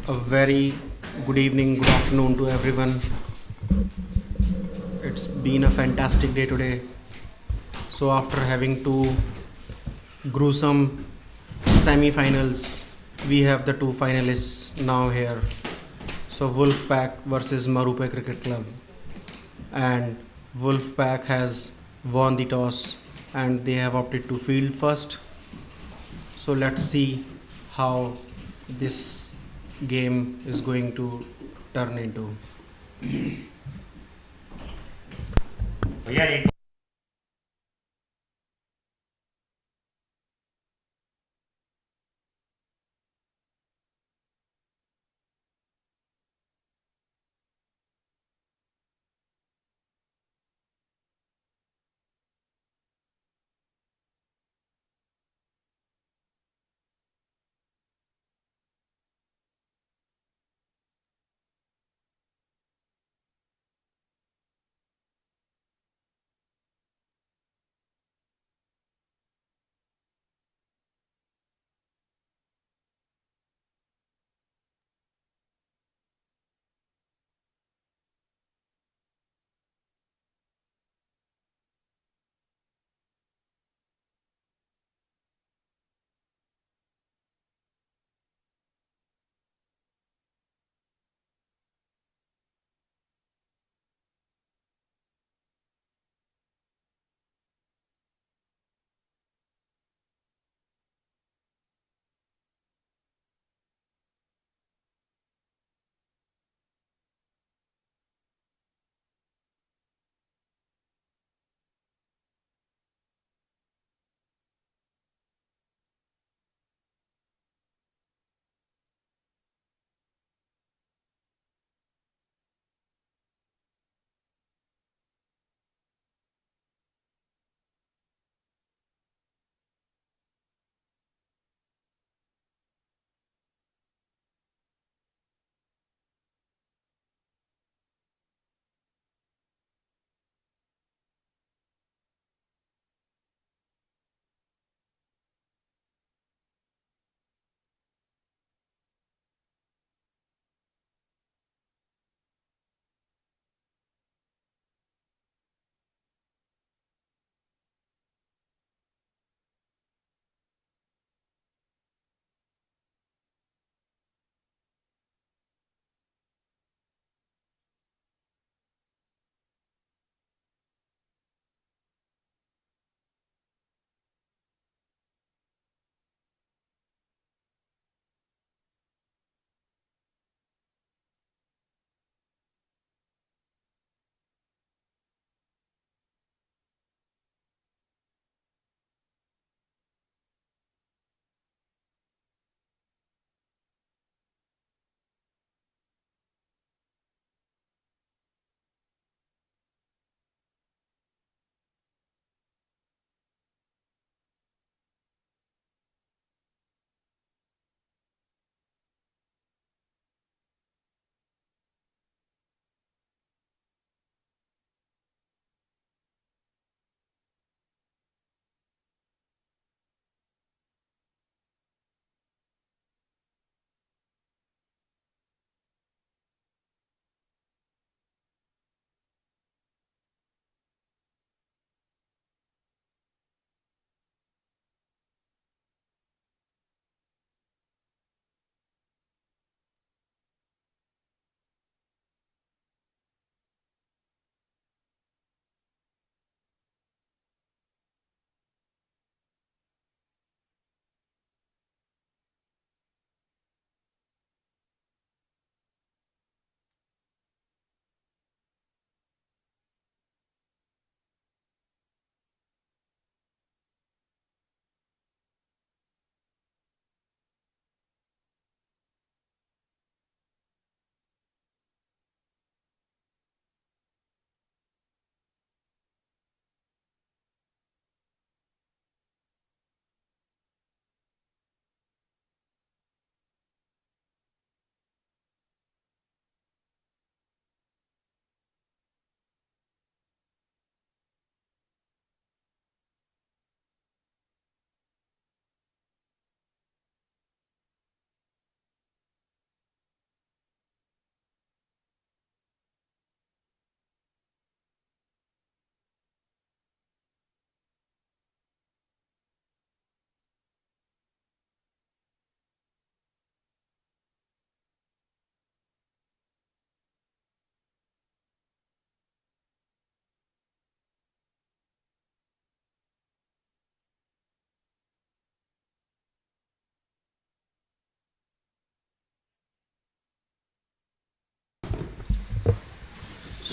A very good evening, good afternoon to everyone. It's been a fantastic day today. So, after having two gruesome semi-finals, we have the two finalists now here. So, Wolfpack versus Marupe Cricket Club, and Wolfpack has won the toss and they have opted to field first. So, let's see how this game is going to turn into.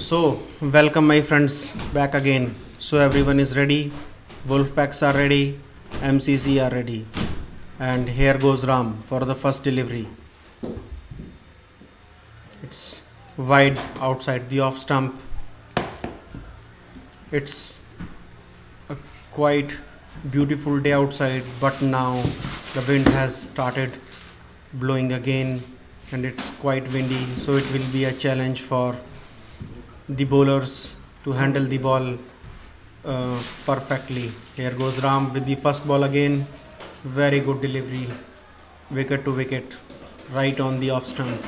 So, welcome my friends back again. So, everyone is ready, Wolfpacks are ready, MCC are ready, and here goes Ram for the first delivery. It's wide outside the off stump. It's a quite beautiful day outside, but now the wind has started blowing again and it's quite windy, so it will be a challenge for the bowlers to handle the ball perfectly. Here goes Ram with the first ball again. Very good delivery, wicket to wicket, right on the off stump,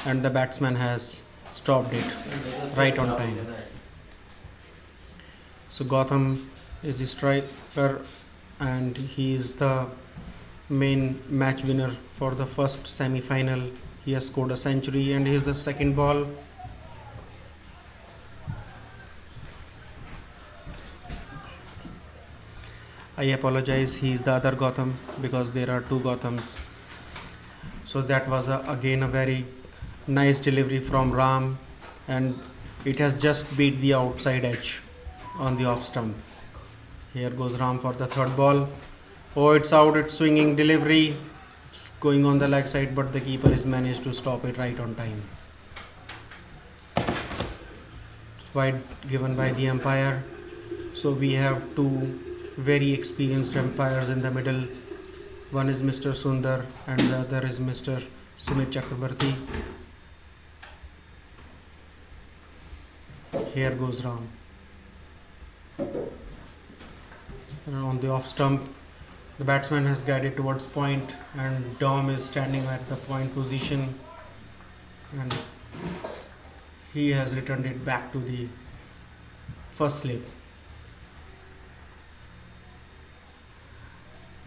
and the batsman has stopped it right on time. So Gotham is the striker and he is the main match winner for the first semi-final. He has scored a century and here's the second ball. I apologize, he is the other Gotham because there are two Gothams. So that was again a very nice delivery from Ram and it has just beat the outside edge on the off stump. Here goes Ram for the third ball. Oh, it's out, it's swinging delivery. It's going on the leg side, but the keeper has managed to stop it right on time. It's wide given by the umpire. So we have two very experienced umpires in the middle. One is Mr. Sundar and the other is Mr. Sumit Chakrabarti. Here goes Ram. On the off stump, the batsman has guided towards point and Dom is standing at the point position and he has returned it back to the first slip.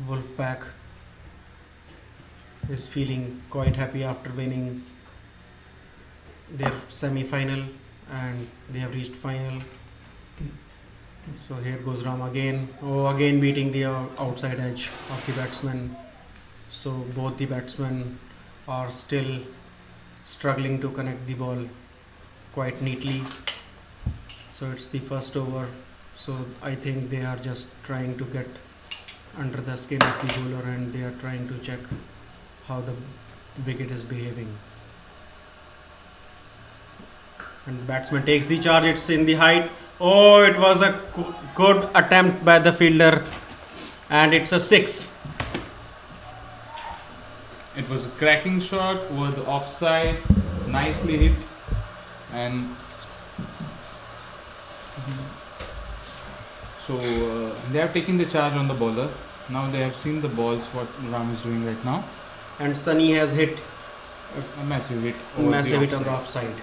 Wolfpack is feeling quite happy after winning their semi-final and they have reached final. So here goes Ram again. Oh, again beating the outside edge of the batsman. So both the batsmen are still struggling to connect the ball quite neatly. So it's the first over. So I think they are just trying to get under the skin of the bowler and they are trying to check how the wicket is behaving. And the batsman takes the charge. It's in the height. Oh, it was a good attempt by the fielder and it's a 6. It was a cracking shot over the offside, nicely hit, and so they have taken the charge on the bowler. Now they have seen the balls, what Ram is doing right now. And Sunny has hit A massive hit on the offside.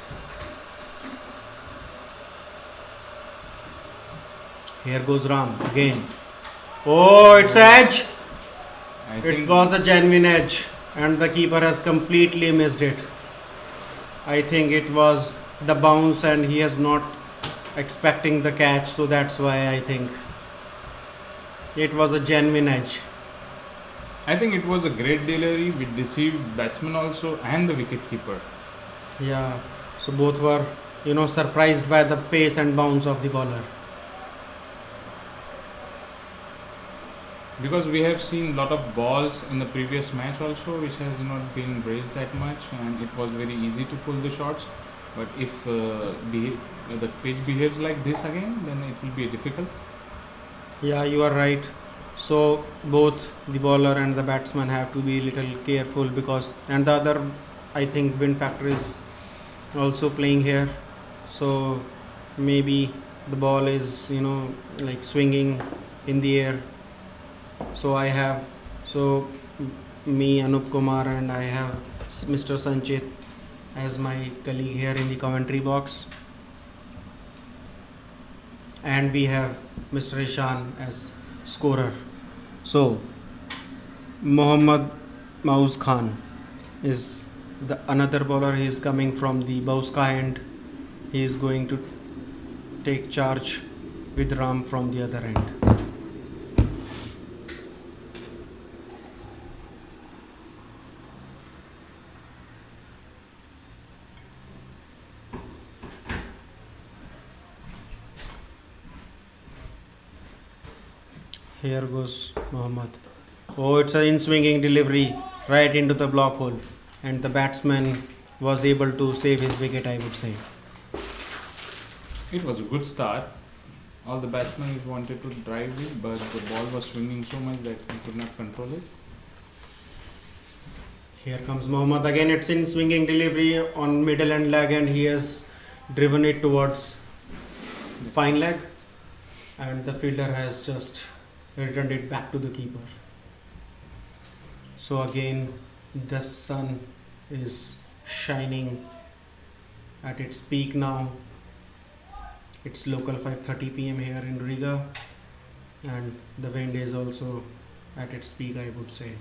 Here goes Ram again. Oh, it's edge. It was a genuine edge and the keeper has completely missed it. I think it was the bounce and he is not expecting the catch, so that's why I think it was a genuine edge. I think it was a great delivery with deceived batsman also and the wicket keeper. Yeah, so both were, surprised by the pace and bounce of the bowler. Because we have seen a lot of balls in the previous match also which has not been raised that much and it was very easy to pull the shots, but if the pitch behaves like this again, then it will be difficult. Yeah, you are right. So both the bowler and the batsman have to be little careful because, and the other, I think wind factor is also playing here. So maybe the ball is, like swinging in the air. So me Anup Kumar and I have Mr. Sanchit as my colleague here in the commentary box and we have Mr. Ishan as scorer. So Mohammad Mauz Khan is the another bowler. He is coming from the Bauska end. He is going to take charge with Ram from the other end. Here goes Mohammad. Oh, it's an in swinging delivery right into the block hole, and the batsman was able to save his wicket, I would say. It was a good start. All the batsmen wanted to drive it, but the ball was swinging so much that he could not control it. Here comes Mohammad again. It's in swinging delivery on middle and leg, and he has driven it towards fine leg, and the fielder has just returned it back to the keeper. So again, the sun is shining at its peak now. It's local 5:30 p.m. here in Riga, and the wind is also at its peak, I would say.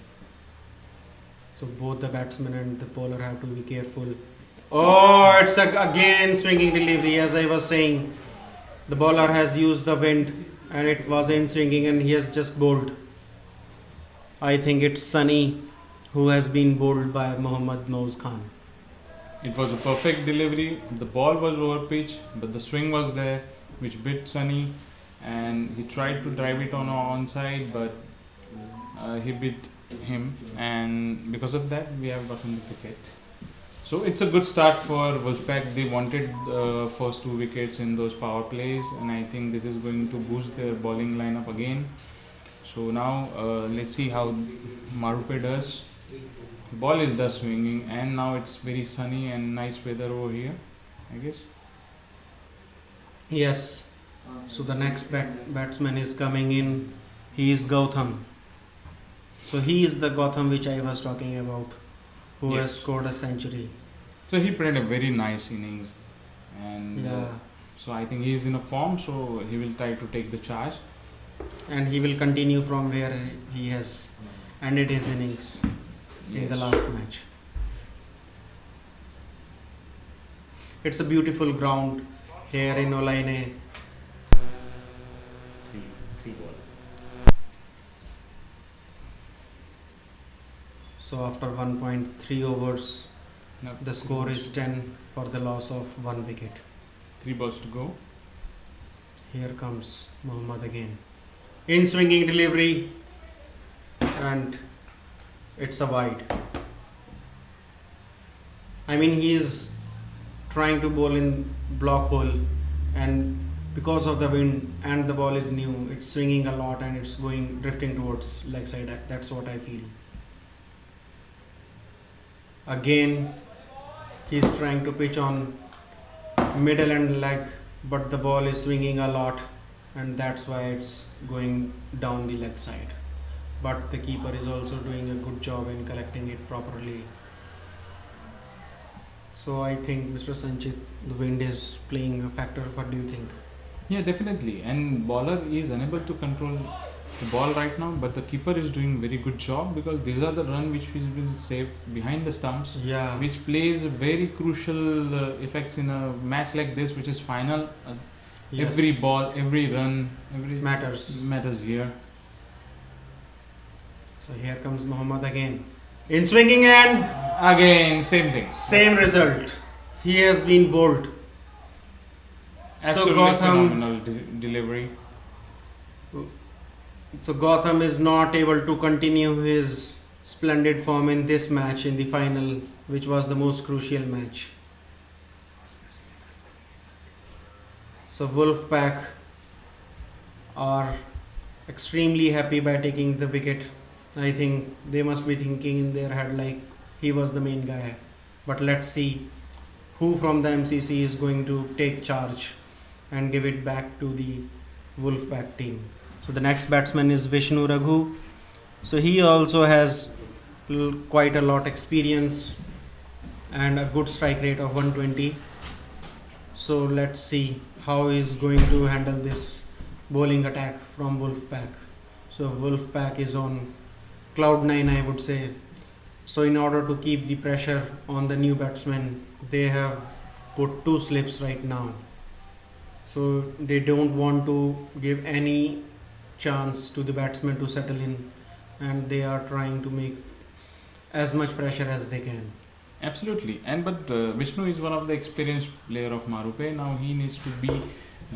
So both the batsman and the bowler have to be careful. Oh, it's again swinging delivery. As I was saying, the bowler has used the wind and it was in swinging, and he has just bowled. I think it's Sunny who has been bowled by Mohammad Mouz Khan. It was a perfect delivery. The ball was over pitch, but the swing was there, which bit Sunny, and he tried to drive it on onside, but he beat him, and because of that, we have gotten the wicket. So it's a good start for Wolfpack. They wanted first 2 wickets in those power plays, and I think this is going to boost their bowling lineup again. So now let's see how Marupe does. Ball is thus swinging, and now it's very sunny and nice weather over here, I guess. Yes. So the next batsman is coming in. He is Gautam. So he is the Gautam which I was talking about, who has scored a century. So he played a very nice innings, and Yeah. so I think he is in a form. So he will try to take the charge. And he will continue from where he has ended his innings in the last match. It's a beautiful ground here in Olaine. Three ball. So after 1.3 overs, No, the score is 10 for the loss of 1 wicket. 3 balls to go. Here comes Mohammad again. In swinging delivery, and it's a wide. I mean, he is trying to bowl in block hole, and because of the wind and the ball is new, it's swinging a lot and it's going drifting towards leg side. That's what I feel. Again, he's trying to pitch on middle and leg, but the ball is swinging a lot, and that's why it's going down the leg side. But the keeper is also doing a good job in collecting it properly. So I think, Mr. Sanchit, the wind is playing a factor. What do you think? Yeah, definitely. And bowler is unable to control the ball right now, but the keeper is doing very good job, because these are the run which will save behind the stumps, Yeah. which plays very crucial effects in a match like this, which is final. Yes. Every ball, every run, every matters. here. So here comes Mohammad again. In swinging, and Again, same thing. same result. He has been bowled. Absolutely Gautam- phenomenal delivery. So Gotham is not able to continue his splendid form in this match, in the final, which was the most crucial match. So Wolfpack are extremely happy by taking the wicket. I think they must be thinking in their head like he was the main guy. But let's see who from the MCC is going to take charge and give it back to the Wolfpack team. So the next batsman is Vishnu Raghu. So he also has quite a lot experience and a good strike rate of 120. So let's see how he is going to handle this bowling attack from Wolfpack. So Wolfpack is on cloud 9, I would say. So in order to keep the pressure on the new batsmen, they have put 2 slips right now. So they don't want to give any chance to the batsman to settle in, and they are trying to make as much pressure as they can. Absolutely. But Vishnu is one of the experienced player of Marupe. Now he needs to be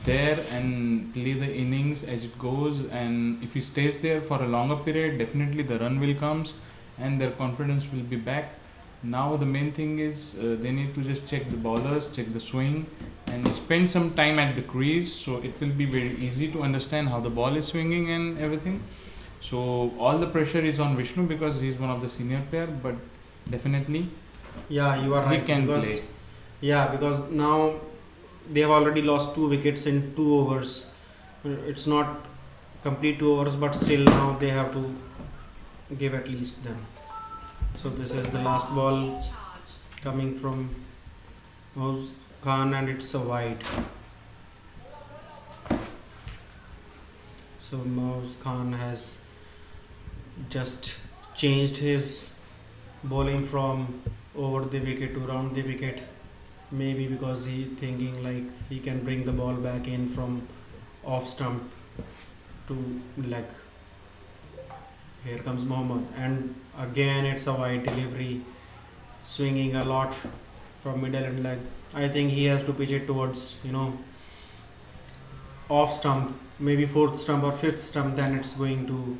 there and play the innings as it goes. And if he stays there for a longer period, definitely the run will comes and their confidence will be back. Now the main thing is they need to just check the bowlers, check the swing, and spend some time at the crease. So it will be very easy to understand how the ball is swinging and everything. So all the pressure is on Vishnu because he is one of the senior player, but definitely Yeah, you are he right. can because play. Yeah, because now they have already lost 2 wickets in 2 overs. It's not complete 2 overs, but still now they have to give at least them. So this is the last ball coming from Mouse Khan, and it's a wide. So Mouse Khan has just changed his bowling from over the wicket to round the wicket. Maybe because he thinking like he can bring the ball back in from off stump to leg. Here comes Mohammed, and again it's a wide delivery, swinging a lot from middle and leg. I think he has to pitch it towards off stump, maybe fourth stump or fifth stump. Then it's going to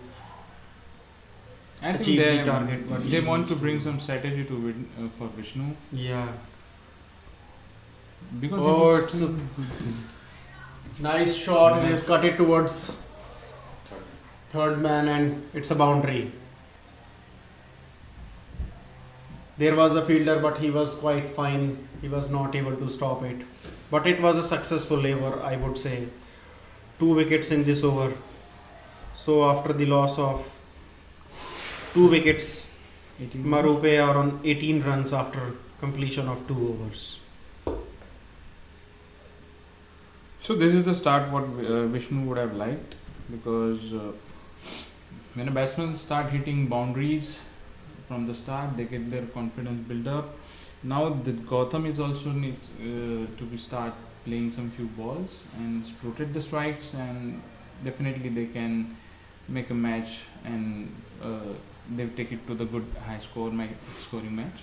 I think achieve the target. What they he want to needs bring some strategy to for Vishnu Yeah. because Oh, it it's was a nice shot, and he's cut it towards third man, and it's a boundary. There was a fielder, but he was quite fine. He was not able to stop it. But it was a successful over, I would say. 2 wickets in this over. So after the loss of 2 wickets, 18 Marupe are on 18 runs after completion of 2 overs. So this is the start what Vishnu would have liked, because when a batsman start hitting boundaries from the start, they get their confidence build up. Now the Gautam is also needs to be start playing some few balls and rotate the strikes, and definitely they can make a match, and they take it to the good high scoring match.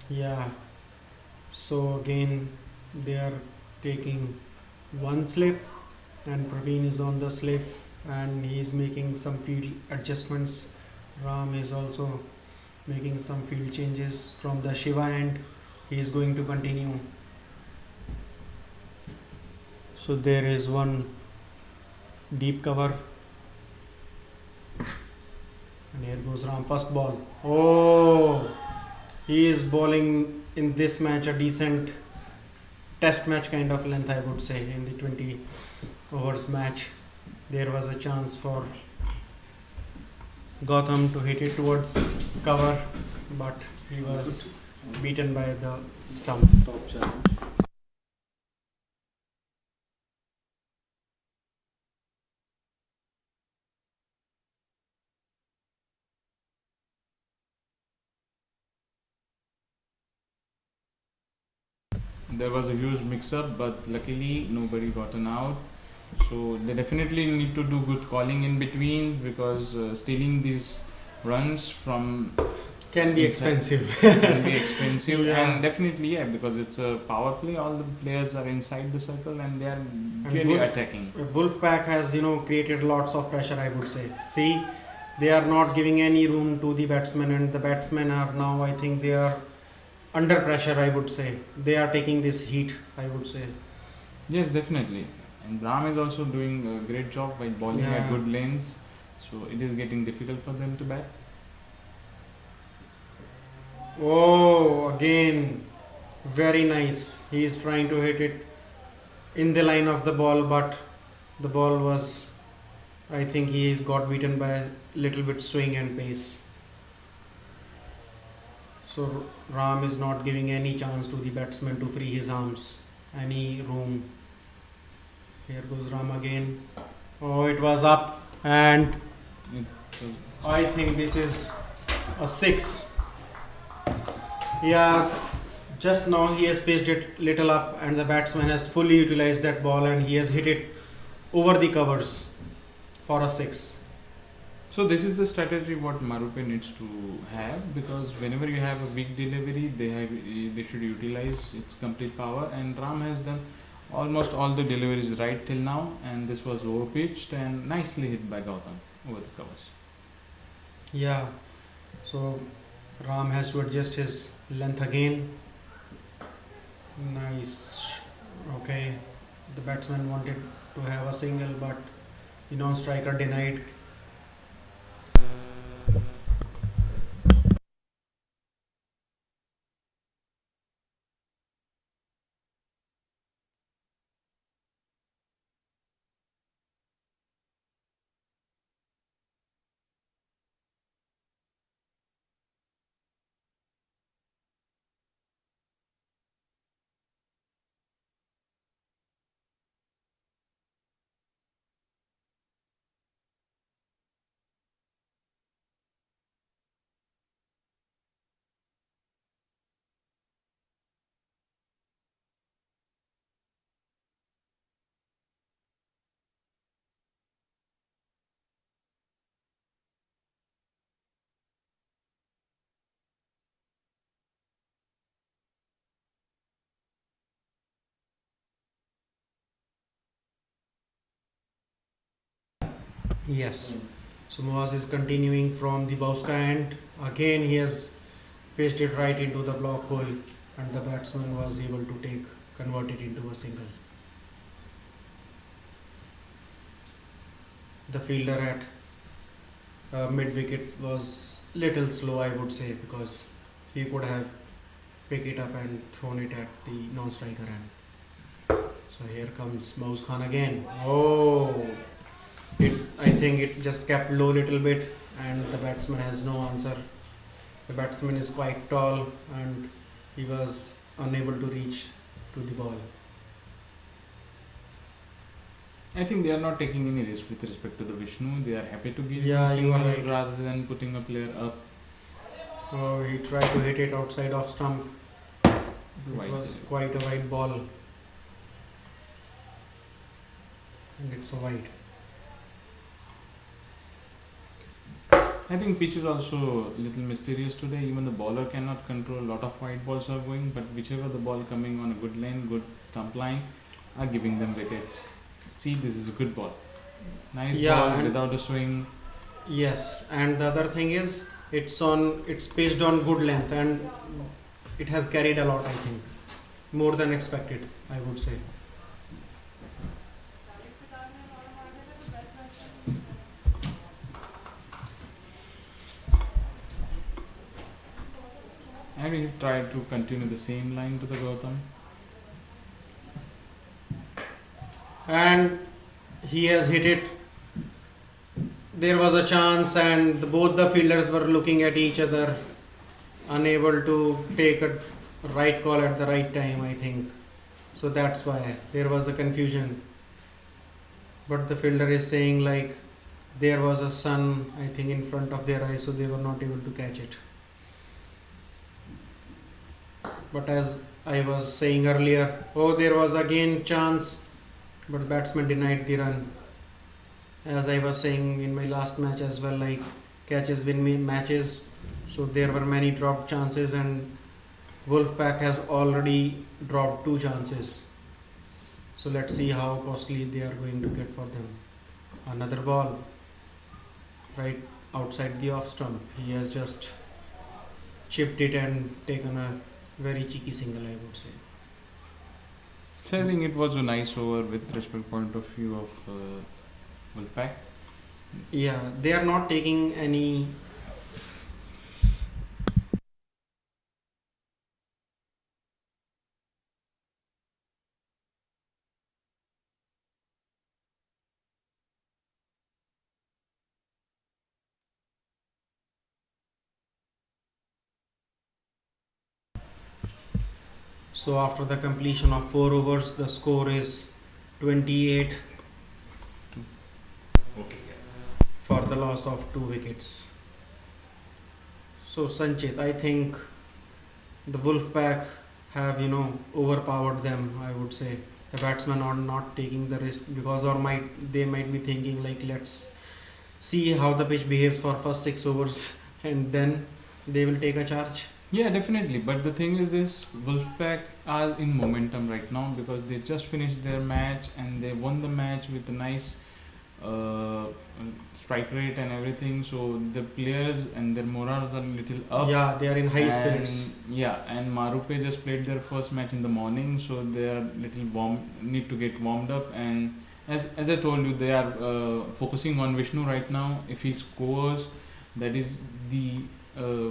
Yeah. So again, they are taking one slip, and Praveen is on the slip, and he is making some field adjustments. Ram is also making some field changes from the Shiva end. He is going to continue. So there is one deep cover, and here goes Ram. First ball. Oh, he is bowling in this match a decent test match kind of length, I would say. In the 20 overs match, there was a chance for Gautam to hit it towards cover, but he was beaten by the stump. Top channel. There was a huge mix-up, but luckily nobody gotten out. So they definitely need to do good calling in between, because stealing these runs from Can be Inside. expensive. can be expensive. Yeah. And definitely, yeah, because it's a power play. All the players are inside the circle and they are really Wolf- attacking. Wolfpack has, created lots of pressure, I would say. See, they are not giving any room to the batsmen, and the batsmen are now, I think, they are under pressure, I would say. They are taking this heat, I would say. Yes, definitely. And Ram is also doing a great job by bowling at Yeah. good lanes. So it is getting difficult for them to bat. Oh, again, very nice. He is trying to hit it in the line of the ball, but the ball was, I think he has got beaten by a little bit swing and pace. So Ram is not giving any chance to the batsman to free his arms, any room. Here goes Ram again. Oh, it was up, and It was- I think this is a 6. Yeah, just now he has pitched it little up, and the batsman has fully utilized that ball, and he has hit it over the covers for a 6. So this is the strategy what Marupe needs to have, because whenever you have a big delivery, they should utilize its complete power, and Ram has done almost all the deliveries right till now, and this was over pitched and nicely hit by Gautam over the covers. Yeah, so Ram has to adjust his length again. Nice. Okay, the batsman wanted to have a single, but the non-striker denied. Yes. So Moaz is continuing from the Bauska end. Again, he has pitched it right into the block hole, and the batsman was able to convert it into a single. The fielder at mid wicket was little slow, I would say, because he could have picked it up and thrown it at the non-striker end. So here comes Mouse Khan again. Oh, I think it just kept low little bit, and the batsman has no answer. The batsman is quite tall, and he was unable to reach to the ball. I think they are not taking any risk with respect to the Vishnu. They are happy to give Yeah, him a you are single right. rather than putting a player up. Oh, he tried to hit it outside off stump. It's a It wide was delivery. quite a wide ball, and it's a wide. I think pitch is also a little mysterious today. Even the bowler cannot control. A lot of wide balls are going, but whichever the ball coming on a good lane, good stump line, are giving them wickets. See, this is a good ball. Nice Yeah, ball and without a swing. yes, and the other thing is it's pitched on good length, and it has carried a lot, I think. More than expected, I would say. I will try to continue the same line to the Gautam. And he has hit it. There was a chance, and both the fielders were looking at each other, unable to take a right call at the right time, I think. So that's why there was a confusion. But the fielder is saying, like, there was a sun, I think, in front of their eyes, so they were not able to catch it. But as I was saying earlier, oh, there was again chance, but batsman denied the run. As I was saying in my last match as well, like, catches win me matches, so there were many dropped chances, and Wolfpack has already dropped 2 chances. So let's see how costly they are going to get for them. Another ball right outside the off stump. He has just chipped it and taken a very cheeky single, I would say. So I think it was a nice over with respect point of view of Wolfpack. Yeah, they are not taking any. So after the completion of 4 overs, the score is 28 for the loss of 2 wickets. So Sanchit, I think the Wolfpack have overpowered them. I would say the batsmen are not taking the risk because they might be thinking, like, let's see how the pitch behaves for first 6 overs and then they will take a charge. Yeah, definitely. But the thing is, this Wolfpack are in momentum right now because they just finished their match and they won the match with a nice uh, strike rate and everything. So the players and their morals are a little up. Yeah, they are in high And spirits. yeah, and Marupe just played their first match in the morning, so they are little warm, need to get warmed up. And as I told you, they are focusing on Vishnu right now. If he scores, that is the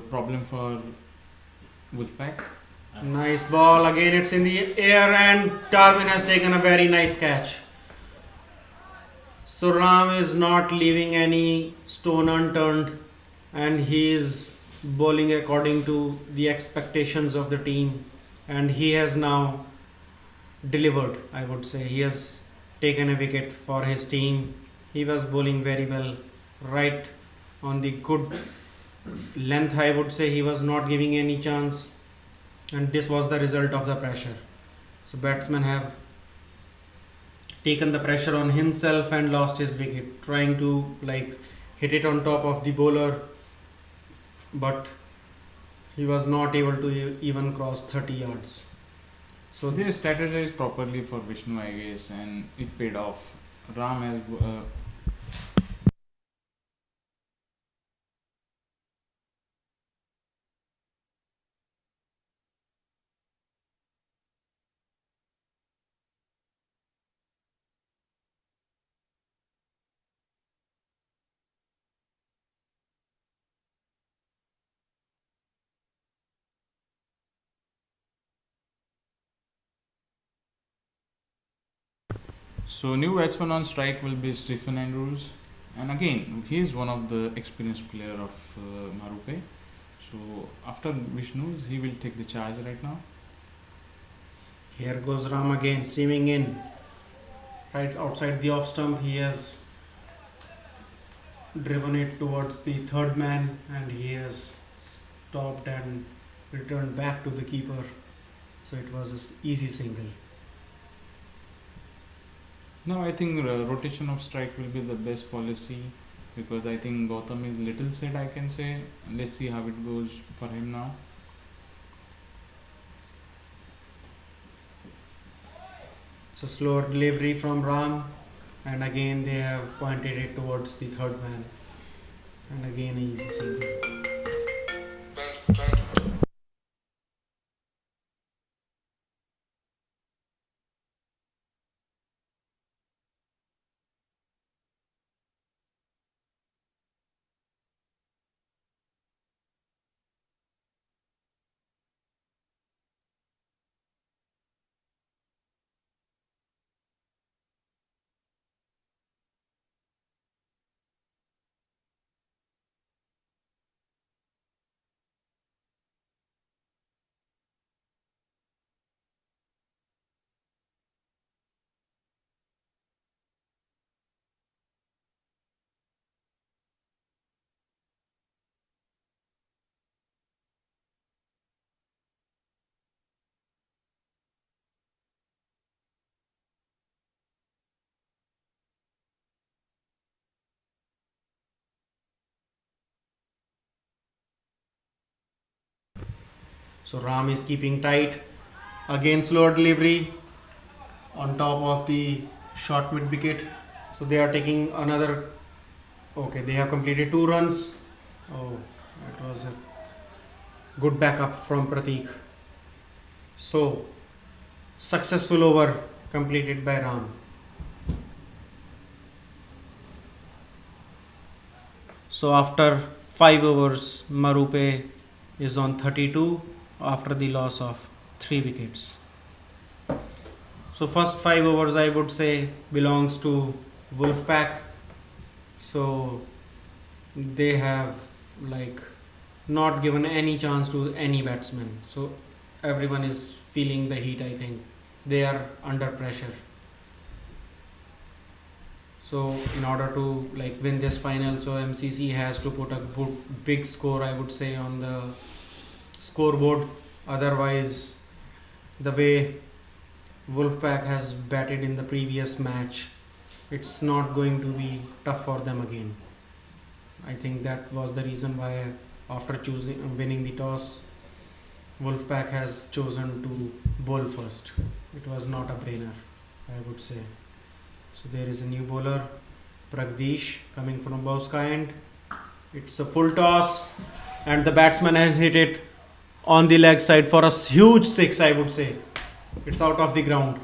problem for Wolfpack. Nice ball. Again, it's in the air, and Darwin has taken a very nice catch. So Ram is not leaving any stone unturned, and he is bowling according to the expectations of the team, and he has now delivered. I would say he has taken a wicket for his team. He was bowling very well, right on the good length. I would say he was not giving any chance, and this was the result of the pressure. So batsmen have taken the pressure on himself and lost his wicket, trying to like hit it on top of the bowler, but he was not able to even cross 30 yards. So They strategized properly for Vishnu, I guess, and it paid off. Ram has So new batsman on strike will be Stephen Andrews, and again he is one of the experienced player of Marupe. So after Vishnu, he will take the charge right now. here goes Ram again, streaming in right outside the off stump. He has driven it towards the third man, and he has stopped and returned back to the keeper. So it was an easy single. Now I think rotation of strike will be the best policy because I think Gautam is little set. I can say. Let's see how it goes for him now. It's a slower delivery from Ram, and again they have pointed it towards the third man, and again an easy single. So Ram is keeping tight. Again slower delivery on top of the short mid wicket. So they are taking another. Okay, they have completed 2 runs. Oh, it was a good backup from Pratik. So successful over completed by Ram. So after 5 overs, Marupe is on 32 after the loss of 3 wickets. So first 5 overs I would say belongs to Wolfpack. So they have like not given any chance to any batsman. So everyone is feeling the heat. I think they are under pressure. So in order to like win this final, so MCC has to put a good big score, I would say, on the scoreboard. Otherwise, the way Wolfpack has batted in the previous match, it's not going to be tough for them again. I think that was the reason why after choosing winning the toss, Wolfpack has chosen to bowl first. It was not a brainer, I would say. So there is a new bowler, Pragdish, coming from Bowska end. It's a full toss, and the batsman has hit it on the leg side for a huge six, I would say. It's out of the ground.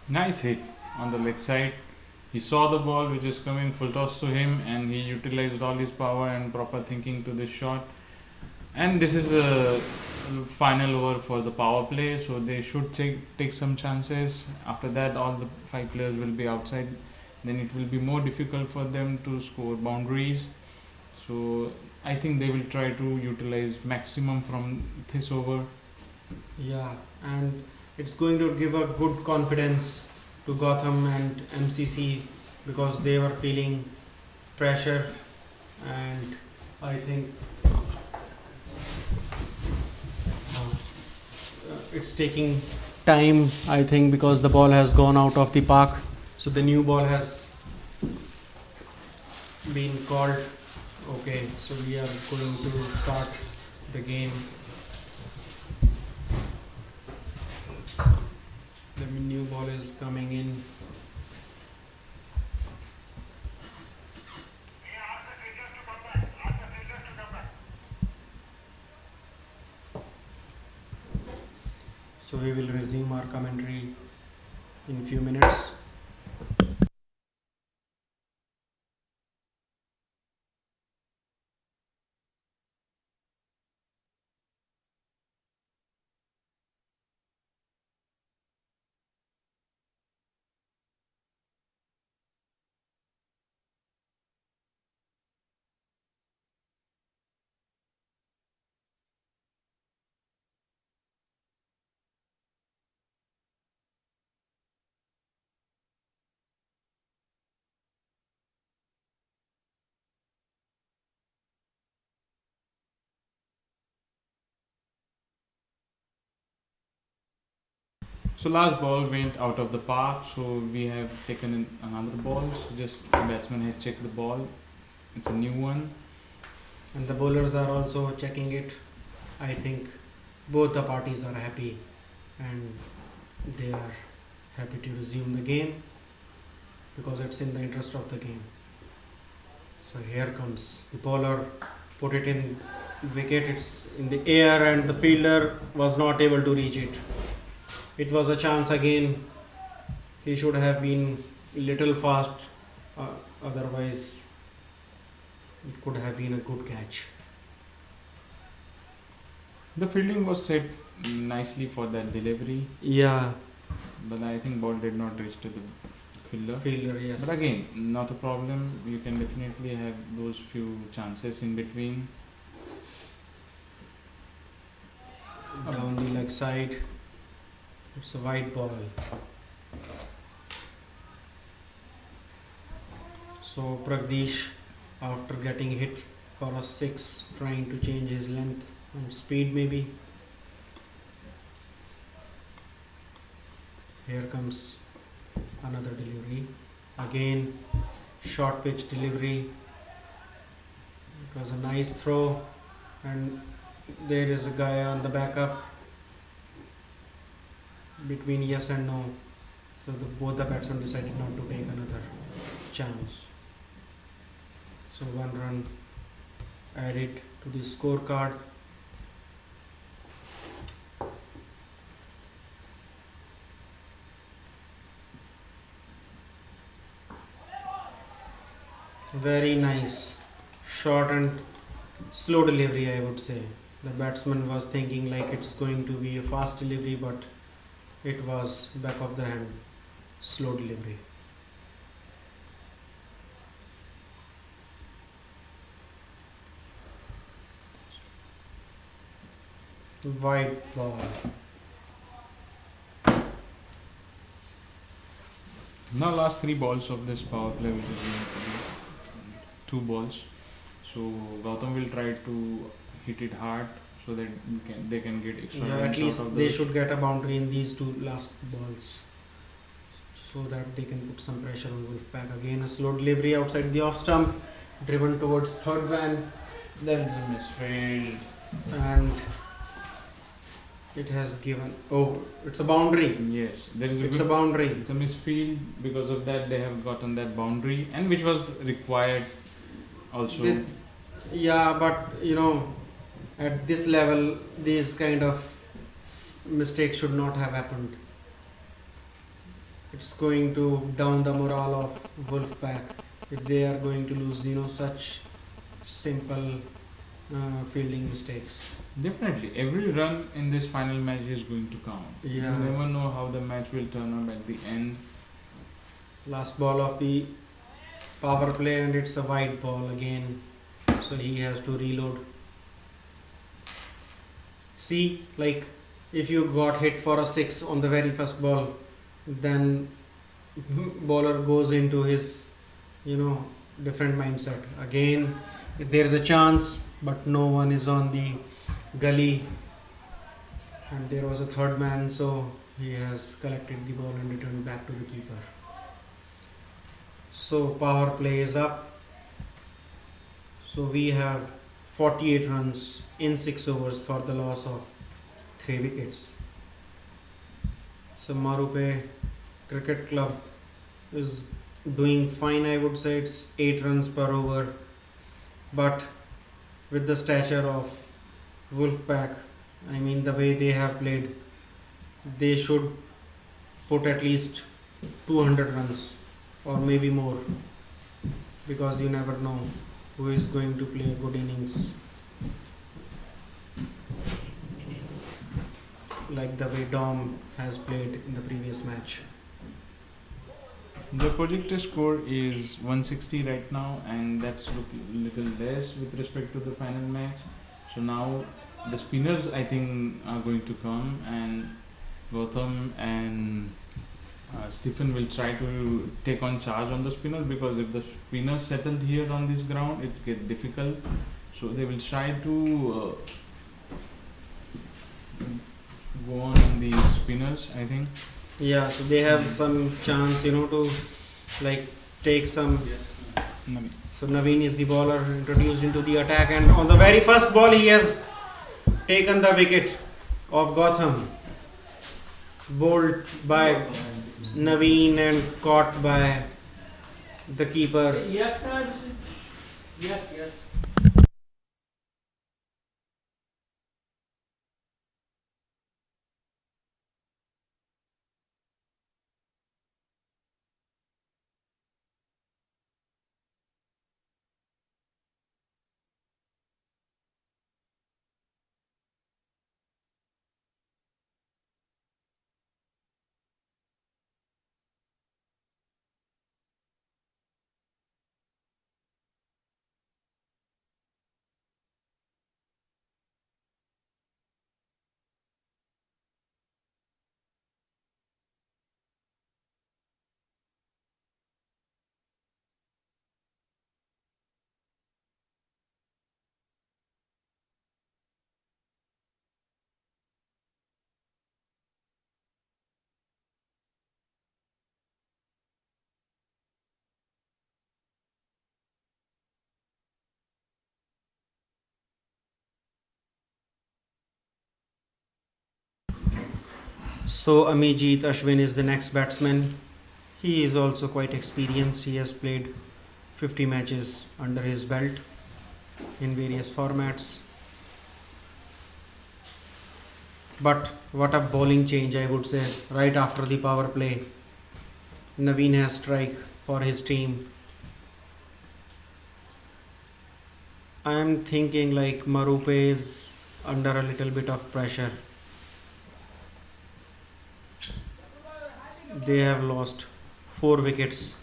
Nice hit on the leg side. He saw the ball which is coming full toss to him, and he utilized all his power and proper thinking to this shot. And this is a final over for the power play, so they should take some chances. After that, all the 5 players will be outside. Then it will be more difficult for them to score boundaries. So I think they will try to utilize maximum from this over. Yeah, and it's going to give a good confidence to Gotham and MCC because they were feeling pressure, and I think it's taking time, I think, because the ball has gone out of the park. So the new ball has been called. Okay, so we are going to start the game. The new ball is coming in. So we will resume our commentary in few minutes. So last ball went out of the park, so we have taken in another ball. So just the batsman had checked the ball. It's a new one. And the bowlers are also checking it. I think both the parties are happy and they are happy to resume the game because it's in the interest of the game. So here comes the bowler, put it in wicket, it's in the air and the fielder was not able to reach it. It was a chance again. He should have been little fast, otherwise it could have been a good catch. The fielding was set nicely for that delivery, Yeah, but I think ball did not reach to the fielder. fielder, yes. But again, not a problem. You can definitely have those few chances in between. Down the leg side. It's a wide ball. So Pragdish, after getting hit for a six, trying to change his length and speed maybe. Here comes another delivery. Again, short pitch delivery. It was a nice throw, and there is a guy on the backup between yes and no. So both the batsmen decided not to take another chance. So 1 run added to the scorecard. Very nice short and slow delivery, I would say. The batsman was thinking like it's going to be a fast delivery, but it was back of the hand, slow delivery. Wide ball. Now last 3 balls of this power play, which is going to be 2 balls. So Gautam will try to hit it hard so that they can get extra Yeah, runs at out least of they those. should get a boundary in these two last balls so that they can put some pressure on Wolfpack. Again, a slow delivery outside the off stump, driven towards third man. There is a misfield. and it has given. Oh, it's a boundary. Yes, there is a It's good a boundary. It's a misfield. Because of that, they have gotten that boundary, and which was required also. Yeah, but at this level, these kind of mistakes should not have happened. It's going to down the morale of Wolfpack if they are going to lose, such simple fielding mistakes. Definitely, every run in this final match is going to count. Yeah. You never know how the match will turn up at the end. Last ball of the power play, and it's a wide ball again, so he has to reload. See, like if you got hit for a 6 on the very first ball, then bowler goes into his different mindset again. There is a chance, but no one is on the gully, and there was a third man, so he has collected the ball and returned back to the keeper. So power play is up. So we have 48 runs in 6 overs for the loss of 3 wickets. So Marupe Cricket Club is doing fine, I would say. It's 8 runs per over, but with the stature of Wolfpack, I mean the way they have played, they should put at least 200 runs or maybe more, because you never know who is going to play a good innings, like the way Dom has played in the previous match. The projected score is 160 right now, and that's little less with respect to the final match. So now the spinners, I think, are going to come, and Gautam and Stephen will try to take on charge on the spinner, because if the spinners settled here on this ground, it's get difficult. So they will try to go on the spinners, I think. Yeah, so they have some chance, to like take some. Naveen. So Naveen is the bowler introduced into the attack, and on the very first ball he has taken the wicket of Gotham, bowled by Naveen and caught by the keeper. Yes, yes. So Amijit Ashwin is the next batsman. He is also quite experienced. He has played 50 matches under his belt in various formats. But what a bowling change, I would say, right after the power play. Naveen has strike for his team. I am thinking like Marupe is under a little bit of pressure. They have lost 4 wickets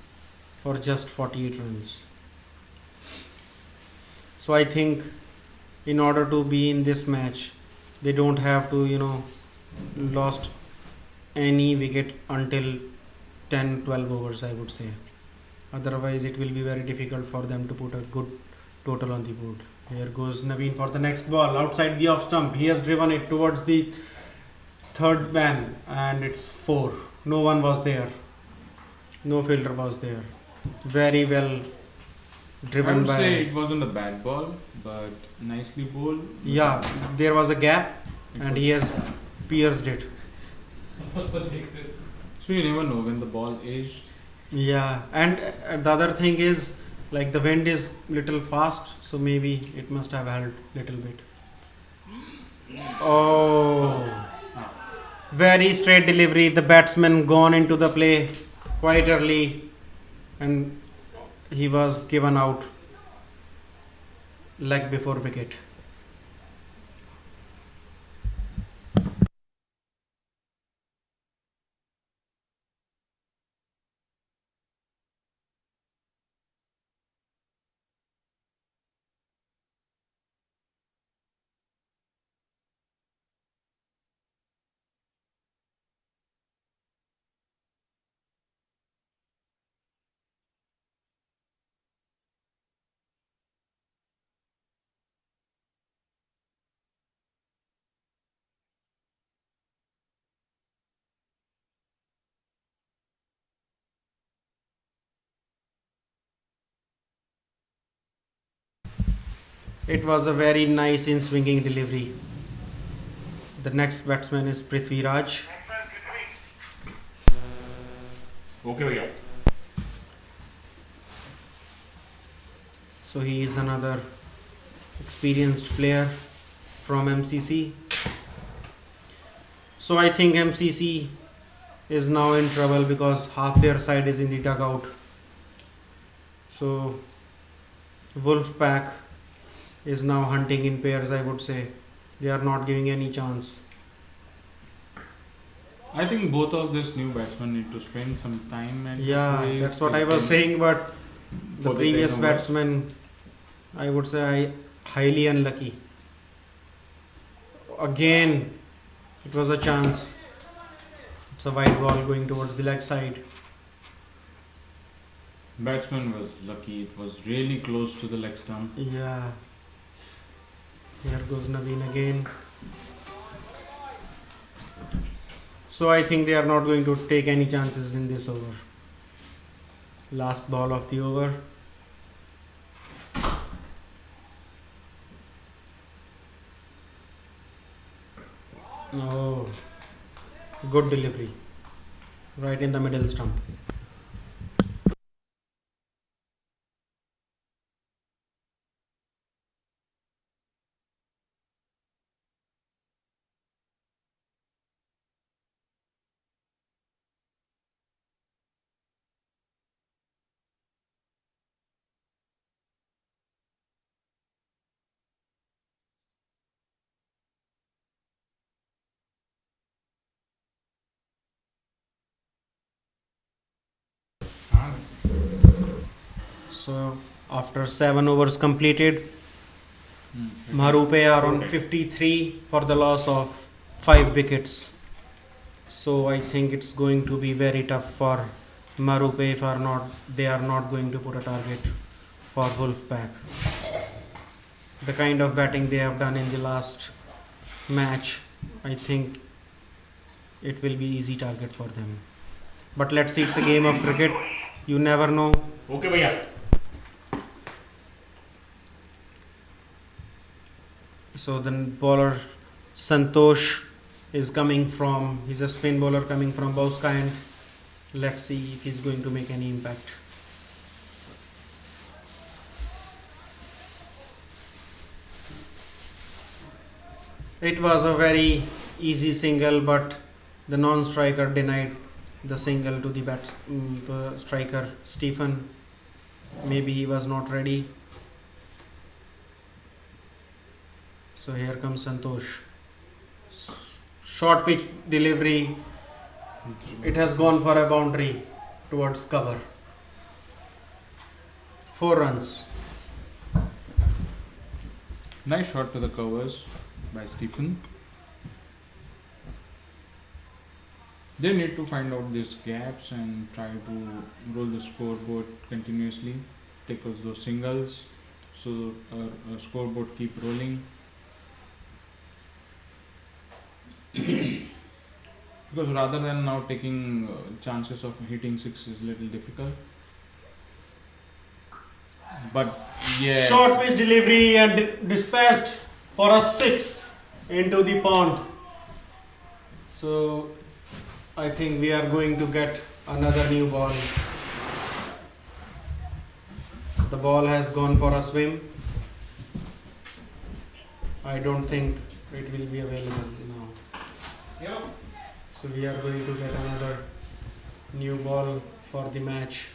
for just 48 runs. So I think in order to be in this match, they don't have to, lost any wicket until 10-12 overs, I would say. Otherwise, it will be very difficult for them to put a good total on the board. Here goes Naveen for the next ball outside the off stump. He has driven it towards the third man, and it's 4. No one was there. No fielder was there. Very well I driven would by. say it wasn't a bad ball, but nicely bowled. Yeah, there was a gap It and was- he has pierced it. So you never know when the ball aged. Yeah, and the other thing is like the wind is little fast, so maybe it must have held little bit. Oh, very straight delivery. The batsman gone into the play quite early, and he was given out leg before wicket. It was a very nice in swinging delivery. The next batsman is Prithvi Raj. Okay, bhaiya. So he is another experienced player from MCC. So I think MCC is now in trouble because half their side is in the dugout. So Wolfpack is now hunting in pairs, I would say. They are not giving any chance. I think both of these new batsmen need to spend some time at Yeah, the crease. that's what They I was can- saying, but the for the previous 10 overs. batsman, I would say, highly unlucky. Again, it was a chance. It's a wide ball going towards the leg side. Batsman was lucky. It was really close to the leg stump. Yeah. Here goes Naveen again. So I think they are not going to take any chances in this over. Last ball of the over. Oh, good delivery. Right in the middle stump. So after 7 overs completed, Marupe are on 53 for the loss of 5 wickets. So I think it's going to be very tough for Marupe if they are not going to put a target for Wolfpack. The kind of batting they have done in the last match, I think it will be easy target for them. But let's see, it's a game of cricket. You never know. Okay, bhaiya. So the bowler Santosh is coming from, he's a spin bowler coming from Bauska, and let's see if he's going to make any impact. It was a very easy single, but the non-striker denied the single to the striker Stephen. Maybe he was not ready. So here comes Santosh. Short pitch delivery. It has gone for a boundary towards cover. 4 runs. Nice shot to the covers by Stephen. They need to find out these gaps and try to roll the scoreboard continuously. Take us those singles so our scoreboard keep rolling. Because rather than now taking chances of hitting 6 is little difficult. But yeah, Short pitch delivery and dispatched for a 6 into the pond. So I think we are going to get another new ball. So the ball has gone for a swim. I don't think it will be available now. So we are going to get another new ball for the match.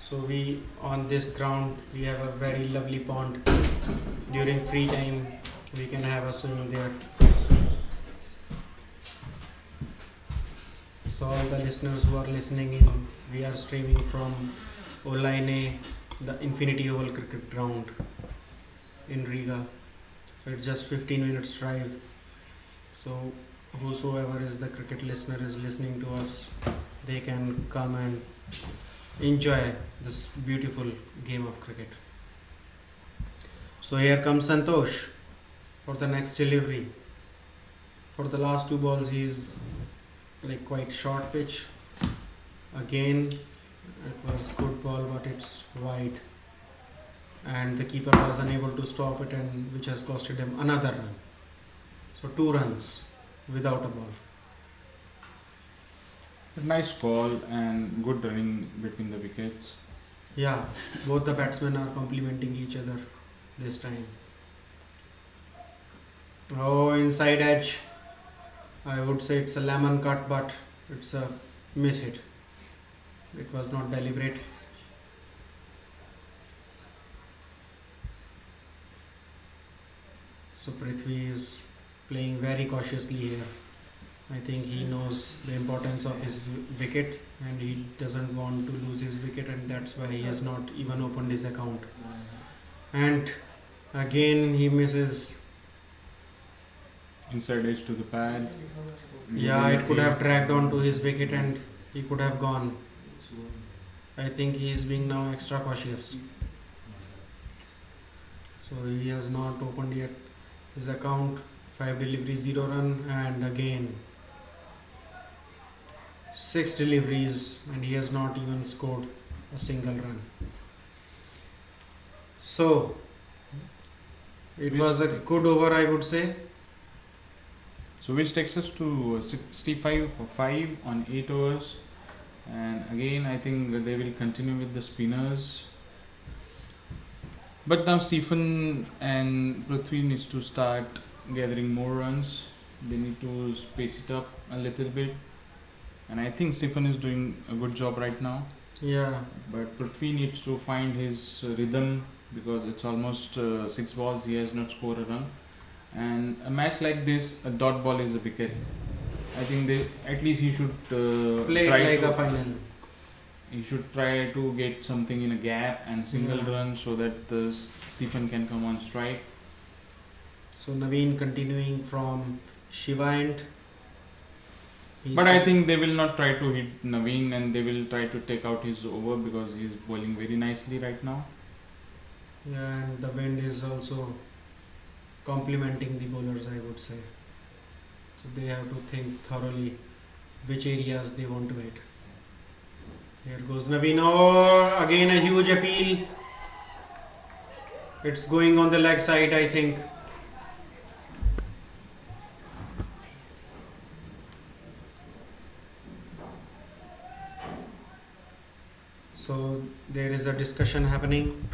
So we on this ground we have a very lovely pond. During free time we can have a swim there. So all the listeners who are listening in, we are streaming from Olaine, the Infinity Oval Cricket Ground in Riga. So it's just 15 minutes drive. So whosoever is the cricket listener is listening to us, they can come and enjoy this beautiful game of cricket. So here comes Santosh for the next delivery. For the last two balls he is like quite short pitch. Again it was good ball but it's wide. And the keeper was unable to stop it, and which has costed him another run. So 2 runs without a ball. a nice call and good running between the wickets. Yeah, both the batsmen are complimenting each other this time. Oh, inside edge. I would say it's a lemon cut, but it's a miss hit. It was not deliberate. So Prithvi is playing very cautiously here. I think he knows the importance of his wicket and he doesn't want to lose his wicket, and that's why he has not even opened his account. And again he misses. Inside edge to the pad. Yeah, it could have dragged on to his wicket and he could have gone. I think he is being now extra cautious. So he has not opened yet his account. 5 deliveries, 0 run, and again 6 deliveries, and he has not even scored a single run. So it was a good over, I would say. So which takes us to 65 for 5 on 8 overs. And again, I think they will continue with the spinners. But now Stephen and Prithvi needs to start gathering more runs. They need to space it up a little bit. And I think Stephen is doing a good job right now. Yeah, But Prithvi needs to find his rhythm because it's almost 6 balls. He has not scored a run. And a match like this, a dot ball is a wicket. I think at least he should play it try like to, a final. he should try to get something in a gap and single Yeah. run so that Stephen can come on strike. So Naveen continuing from Shiva end. But I think they will not try to hit Naveen and they will try to take out his over because he is bowling very nicely right now. Yeah, and the wind is also complementing the bowlers, I would say. So they have to think thoroughly which areas they want to hit. Here goes Naveen. Oh, again a huge appeal. It's going on the leg side, I think. So there is a discussion happening.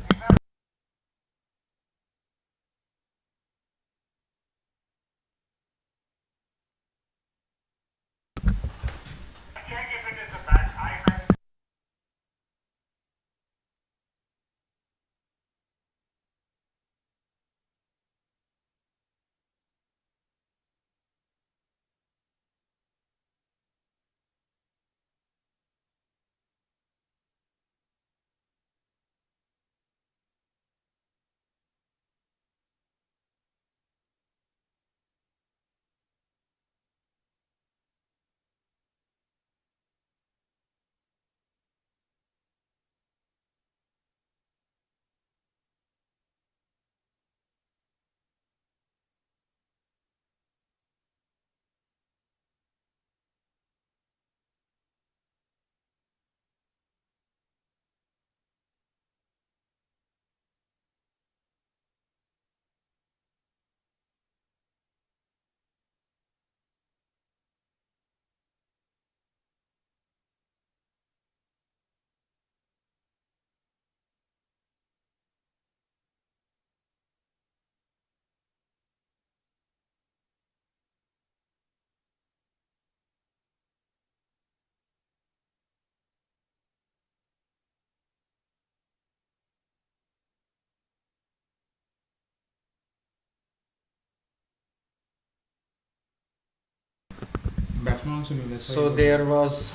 batsman also knew that. So there was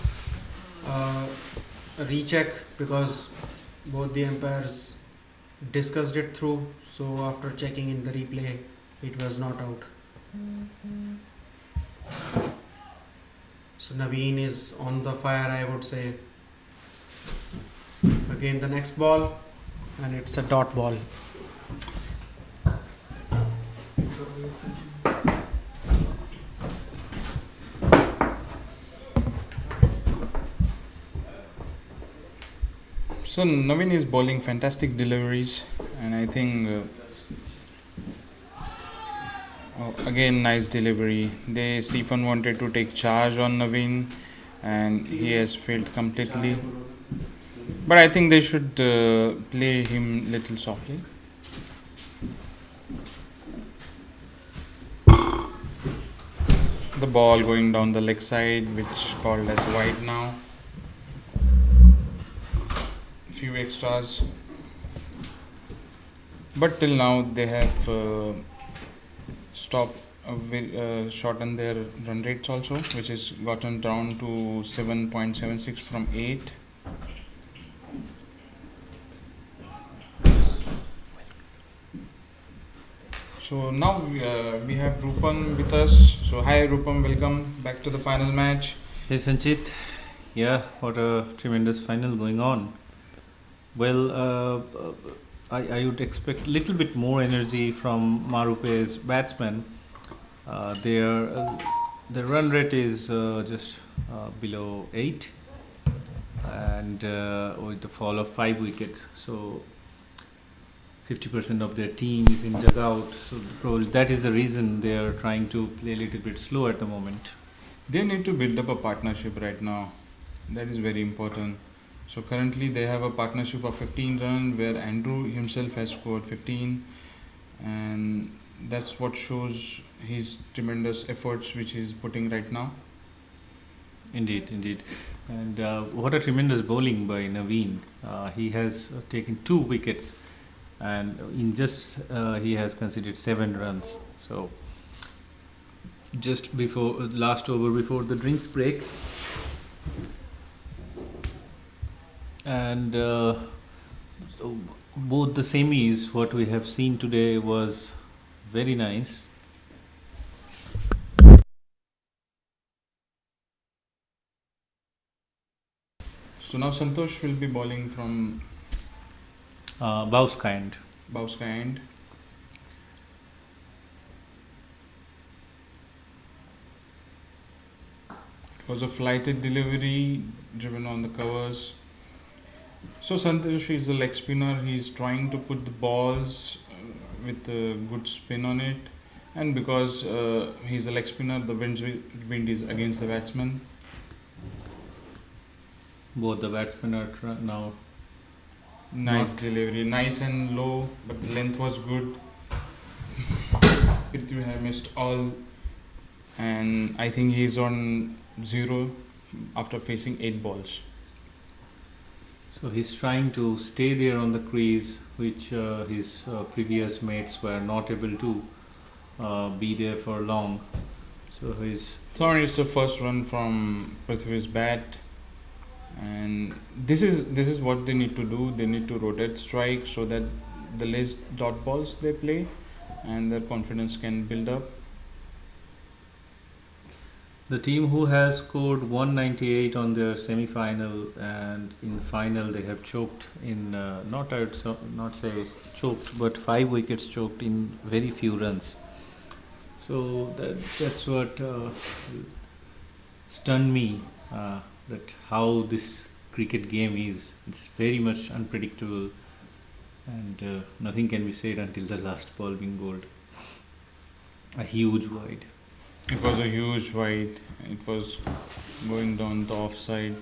a recheck because both the umpires discussed it through. So after checking in the replay, it was not out. So Naveen is on the fire, I would say. Again the next ball, and it's a dot ball. So Naveen is bowling fantastic deliveries, and I think again nice delivery. Stephen wanted to take charge on Naveen, and he has failed completely. But I think they should play him little softly. The ball going down the leg side, which called as wide now. Few extras, but till now they have shortened their run rates also, which is gotten down to 7.76 from 8. So now we have Rupam with us. So hi Rupam, welcome back to the final match. Hey Sanchit, yeah, what a tremendous final going on. Well, I would expect a little bit more energy from Marupe's batsmen. Their run rate is just below 8, and with the fall of 5 wickets, so 50% of their team is in dugout. So probably that is the reason they are trying to play a little bit slow at the moment. They need to build up a partnership right now. That is very important. So currently they have a partnership of 15 runs where Andrew himself has scored 15, and that's what shows his tremendous efforts which he's putting right now. Indeed. And what a tremendous bowling by Naveen. He has taken 2 wickets, and in just he has conceded 7 runs. So just before last over before the drinks break, and so both the semis what we have seen today was very nice. So now Santosh will be bowling from Bowska end. Bowska end. It was a flighted delivery driven on the covers. So Santosh is a leg spinner. He's trying to put the balls with a good spin on it, and because he's a leg spinner, the wind is against the batsman. Both the batsmen are now Nice Not- delivery, nice and low, but the length was good. Prithvi have missed all, and I think he's on 0 after facing 8 balls. So he's trying to stay there on the crease, which his previous mates were not able to be there for long. So he's Sorry, it's the first run from Prithvi's bat, and this is what they need to do. They need to rotate strike so that the less dot balls they play, and their confidence can build up. the team who has scored 198 on their semi-final, and in final they have choked in not say choked, but 5 wickets choked in very few runs. So that's what stunned me. That how this cricket game is. It's very much unpredictable, and nothing can be said until the last ball being bowled. A huge wide. It was a huge wide. It was going down the offside.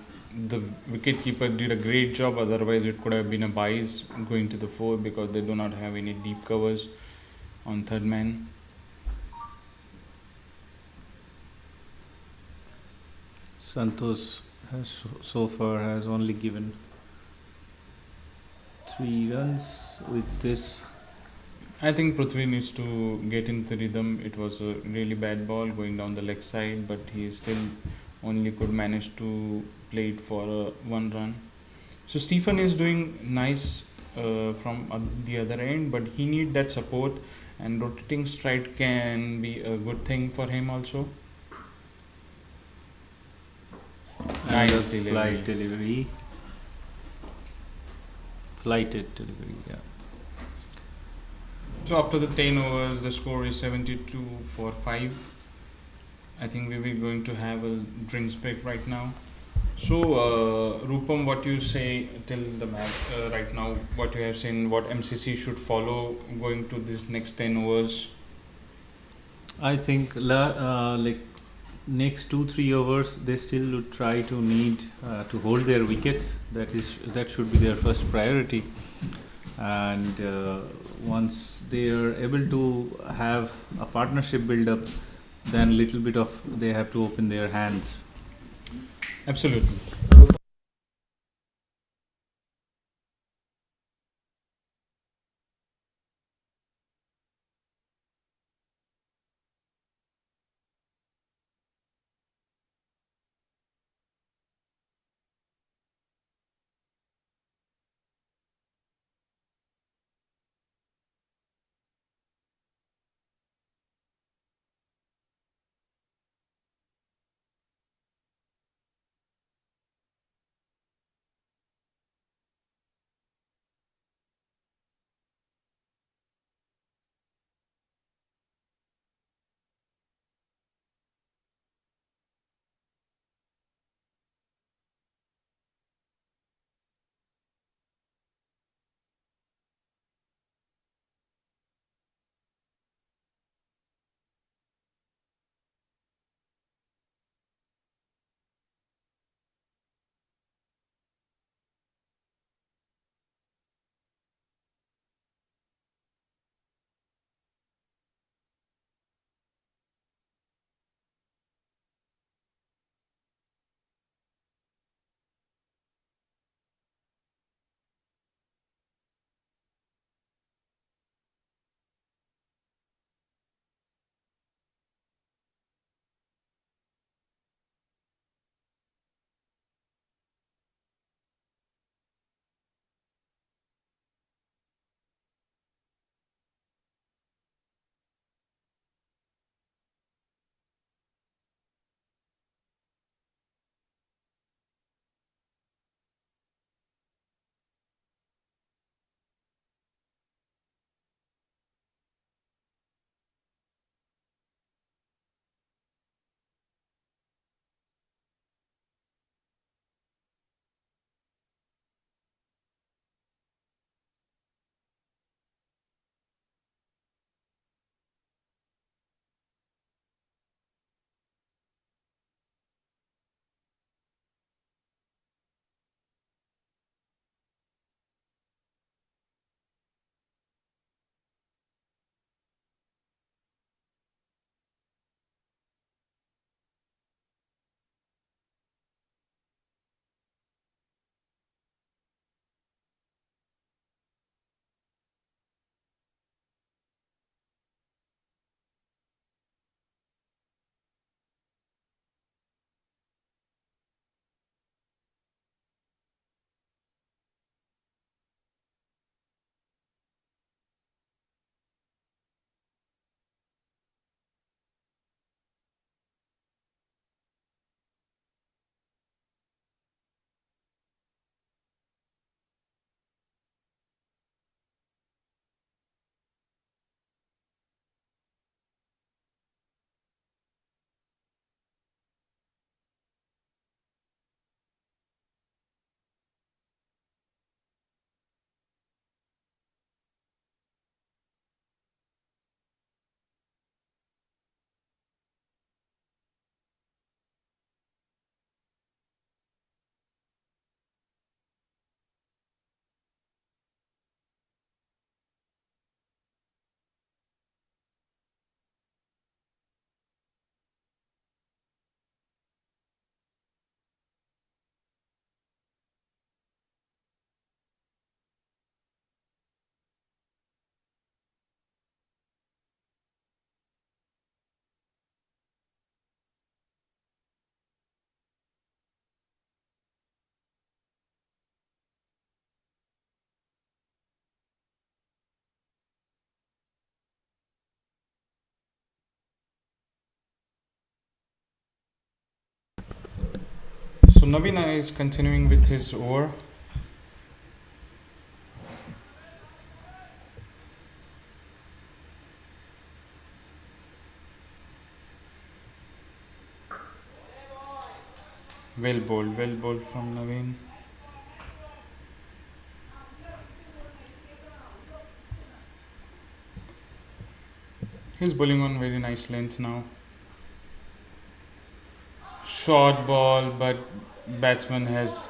The wicketkeeper did a great job. Otherwise, it could have been a bias going to the 4 because they do not have any deep covers on third man. Santos has so far has only given 3 runs with this I think Prithvi needs to get into the rhythm. It was a really bad ball going down the leg side, but he still only could manage to play it for one run. So Stephen is doing nice from the other end, but he need that support, and rotating stride can be a good thing for him also. Another Nice delivery. Flighted delivery, yeah. So after the 10 overs, the score is 72 for 5. I think we will going to have a drinks break right now. So, Rupam, what you say till the match right now? What you have seen? What MCC should follow going to this next 10 overs? I think like next 2-3 overs they still would try to need to hold their wickets. That should be their first priority. And once they are able to have a partnership build up, then little bit of they have to open their hands. Absolutely. So Navina is continuing with his over. Well bowled from Naveen. He's bowling on very nice lengths now. Short ball, but batsman has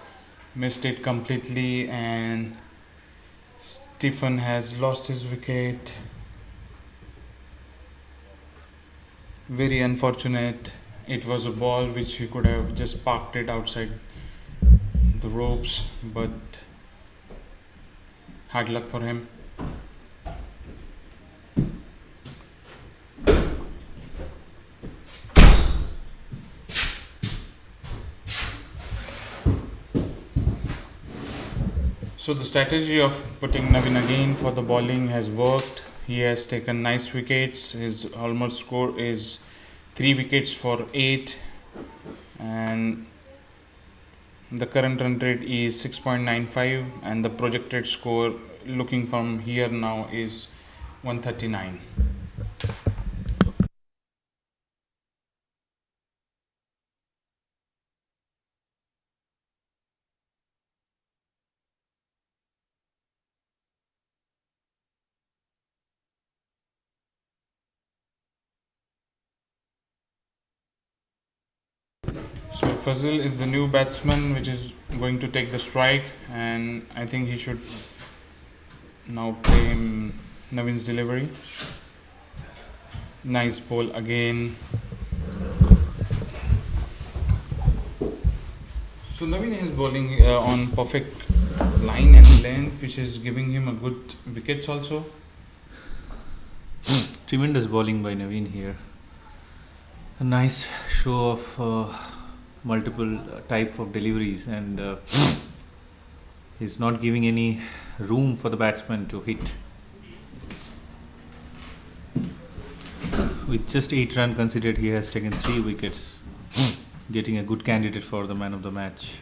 missed it completely, and Stephen has lost his wicket. Very unfortunate. It was a ball which he could have just parked it outside the ropes, but hard luck for him. So the strategy of putting Navin again for the bowling has worked. He has taken nice wickets. His almost score is 3 wickets for 8, and the current run rate is 6.95, and the projected score looking from here now is 139. So Fazil is the new batsman which is going to take the strike, and I think he should now play him Navin's delivery. Nice ball again. So Navin is bowling on perfect line and length, which is giving him a good wickets also. Tremendous bowling by Naveen here. A nice show of multiple type of deliveries, and he's not giving any room for the batsman to hit. With just 8 runs considered, he has taken 3 wickets, getting a good candidate for the man of the match.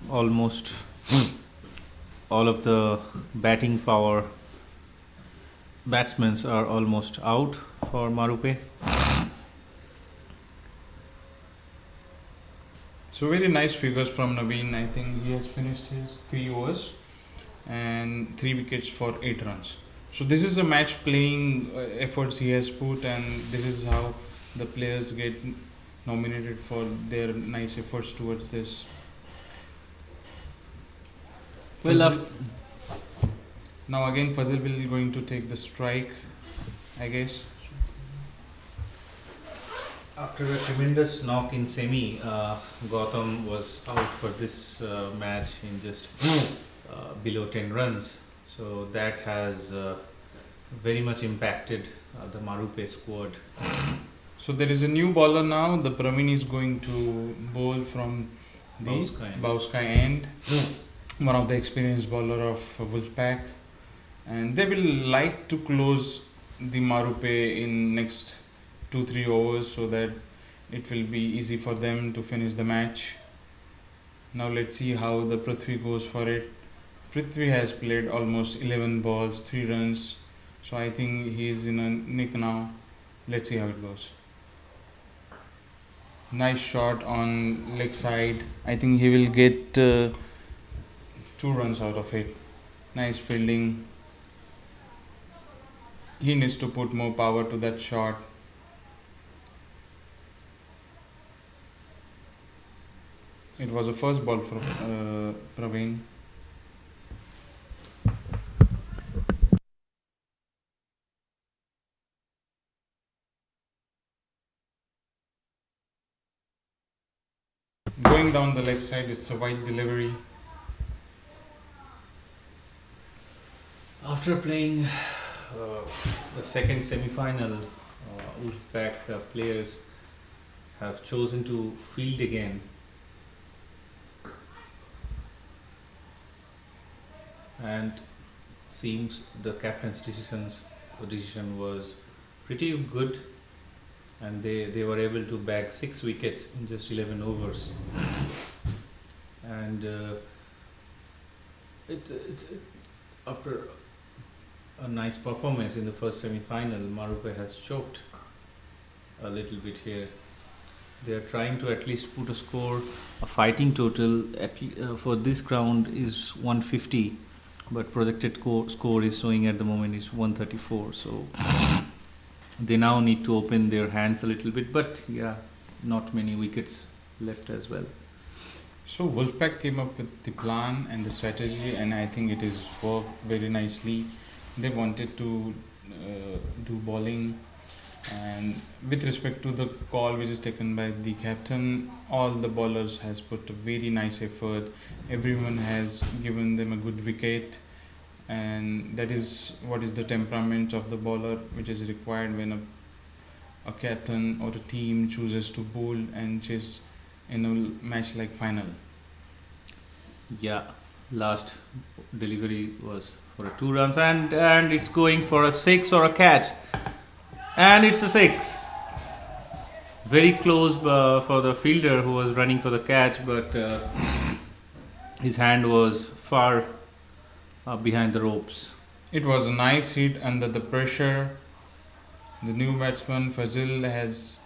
Almost all of the batting power batsmen are almost out for Marupe. So very nice figures from Naveen. I think he has finished his 3 overs and 3 wickets for 8 runs. So this is a match playing efforts he has put, and this is how the players get nominated for their nice efforts towards this. Well, Now again Fazil will be going to take the strike, I guess. after a tremendous knock in semi, Gautam was out for this match in just below 10 runs. So that has very much impacted the Marupe squad. So there is a new bowler now. The Praveen is going to bowl from the Bauskai end. One of the experienced bowler of Wolfpack, and they will like to close the Marupe in next 2-3 overs so that it will be easy for them to finish the match. Now let's see how the Prithvi goes for it. Prithvi has played almost 11 balls, 3 runs, so I think he is in a nick now. Let's see how it goes. Nice shot on leg side. I think he will get 2 runs out of it. Nice fielding. He needs to put more power to that shot. It was a first ball for Praveen. Going down the leg side, it's a wide delivery. After playing the second semi-final, Wolfpack players have chosen to field again, and seems the captain's decision was pretty good. and they were able to bag 6 wickets in just 11 overs. And after a nice performance in the first semi-final, Marupe has choked a little bit here. They are trying to at least put a score, a fighting total for this ground is 150, but projected score is showing at the moment is 134. So they now need to open their hands a little bit, but yeah, not many wickets left as well. So Wolfpack came up with the plan and the strategy, and I think it is worked very nicely. They wanted to do bowling, and with respect to the call which is taken by the captain, all the bowlers has put a very nice effort. Everyone has given them a good wicket, and that is what is the temperament of the bowler which is required when a captain or a team chooses to bowl and chase in a match like final. Yeah, last delivery was for a 2 runs, and it's going for a 6 or a catch, and it's a 6. Very close for the fielder who was running for the catch, but his hand was far behind the ropes. It was a nice hit under the pressure. The new batsman Fazil has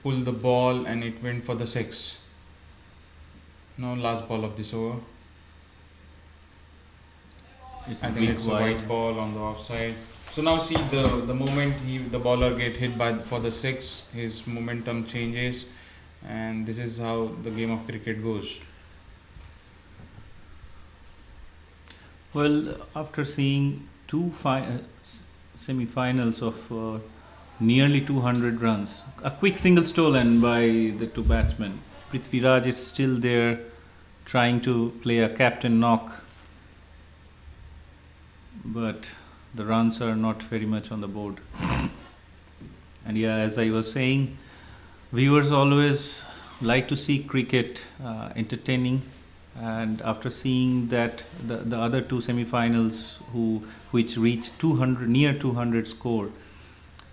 pulled the ball, and it went for the 6. Now last ball of this over. It's I a think big it's a wide. white ball on the offside. So now see the moment the bowler get hit for the 6, his momentum changes, and this is how the game of cricket goes. Well, after seeing two semi-finals of nearly 200 runs, a quick single stolen by the 2 batsmen. Prithviraj is still there, trying to play a captain knock, but the runs are not very much on the board. And yeah, as I was saying, viewers always like to see cricket entertaining, and after seeing that the other 2 semi-finals which reached 200 near 200 score,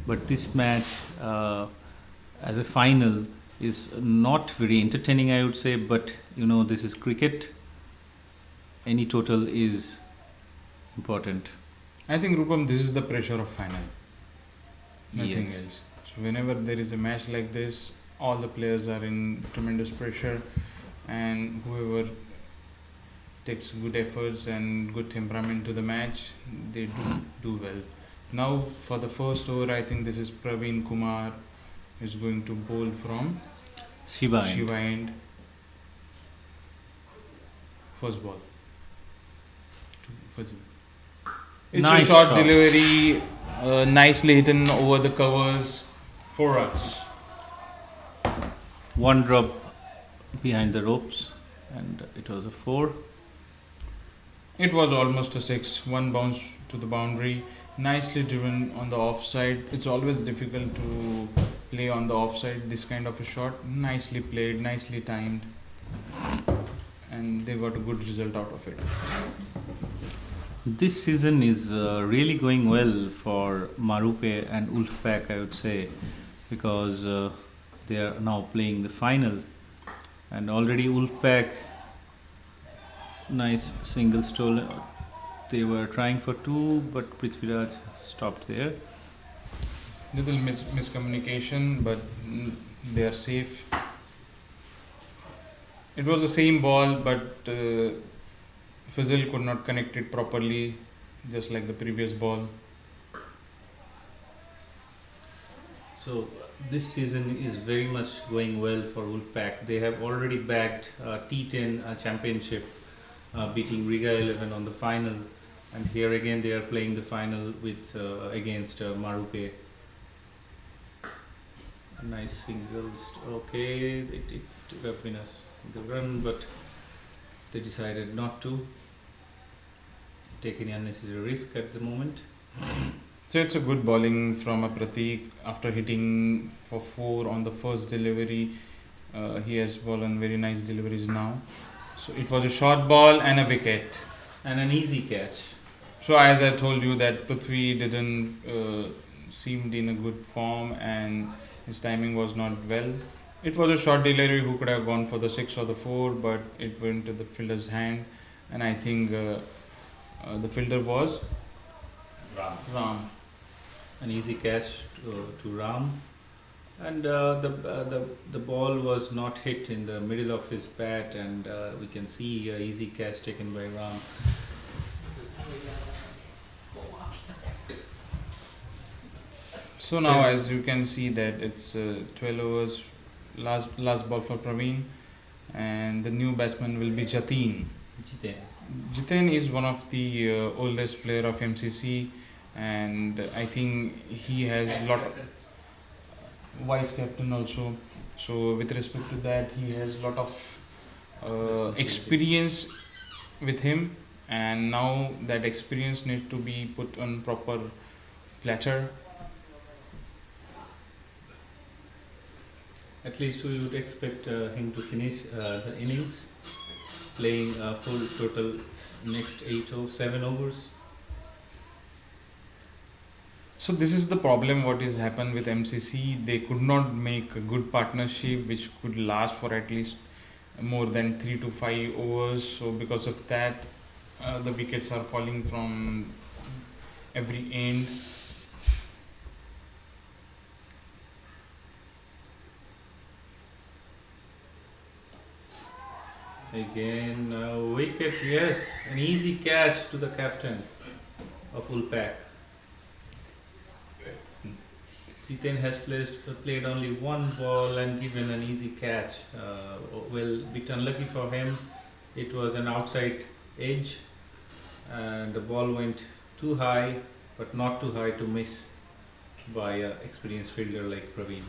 but this match as a final is not very entertaining, I would say, but this is cricket. Any total is important. I think Rupam, this is the pressure of final. Nothing Yes. else. So whenever there is a match like this, all the players are in tremendous pressure, and whoever takes good efforts and good temperament to the match, they do well. Now for the first over, I think this is Praveen Kumar is going to bowl from Shiva. Shiva end. First ball. First. It's Nice a short shot. delivery, nicely hidden over the covers, 4 runs. One drop behind the ropes, and it was a 4. It was almost a 6. One bounce to the boundary, nicely driven on the offside. It's always difficult to play on the offside this kind of a shot. Nicely played, nicely timed, and they got a good result out of it. This season is really going well for Marupe and Wolfpack, I would say, because they are now playing the final, and already Wolfpack, nice single stolen. They were trying for 2, but Prithviraj stopped there. Little miscommunication, but they are safe. It was the same ball, but Fazil could not connect it properly, just like the previous ball. So this season is very much going well for Wolfpack. They have already bagged T10 championship, beating Riga 11 on the final, and here again they are playing the final with against Marupe. A nice singles. Okay, it took up in the run, but they decided not to take any unnecessary risk at the moment. So it's a good bowling from a Pratik. After hitting for 4 on the first delivery, he has bowled very nice deliveries now. So it was a short ball and a wicket. And an easy catch. So as I told you that Prithvi didn't seemed in a good form, and His timing was not well. It was a short delivery who could have gone for the 6 or the 4, but it went to the fielder's hand, and I think the fielder was Ram. An easy catch to Ram, and the ball was not hit in the middle of his bat, and we can see a easy catch taken by Ram. So now, as you can see, that it's 12 overs, last ball for Praveen, and the new batsman will be Jatin. Jitin is one of the oldest player of MCC, and I think he has lot vice captain also. So with respect to that, he has lot of experience with him, and now that experience need to be put on proper platter. At least we would expect him to finish the innings, playing full total next 7 overs. So this is the problem what is happened with MCC. They could not make a good partnership which could last for at least more than 3 to 5 overs. So because of that, the wickets are falling from every end. Again, wicket, yes, an easy catch to the captain of Wolfpack. Jitin has played only one ball and given an easy catch. Well, bit unlucky for him. It was an outside edge, and the ball went too high, but not too high to miss by an experienced fielder like Praveen.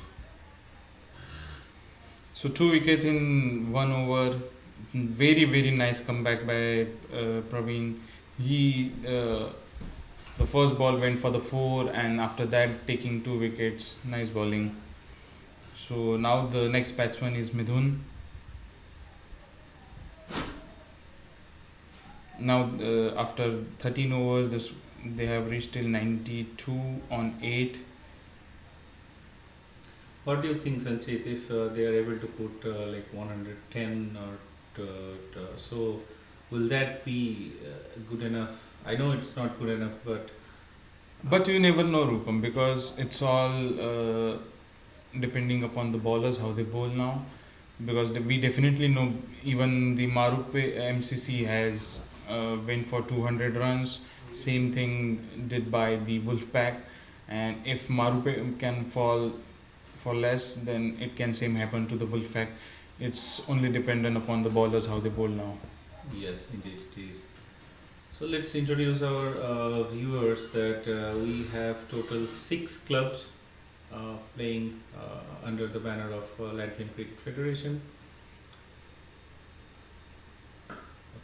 So 2 wickets in 1 over. Very nice comeback by Praveen. He the first ball went for the 4, and after that taking 2 wickets. Nice bowling. So now the next batsman is Midhun. Now after 13 overs, they have reached till 92 on 8. What do you think, Sanchit, if they are able to put like 110 or so, will that be good enough? I know it's not good enough, But you never know, Rupam, because it's all depending upon the bowlers how they bowl now. Because we definitely know even the Marupe MCC has went for 200 runs. Same thing did by the Wolfpack, and if Marupe can fall for less, then it can same happen to the Wolfpack. It's only dependent upon the bowlers how they bowl now. yes, indeed it is. So let's introduce our viewers that we have total 6 clubs playing under the banner of Latvian Cricket Federation.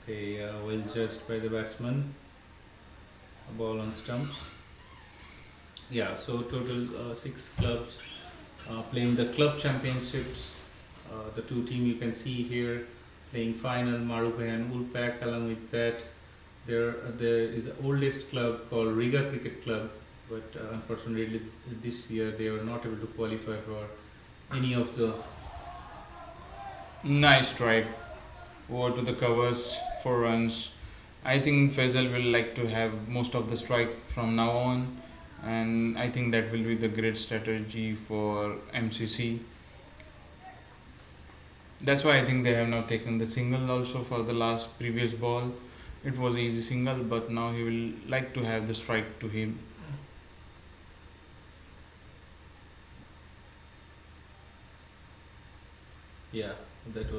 Okay, well judged by the batsman. A ball on stumps. Yeah, so total 6 clubs playing the club championships. The 2 teams you can see here playing final, Marupe and Wolfpack. Along with that, there is the oldest club called Riga Cricket Club, but unfortunately this year they were not able to qualify for any of the. Nice strike over to the covers, 4 runs. I think Faisal will like to have most of the strike from now on, and I think that will be the great strategy for MCC. That's why I think they have now taken the single also for the last previous ball. It was an easy single, but now he will like to have the strike to him. Yeah, that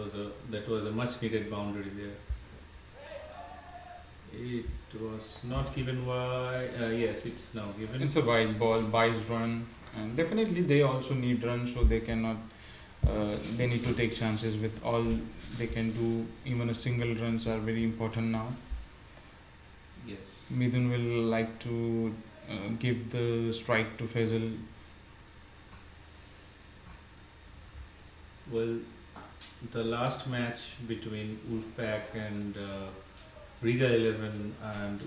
was a much needed boundary there. It was not given by yes, it's now given. It's a wide ball, buys run, and definitely they also need runs, so they cannot. They need to take chances with all they can do. Even a single runs are very important now. Yes. Midhun will like to give the strike to Faisal. Well, the last match between Wolfpack and Riga 11, and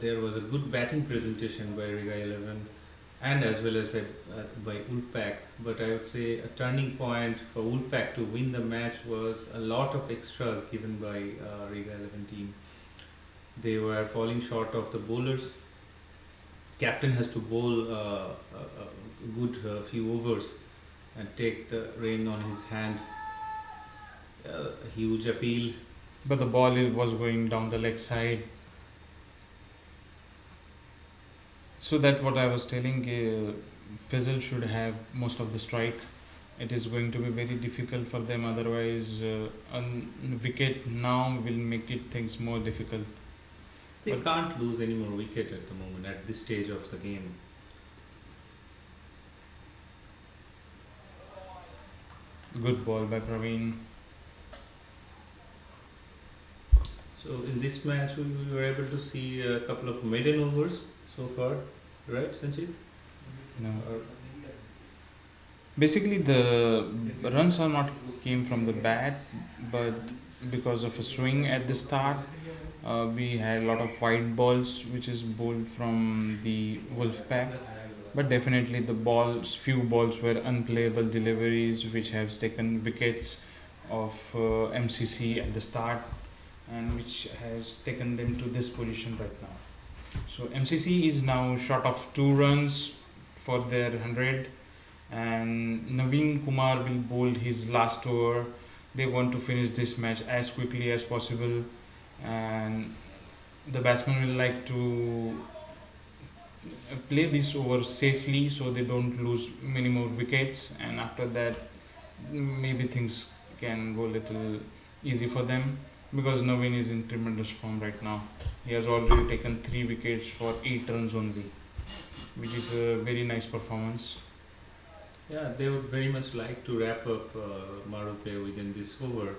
there was a good batting presentation by Riga 11. and as well as by Wolfpack. But I would say a turning point for Wolfpack to win the match was a lot of extras given by Riga 11 team. They were falling short of the bowlers. Captain has to bowl a good few overs and take the rein on his hand. A huge appeal. But the ball was going down the leg side. So that's what I was telling. Faisal should have most of the strike. It is going to be very difficult for them. Otherwise, a wicket now will make it things more difficult. They But- can't lose any more wicket at the moment at this stage of the game. Good ball by Praveen. So in this match, we were able to see a couple of maiden overs so far, right, Sanchit? No. Or Basically, the runs are not came from the bat, but because of a swing at the start, we had a lot of white balls, which is bowled from the Wolfpack. But definitely, few balls were unplayable deliveries, which have taken wickets of MCC at the start, and which has taken them to this position right now. So MCC is now short of 2 runs for their 100, and Naveen Kumar will bowl his last over. They want to finish this match as quickly as possible, and the batsman will like to play this over safely so they don't lose many more wickets, and after that maybe things can go little easy for them, because Naveen is in tremendous form right now. He has already taken 3 wickets for 8 runs only, which is a very nice performance. yeah, they would very much like to wrap up Marupe within this over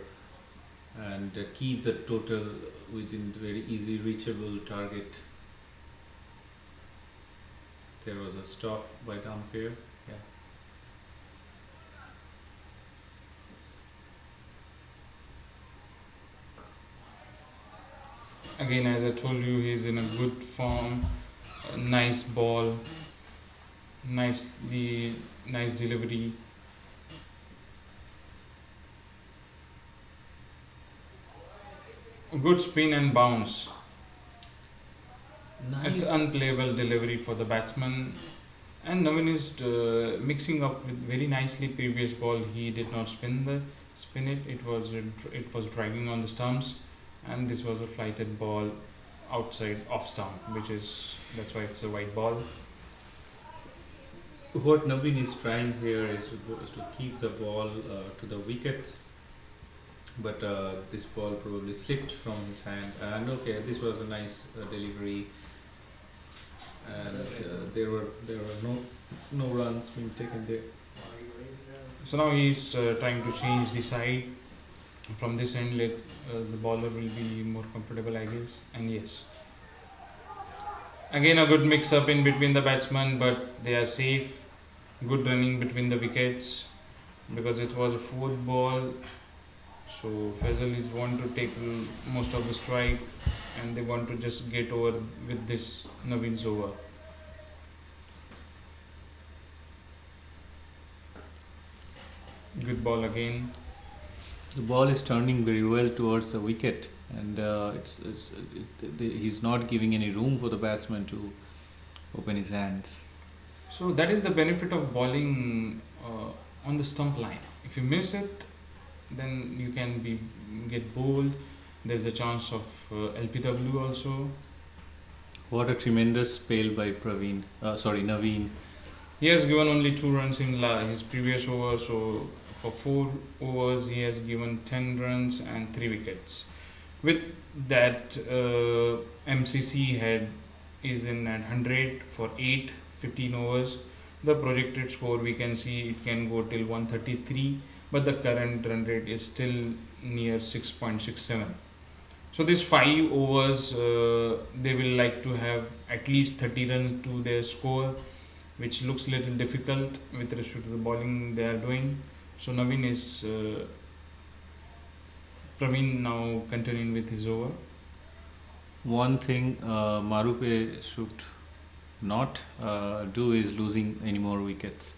and keep the total within very easy reachable target. There was a stop by the umpire. Yeah. Again, as I told you, he's in a good form. A nice ball, nice delivery. A good spin and bounce. It's unplayable delivery for the batsman. And Navin is mixing up with very nicely. Previous ball he did not spin it. It was dragging on the stumps, and this was a flighted ball outside off stump, that's why it's a white ball. What Naveen is trying here is to keep the ball to the wickets, but this ball probably slipped from his hand. And okay, this was a nice delivery, and there were no runs being taken there. So now he's trying to change the side from this end. The bowler will be more comfortable, I guess. And yes, again a good mix up in between the batsmen, but they are safe. Good running between the wickets, because it was a 4th ball. So Faisal is want to take most of the strike, and they want to just get over with this Naveen's over. Good ball again. The ball is turning very well towards the wicket, and he's not giving any room for the batsman to open his hands. So that is the benefit of bowling on the stump line. If you miss it, then you can get bowled. There's a chance of LPW also. What a tremendous spell by Naveen. He has given only 2 runs in his previous over, so for 4 overs he has given 10 runs and 3 wickets. With that, MCC is in at 100 for 15 overs. The projected score, we can see it can go till 133, but the current run rate is still near 6.67. So these 5 overs, they will like to have at least 30 runs to their score, which looks a little difficult with respect to the bowling they are doing. So Naveen is Praveen now continuing with his over. One thing Marupe should not do is losing any more wickets.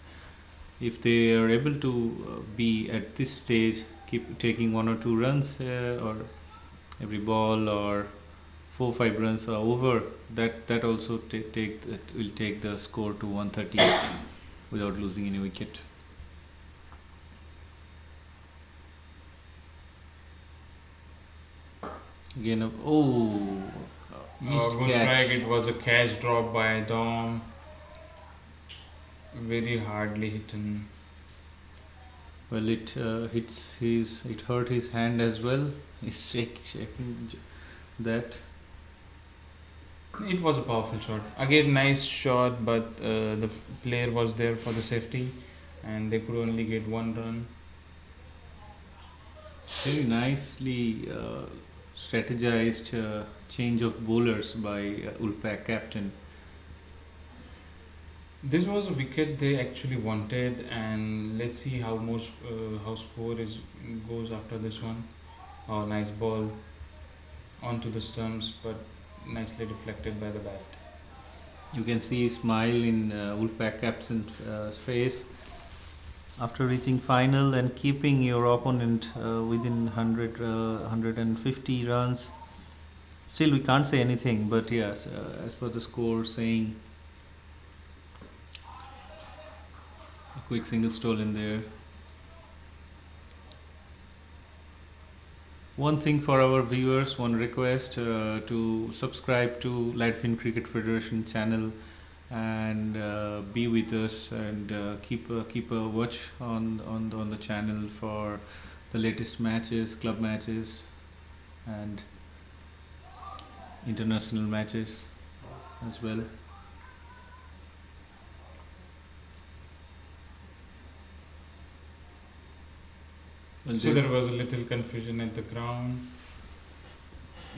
If they are able to be at this stage, keep taking 1 or 2 runs or every ball, or 4-5 runs are over, that also will take the score to 130 without losing any wicket. Again, missed Good catch. strike. It was a catch drop by Dom. Very hardly hidden. Well, it it hurt his hand as well. He's shaking that. It was a powerful shot. Again, nice shot, but the player was there for the safety, and they could only get 1 run. Very nicely strategized change of bowlers by Wolfpack captain. This was a wicket they actually wanted, and let's see how score goes after this one. Oh, nice ball onto the stumps, but nicely deflected by the bat. You can see a smile in Wolfpack captain's face after reaching final and keeping your opponent within 150 runs. Still, we can't say anything, but yes, as per the score saying, a quick single stole in there. One thing for our viewers, one request to subscribe to Latvian Cricket Federation channel and be with us, and keep a watch on the channel for the latest matches, club matches, and international matches as well. Well, So there was a little confusion at the ground.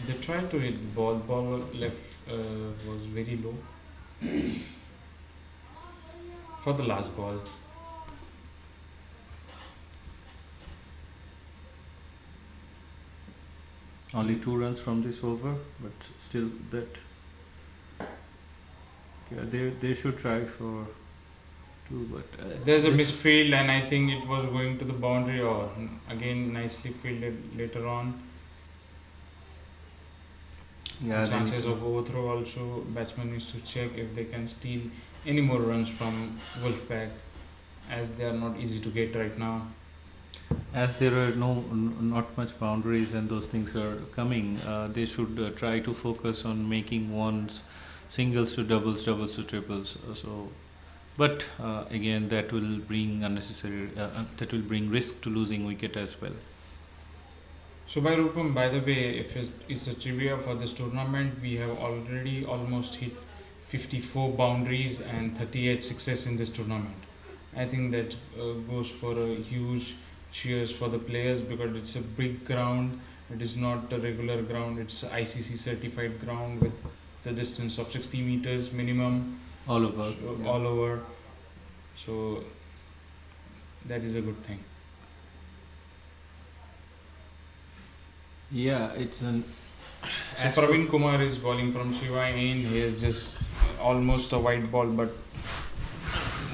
They tried to hit ball left was very low for the last ball. only 2 runs from this over, but still that they should try for 2, but There's a they misfield, and I think it was going to the boundary, or again nicely fielded later on. yeah, Chances of overthrow also. Batsman needs to check if they can steal any more runs from Wolfpack, as they are not easy to get right now. as there are not much boundaries and those things are coming, they should try to focus on making ones, singles to doubles, doubles to triples. So, but again, that will bring unnecessary. That will bring risk to losing wicket as well. So by Rupam, by the way, if it's a trivia for this tournament, we have already almost hit 54 boundaries and 38 sixes in this tournament. I think that goes for a huge cheers for the players, because it's a big ground. It is not a regular ground. It's a ICC certified ground with the distance of 60 meters minimum All over. so, all over. So that is a good thing. Yeah, it's an. So Praveen Kumar is bowling from Shiva end. He is just almost a white ball, but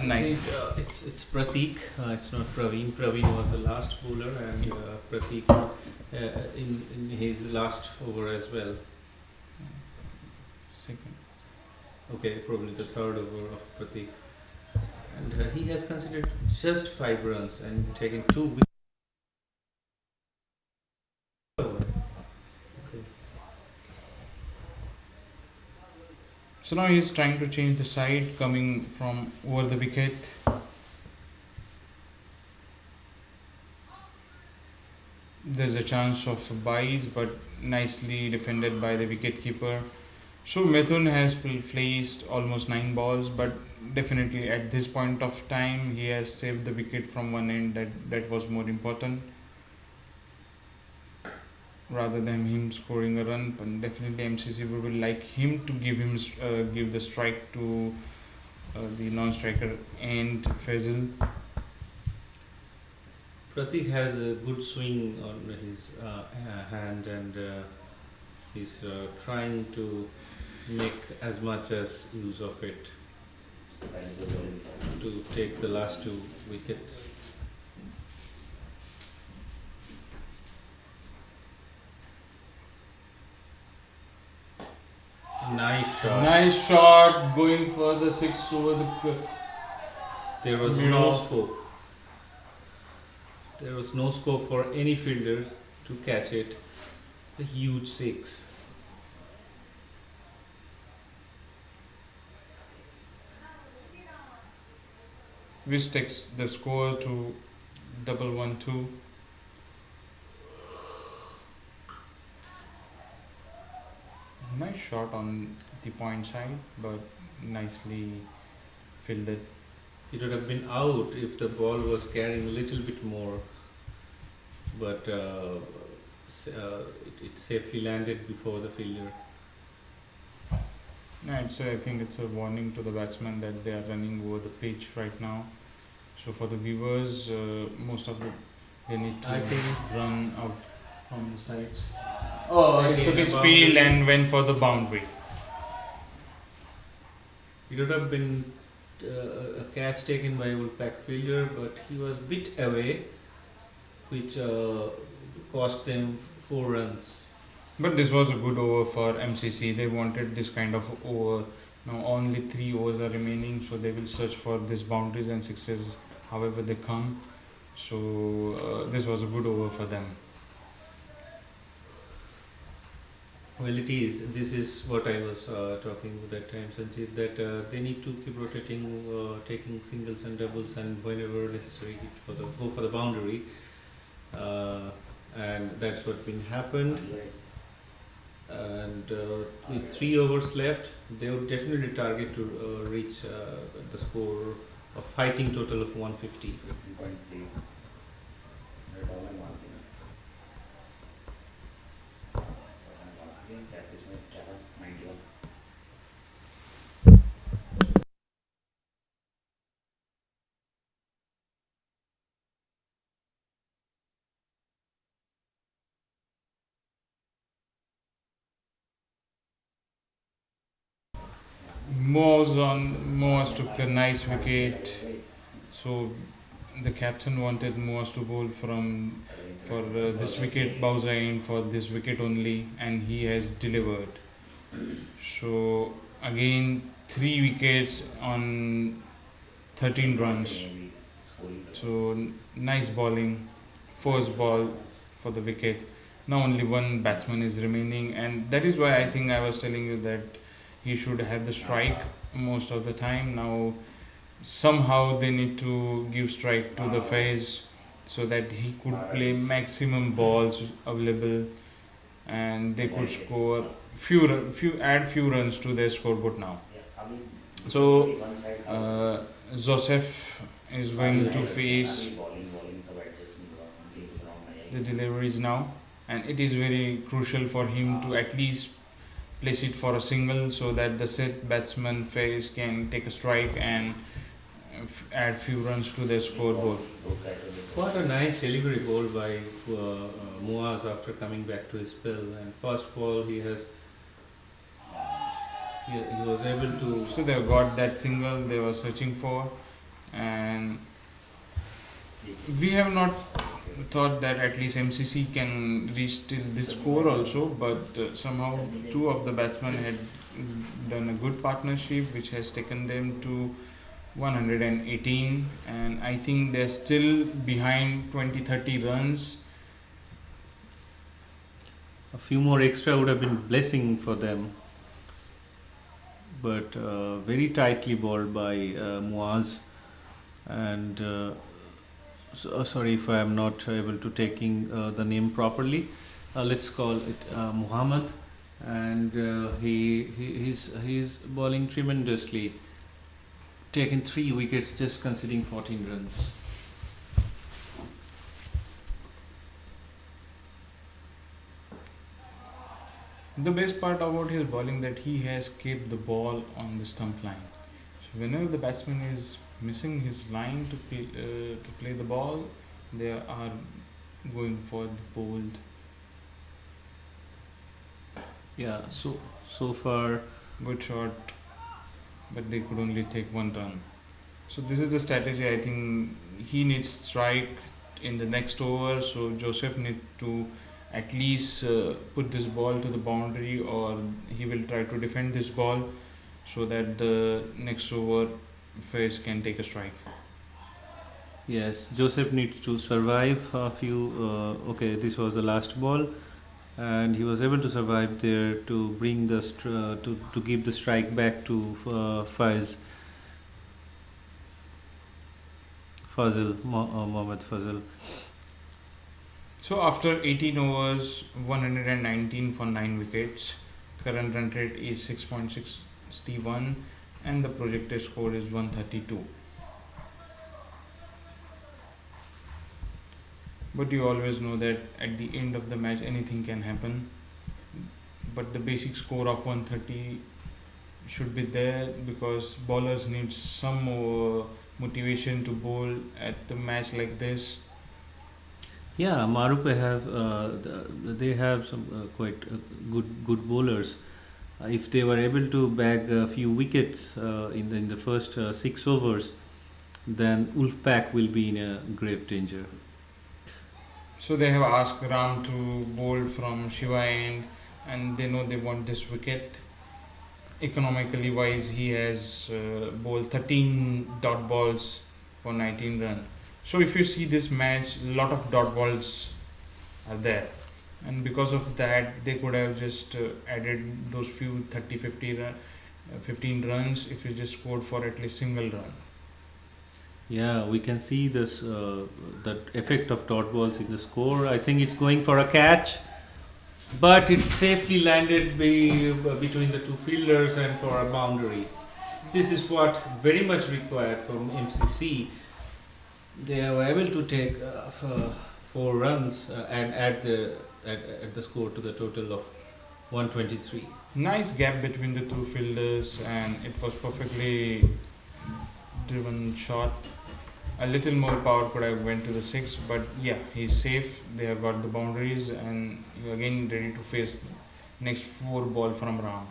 I nice. think, it's Pratik. It's not Praveen. Praveen was the last bowler, and Pratik in his last over as well. Second. Okay, probably the third over of Pratik, and he has considered just 5 runs and taken 2 wickets. So now he is trying to change the side, coming from over the wicket. There's a chance of byes, but nicely defended by the wicketkeeper. So Mithun has placed almost 9 balls, but definitely at this point of time he has saved the wicket from one end. That was more important rather than him scoring a run. But definitely MCC would like him to give the strike to the non-striker and Faisal. Pratik has a good swing on his hand, and he's trying to make as much as use of it to take the last 2 wickets. Nice shot. Nice shot going for the 6 over the. There was Yeah. no scope. There was no scope for any fielder to catch it. It's a huge 6. Which takes the score to 1-1-2. Nice shot on the point side, but nicely fielded. It would have been out if the ball was carrying a little bit more, but it safely landed before the fielder. No, I think it's a warning to the batsman that they are running over the pitch right now. So for the viewers, most of they need to I think run out from the sides. Oh, They it took gained his a field boundary. and went for the boundary. it would have been a catch taken by Wolfpack fielder, but he was bit away, which cost them 4 runs. But this was a good over for MCC. They wanted this kind of over. Now only 3 overs are remaining, so they will search for these boundaries and sixes however they come. So this was a good over for them. Well, it is. This is what I was talking about that time, Sanjeev, that they need to keep rotating, taking singles and doubles, and whenever necessary, go for the boundary. And that's what been happened. And with 3 overs left, they would definitely target to reach the score of fighting total of 150. Moaz took a nice wicket. So the captain wanted Moaz to bowl for this wicket, Bowser in for this wicket only, and he has delivered. So again 3 wickets on 13 runs. So nice bowling, first ball for the wicket. Now only 1 batsman is remaining, and that is why I think I was telling you that he should have the strike most of the time. Now somehow they need to give strike to the Faiz so that he could play maximum balls available, and they could score few runs to their scoreboard now. So Joseph is going to face the deliveries now, and it is very crucial for him to at least place it for a single so that the set batsman Faiz can take a strike and add few runs to their scoreboard. What a nice delivery ball by Muaz after coming back to his spell. And first ball, he was able to. So they got that single they were searching for, and we have not thought that at least MCC can reach till this score also, but somehow 2 of the batsmen had done a good partnership which has taken them to 118, and I think they're still behind 20-30 runs. A few more extra would have been blessing for them, but very tightly bowled by Muaz. And sorry if I am not able to taking the name properly. Let's call it Muhammad, and he's bowling tremendously, taken 3 wickets, just conceding 14 runs. The best part about his bowling that he has kept the ball on the stump line. So whenever the batsman is missing his line to play the ball, they are going for the bowled. Yeah, so far good shot, but they could only take 1 run. So this is the strategy. I think he needs strike in the next over. So Joseph need to at least put this ball to the boundary, or he will try to defend this ball so that the next over Faiz can take a strike. Yes, Joseph needs to survive a few. Okay, this was the last ball, and he was able to survive there to bring the to give the strike back to Mohammad Fazil. So after 18 overs, 119 for 9 wickets. Current run rate is 6.61 and the projected score is 132. But you always know that at the end of the match anything can happen. But the basic score of 130 should be there because bowlers need some more motivation to bowl at the match like this. Yeah, Marupe have they have some quite good bowlers. If they were able to bag a few wickets in the first 6 overs, then Wolfpack will be in a grave danger. So they have asked Ram to bowl from Shiva end, and they know they want this wicket. Economically wise, he has bowled 13 dot balls for 19 runs. So if you see this match, a lot of dot balls are there, and because of that, they could have just added those few 30, 50 15 runs if you just scored for at least single run. Yeah, we can see this that effect of dot balls in the score. I think it's going for a catch, but it safely landed between the two fielders and for a boundary. This is what very much required from MCC. They were able to take 4 runs and add the score to the total of 123. Nice gap between the two fielders, and it was perfectly driven shot. A little more power could have went to the 6, but yeah, he's safe. They have got the boundaries, and you're again ready to face next 4 ball from Ram.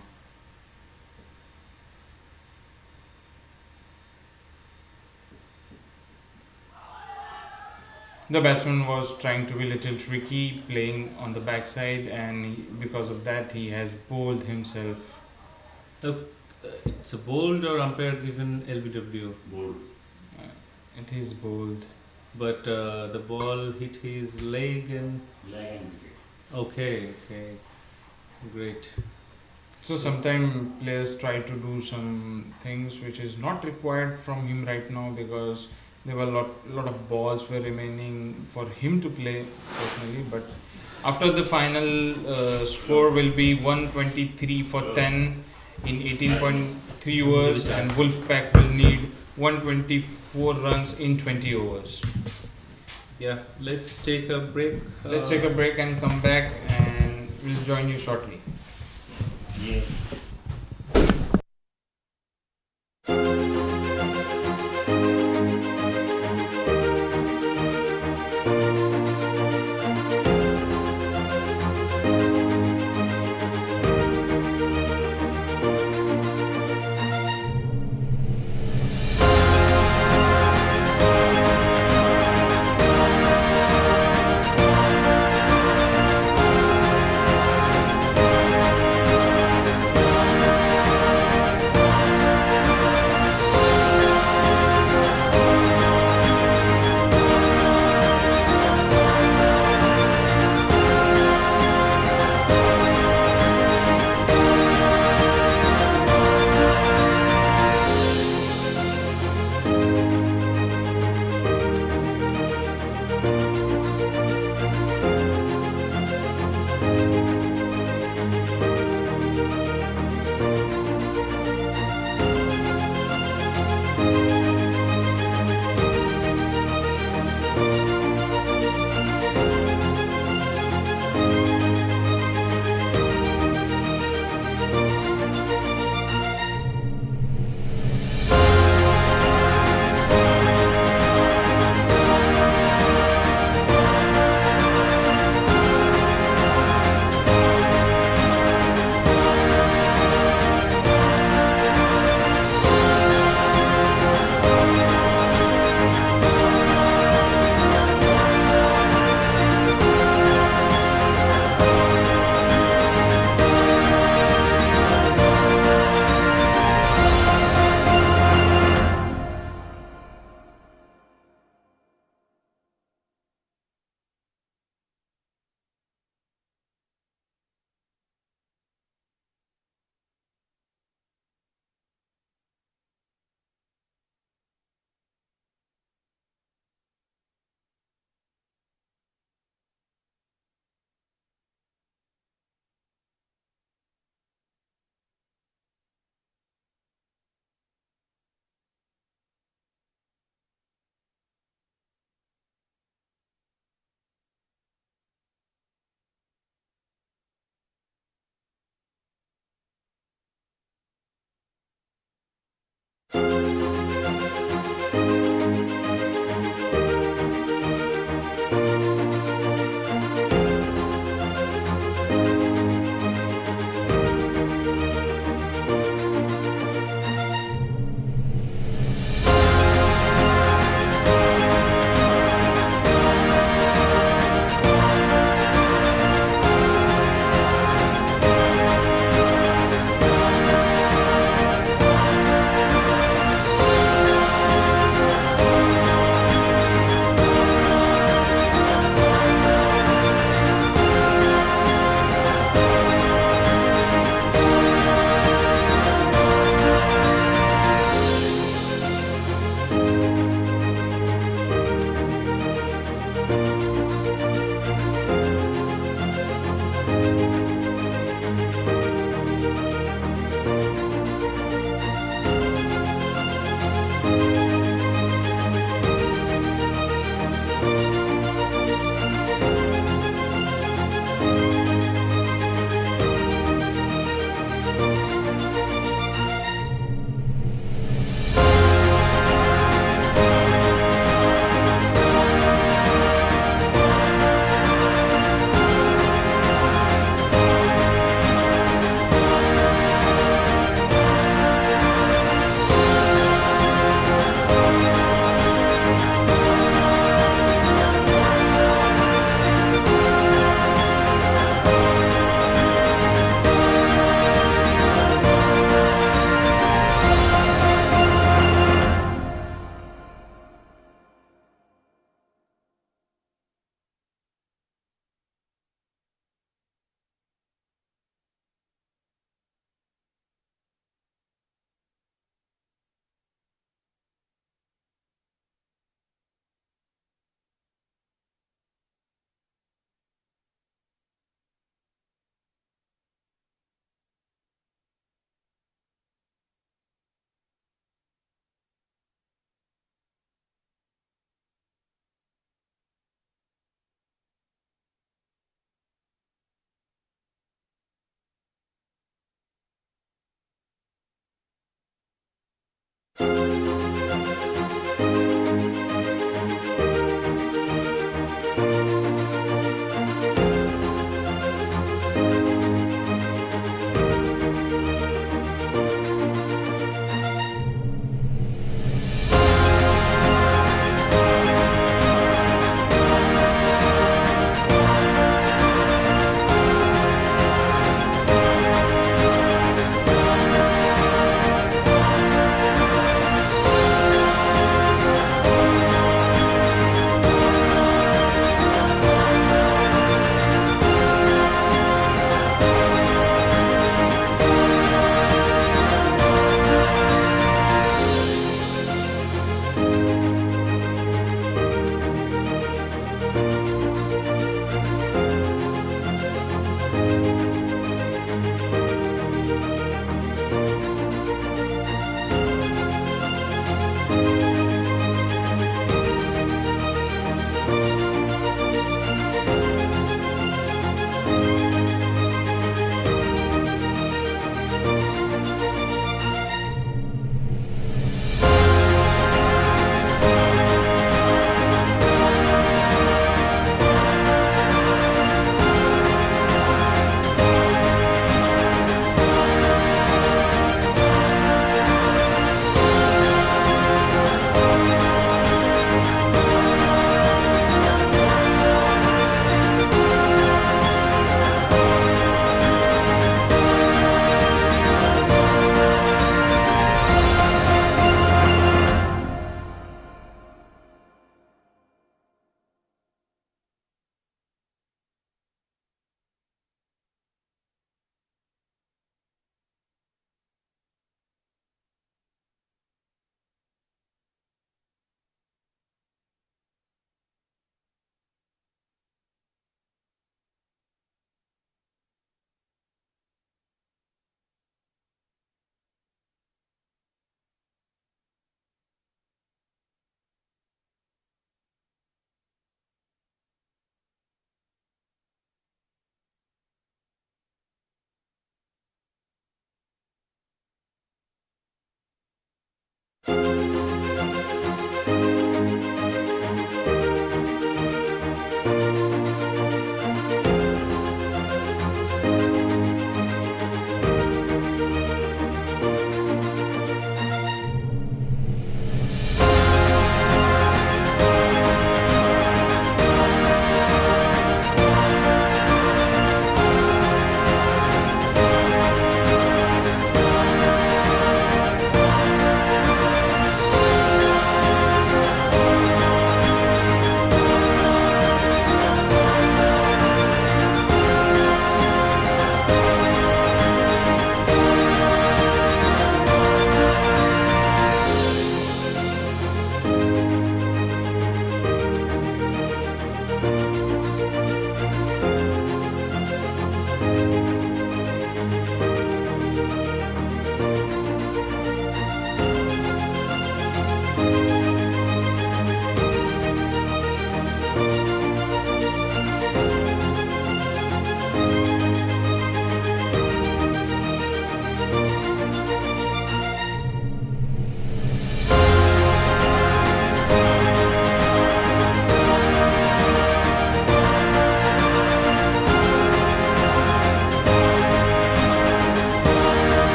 The batsman was trying to be a little tricky, playing on the backside, and because of that, he has bowled himself. It's a bowled or umpire given LBW? Bold. It is bowled. But the ball hit his leg and. Leg and wicket. Okay, great. So sometimes players try to do some things which is not required from him right now because there were a lot of balls were remaining for him to play personally. But after the final score will be 123 for 10 in 18.3 overs, and Wolfpack will need 124 runs in 20 overs. Yeah, let's take a break. Let's take a break and come back, and we'll join you shortly. Yes.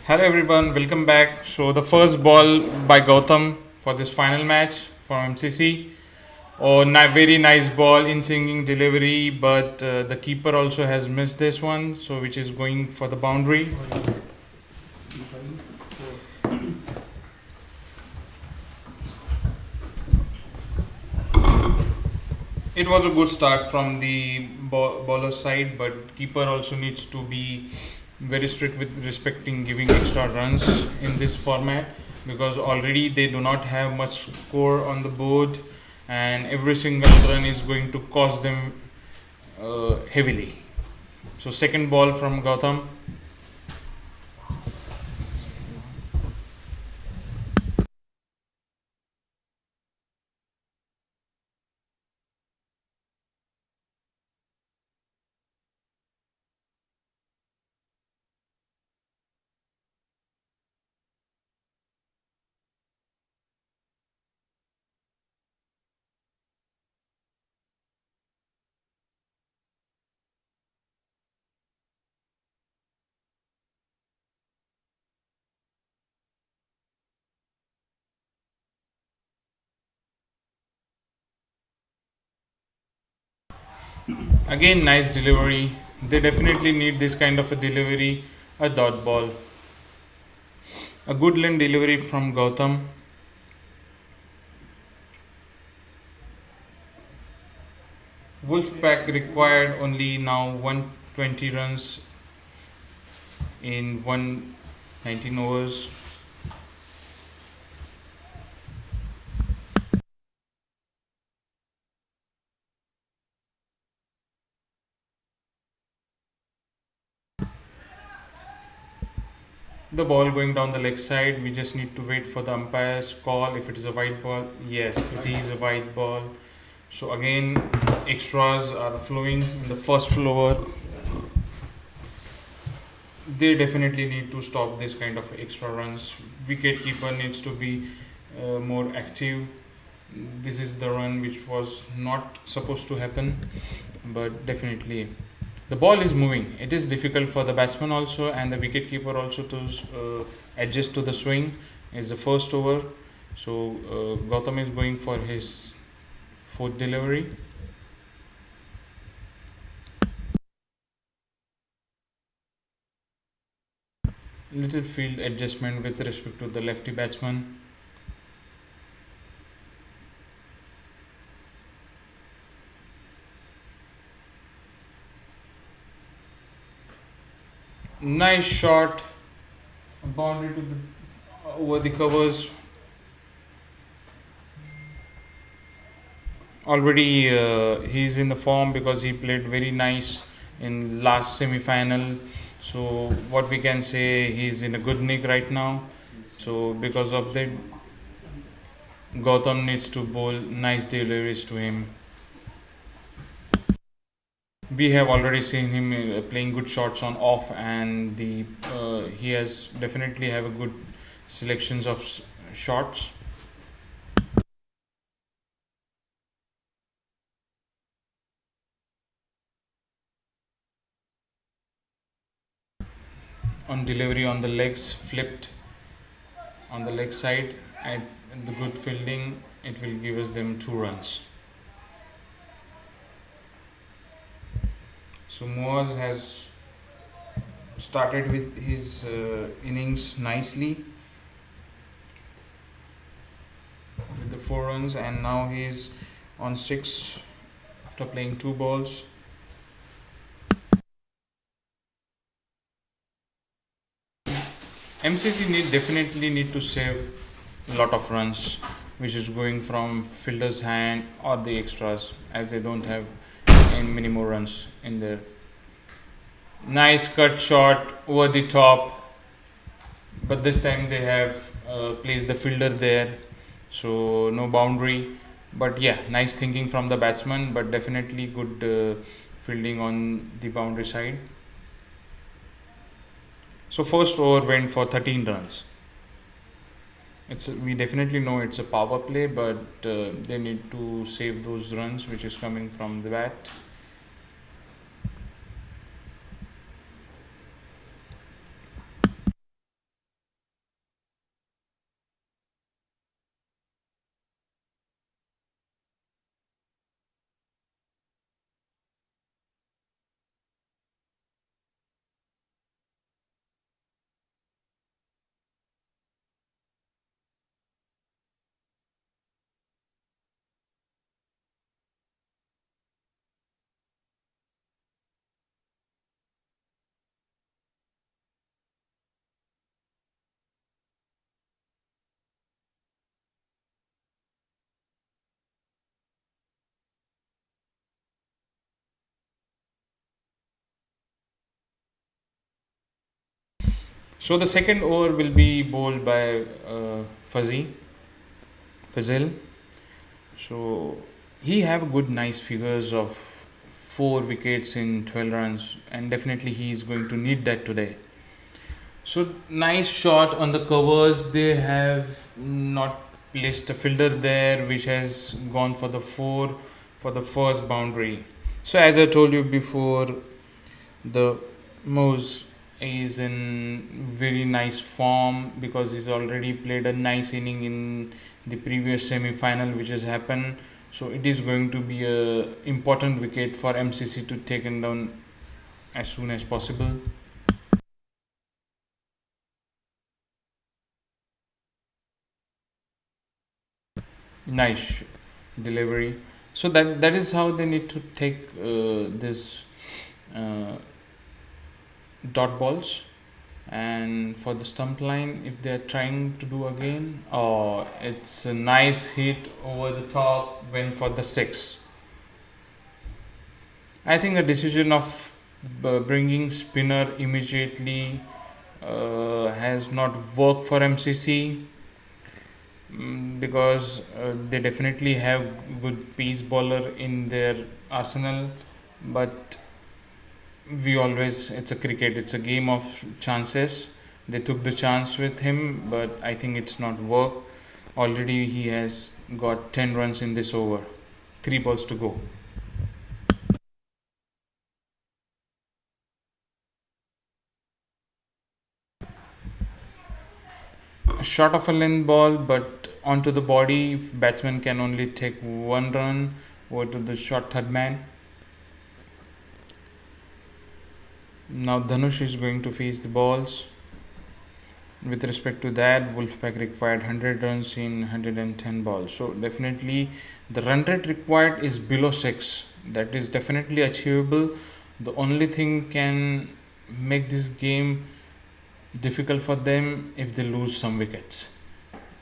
Hello everyone, welcome back. So the first ball by Gautam for this final match from MCC. Oh, very nice ball in singing delivery, but the keeper also has missed this one, so which is going for the boundary. It was a good start from the bowler side, but keeper also needs to be very strict with respecting giving extra runs in this format, because already they do not have much score on the board, and every single run is going to cost them heavily. So second ball from Gautam. Again, nice delivery. They definitely need this kind of a delivery, a dot ball. A good lane delivery from Gautam. Wolfpack required only now 120 runs in 119 overs. The ball going down the leg side, we just need to wait for the umpire's call. If it is a white ball, yes, it is a white ball. So again, extras are flowing in the first floor. They definitely need to stop this kind of extra runs. Wicket keeper needs to be more active. This is the run which was not supposed to happen, but definitely the ball is moving. It is difficult for the batsman also and the wicket keeper also to adjust to the swing. It's the first over, so Gautam is going for his fourth delivery. Little field adjustment with respect to the lefty batsman. Nice shot, boundary to the over the covers. Already he's in the form because he played very nice in last semi-final. So what we can say, he's in a good nick right now. So because of that, Gautam needs to bowl nice deliveries to him. We have already seen him playing good shots on off, and the he has definitely have a good selections of shots. On delivery on the legs, flipped on the leg side, and the good fielding, it will give us them 2 runs. So Moaz has started with his innings nicely with the 4 runs, and now he is on 6 after playing 2 balls. MCC definitely need to save a lot of runs, which is going from fielder's hand or the extras, as they don't have many more runs in there. Nice cut shot over the top, but this time they have placed the fielder there, so no boundary. But yeah, nice thinking from the batsman, but definitely good fielding on the boundary side. So first over went for 13 runs. We definitely know it's a power play, but they need to save those runs which is coming from the bat. So the second over will be bowled by Fazil. So he have good nice figures of 4 wickets in 12 runs, and definitely he is going to need that today. So nice shot on the covers. They have not placed a fielder there, which has gone for the 4 for the first boundary. So as I told you before, the Moose is in very nice form because he's already played a nice inning in the previous semi-final which has happened. So it is going to be a important wicket for MCC to take him down as soon as possible. Nice delivery. So that is how they need to take this uh, dot balls. And for the stump line, if they are trying to do again, oh, it's a nice hit over the top. Went for the 6. I think a decision of bringing spinner immediately has not worked for MCC. Because they definitely have good pace bowler in their arsenal, but we always, it's a cricket, it's a game of chances. They took the chance with him, but I think it's not work. Already he has got 10 runs in this over, 3 balls to go. Short of a length ball, but onto the body. Batsman can only take 1 run over to the short third man. Now Dhanush is going to face the balls. With respect to that, Wolfpack required 100 runs in 110 balls. So definitely the run rate required is below 6. That is definitely achievable. The only thing can make this game difficult for them if they lose some wickets.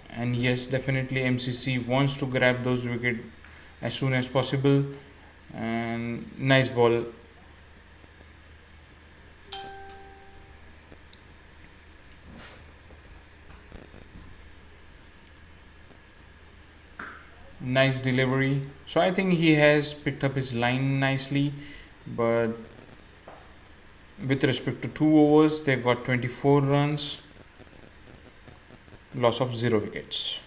And yes, definitely MCC wants to grab those wickets as soon as possible. And nice ball. Nice delivery. So I think he has picked up his line nicely, but with respect to 2 overs, they got 24 runs, loss of 0 wickets.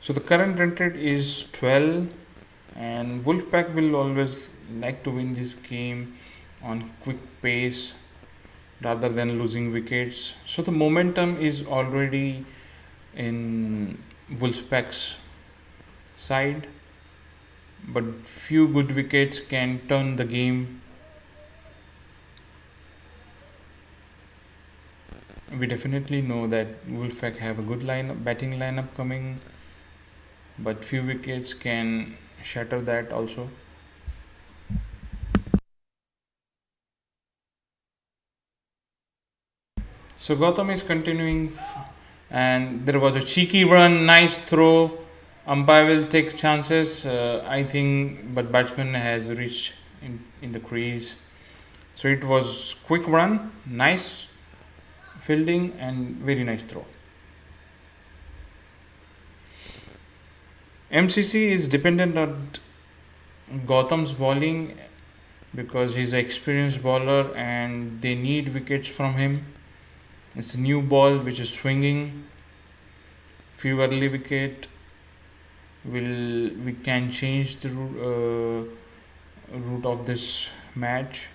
So the current run rate is 12, and Wolfpack will always like to win this game on quick pace rather than losing wickets. So the momentum is already in Wolfpack's side, but few good wickets can turn the game. We definitely know that Wolfpack have a good batting lineup coming, but few wickets can shatter that also. So Gautam is continuing, and there was a cheeky run, nice throw. Umpire will take chances, I think, but batsman has reached in the crease. So it was quick run, nice fielding, and very nice throw. MCC is dependent on Gautam's bowling because he's an experienced bowler and they need wickets from him. It's a new ball which is swinging. Few early wicket we can change the route of this match,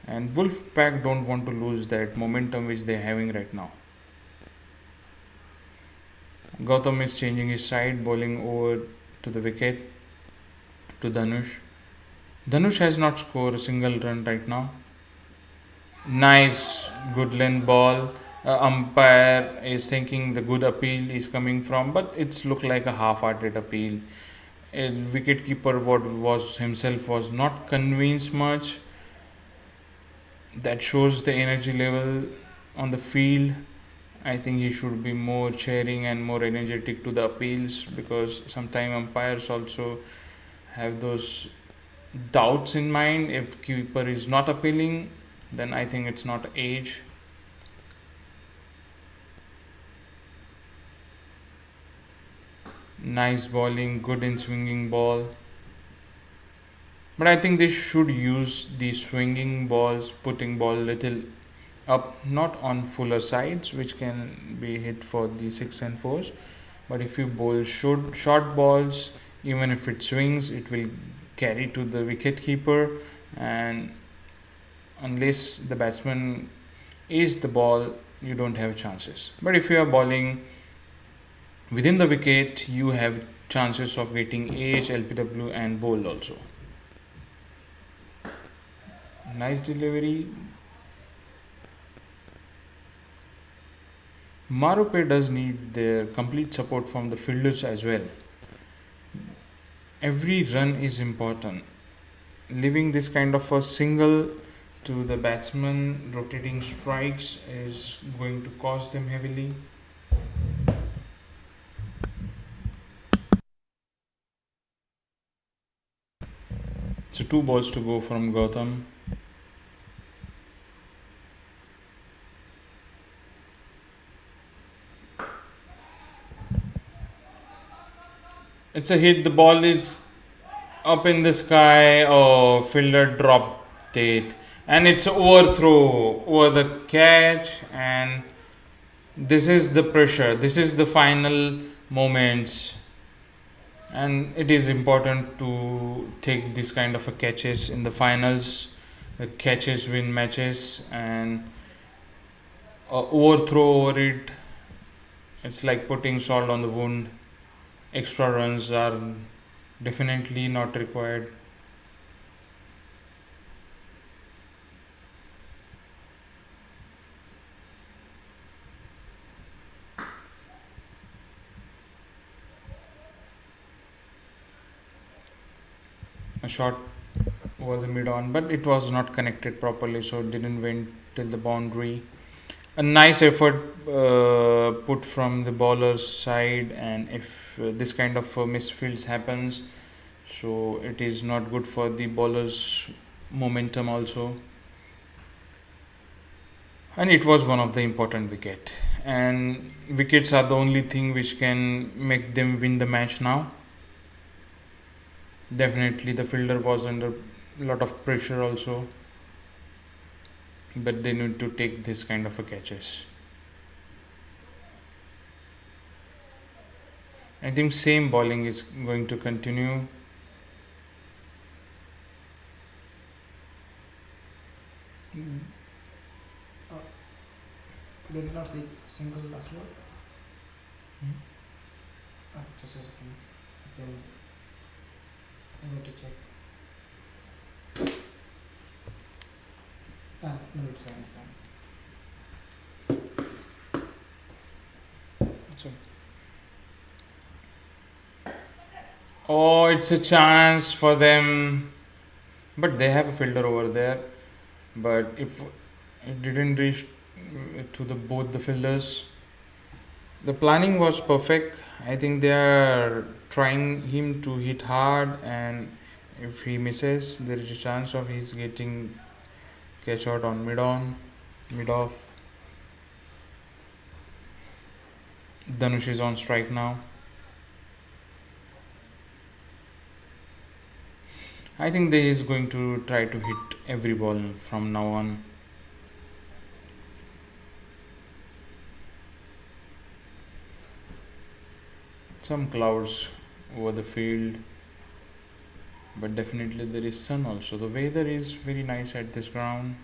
and Wolfpack don't want to lose that momentum which they're having right now. Gautam is changing his side, bowling over to the wicket to Dhanush. Dhanush has not scored a single run right now. Nice, good length ball. Umpire is thinking the good appeal is coming from, but it's looked like a half-hearted appeal. Wicketkeeper was himself was not convinced much. That shows the energy level on the field. I think he should be more cheering and more energetic to the appeals, because sometimes umpires also have those doubts in mind. If keeper is not appealing, then I think it's not age. Nice bowling, good in swinging ball. But I think they should use the swinging balls, putting ball little up, not on fuller sides, which can be hit for the 6 and 4s. But if you bowl short balls, even if it swings, it will carry to the wicket keeper, and unless the batsman is the ball, you don't have chances. But if you are bowling within the wicket, you have chances of getting AH, LPW, and bowl also. Nice delivery. Marupe does need their complete support from the fielders as well. Every run is important. Leaving this kind of a single to the batsman rotating strikes is going to cost them heavily. So 2 balls to go from Gautam. It's a hit. The ball is up in the sky. Oh, fielder dropped it, and it's overthrow over the catch. And this is the pressure. This is the final moments, and it is important to take this kind of a catches in the finals. The catches win matches, and overthrow over it. It's like putting salt on the wound. Extra runs are definitely not required. A shot over the mid on, but it was not connected properly, so it didn't went till the boundary. A nice effort put from the bowler's side, and if this kind of misfields happens, so it is not good for the bowler's momentum also. And it was one of the important wicket, and wickets are the only thing which can make them win the match now. Definitely the fielder was under a lot of pressure also, but they need to take this kind of a catches. I think same bowling is going to continue. They did not see single last word. Hmm? Just a second. Then I'm going to check. No, it's fine. So, oh, it's a chance for them, but they have a fielder over there. But if it didn't reach to the both the fielders, the planning was perfect. I think they are trying him to hit hard, and if he misses, there is a chance of he's getting catch out on mid off. Dhanush is on strike now. I think they is going to try to hit every ball from now on. Some clouds over the field, but definitely there is sun also. The weather is very nice at this ground.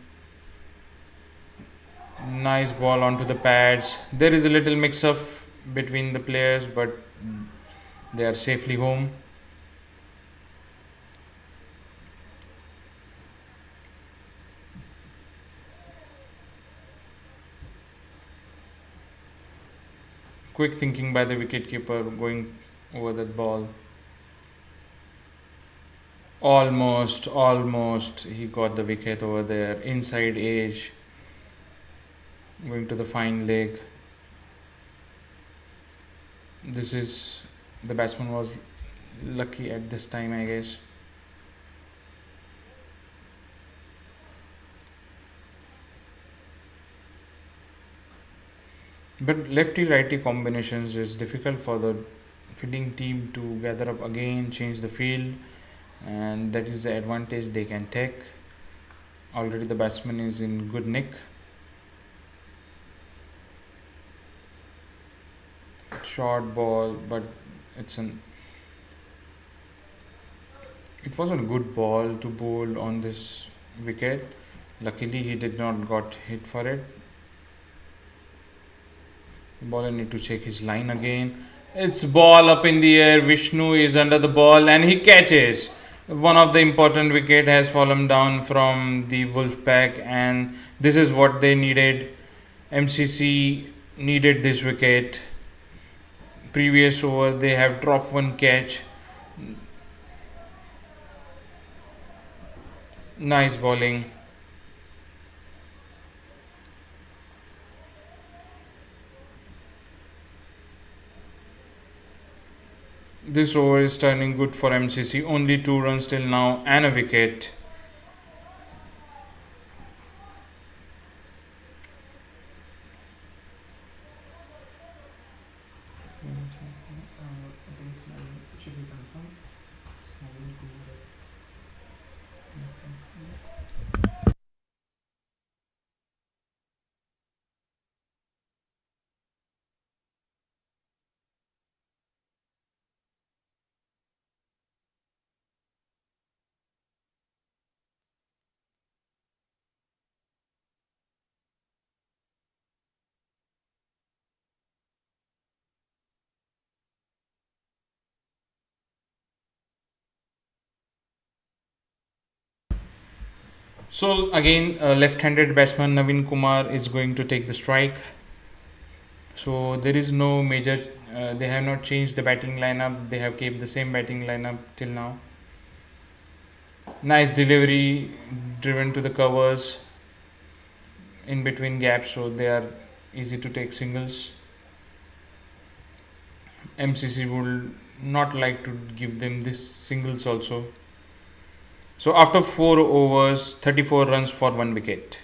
Nice ball onto the pads. There is a little mix up between the players, but they are safely home. Quick thinking by the wicketkeeper going over that ball. Almost he got the wicket over there. Inside edge. Going to the fine leg. This is the batsman was lucky at this time, I guess. But lefty righty combinations is difficult for the fielding team to gather up again, change the field, and that is the advantage they can take. Already the batsman is in good nick. Short ball, but it's an it wasn't a good ball to bowl on this wicket. Luckily he did not got hit for it. Bowler need to check his line again. It's ball up in the air. Vishnu is under the ball and he catches. One of the important wicket has fallen down from the Wolfpack, and this is what they needed. MCC needed this wicket. Previous over they have dropped one catch. Nice bowling. This over is turning good for MCC. Only 2 runs till now and a wicket. I think it's Navin. Should be confirmed. It's Navin Kumar. So again, left-handed batsman Navin Kumar is going to take the strike. So there is no major. They have not changed the batting lineup. They have kept the same batting lineup till now. Nice delivery, driven to the covers, in between gaps, so they are easy to take singles. MCC would not like to give them this singles also. So after 4 overs, 34 runs for 1 wicket.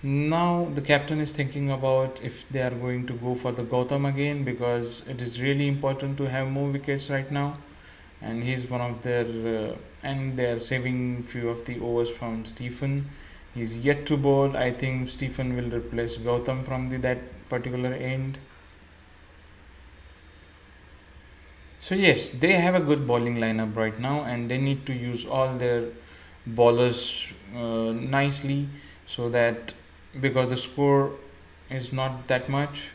Now the captain is thinking about if they are going to go for the Gautam again, because it is really important to have more wickets right now, and he's one of their and they are saving few of the overs from Stephen. He's yet to bowl. I think Stephen will replace Gautam from that particular end. So yes, they have a good bowling lineup right now, and they need to use all their bowlers nicely, so that because the score is not that much.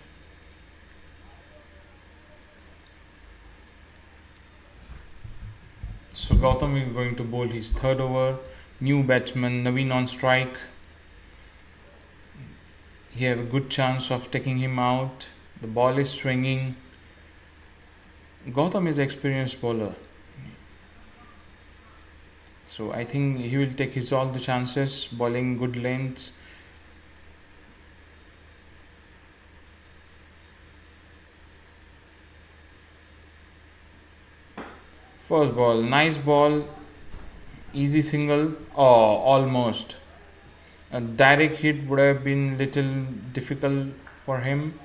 So Gautam is going to bowl his 3rd over. New batsman Naveen on strike. He have a good chance of taking him out. The ball is swinging. Gautam is experienced bowler, so I think he will take his all the chances, bowling good lengths. First ball, nice ball, easy single. Oh, almost. A direct hit would have been little difficult for him.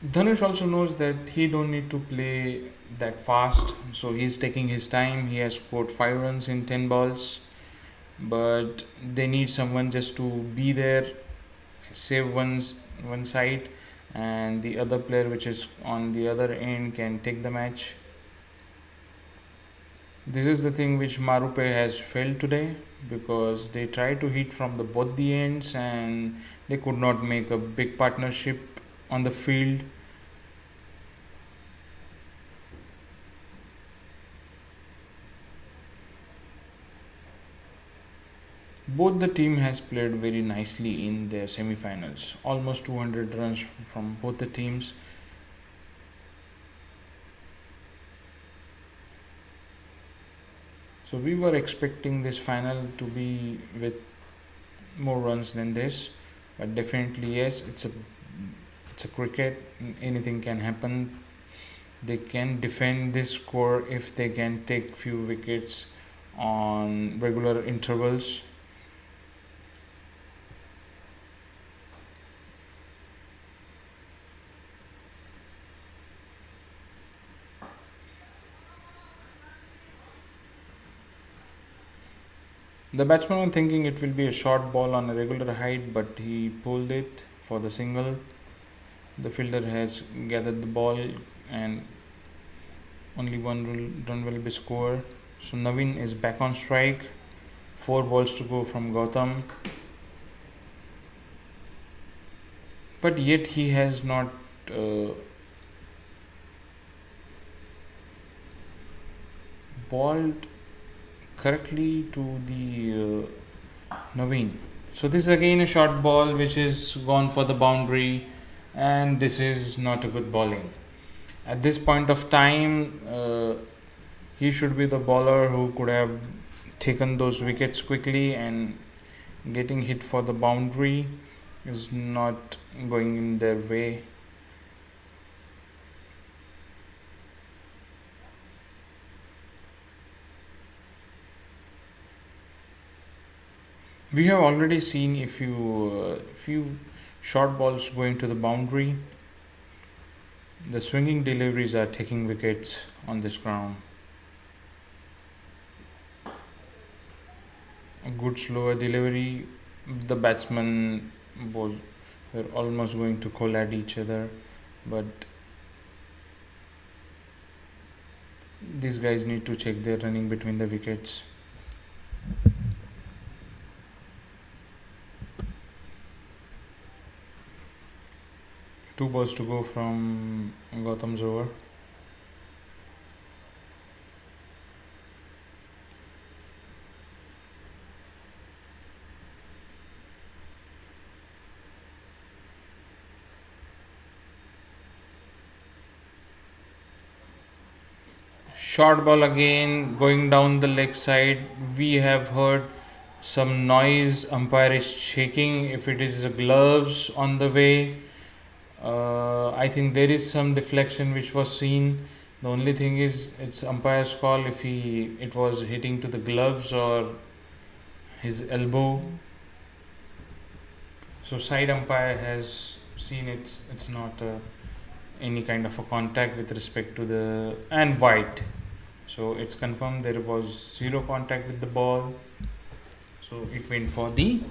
Dhanush also knows that he don't need to play that fast, so he's taking his time. He has scored 5 runs in 10 balls, but they need someone just to be there, save one side, and the other player which is on the other end can take the match. This is the thing which Marupe has failed today, because they tried to hit from the both the ends and they could not make a big partnership on the field. Both the team has played very nicely in their semi-finals. Almost 200 runs from both the teams. So we were expecting this final to be with more runs than this, but definitely yes, it's a cricket. Anything can happen. They can defend this score if they can take few wickets on regular intervals. The batsman was thinking it will be a short ball on a regular height, but he pulled it for the single. The fielder has gathered the ball and only one run will be scored. So Naveen is back on strike. 4 balls to go from Gautam. But yet he has not balled correctly to the Naveen. So this is again a short ball which is gone for the boundary, and this is not a good bowling. At this point of time, he should be the bowler who could have taken those wickets quickly, and getting hit for the boundary is not going in their way. We have already seen a few short balls going to the boundary. The swinging deliveries are taking wickets on this ground. A good slower delivery. The batsmen were almost going to collide each other, but these guys need to check their running between the wickets. Two balls to go from Gautam's over. Short ball again going down the leg side. We have heard some noise. Umpire is checking if it is gloves on the way. I think there is some deflection which was seen. The only thing is it's umpire's call if it was hitting to the gloves or his elbow. So side umpire has seen it's not any kind of a contact with respect to the and white. So it's confirmed there was zero contact with the ball. So it went for the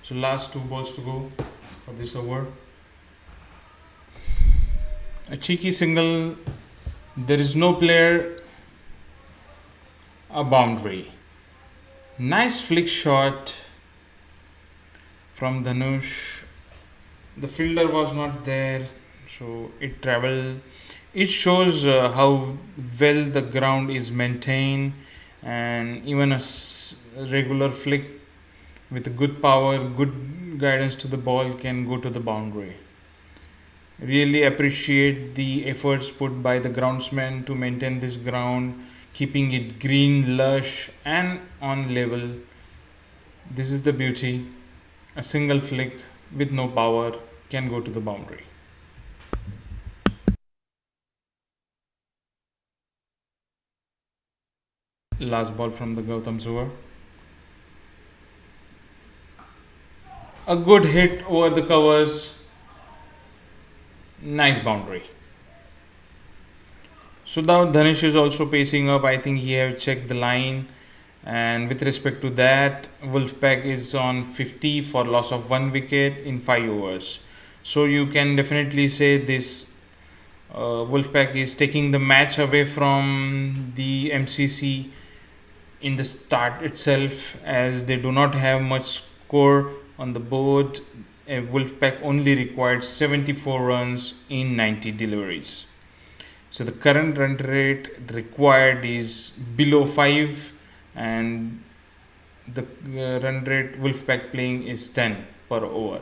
So last 2 balls to go for this over. A cheeky single. There is no player. A boundary. Nice flick shot from Dhanush. The fielder was not there, so it traveled. It shows how well the ground is maintained, and even a regular flick with good power, good guidance to the ball can go to the boundary. Really appreciate the efforts put by the groundsman to maintain this ground, keeping it green, lush, and on level. This is the beauty. A single flick with no power can go to the boundary. Last ball from the Gautam's over. A good hit over the covers. Nice boundary. So now Dhanish is also pacing up. I think he have checked the line. And with respect to that, Wolfpack is on 50 for loss of 1 wicket in 5 overs. So you can definitely say this Wolfpack is taking the match away from the MCC in the start itself, as they do not have much score on the board. Wolfpack only required 74 runs in 90 deliveries. So the current run rate required is below 5, and the run rate Wolfpack playing is 10 per over.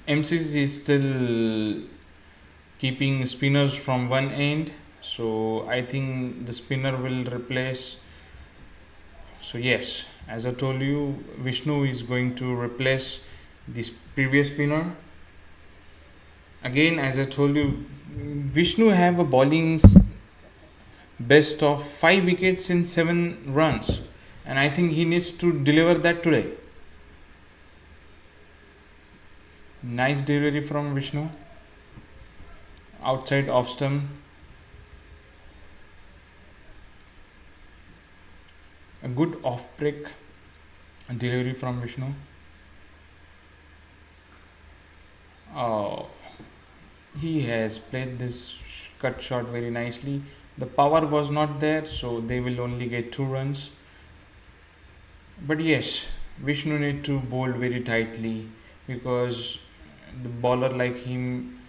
MCC is still keeping spinners from one end. So I think the spinner will replace. So yes, as I told you, Vishnu is going to replace this previous spinner. Again, as I told you, Vishnu have a bowling best of 5 wickets in 7 runs, and I think he needs to deliver that today. Nice delivery from Vishnu. Outside off stump. A good off break delivery from Vishnu. Oh, he has played this cut shot very nicely. The power was not there, so they will only get 2 runs. But yes, Vishnu need to bowl very tightly, because the bowler like him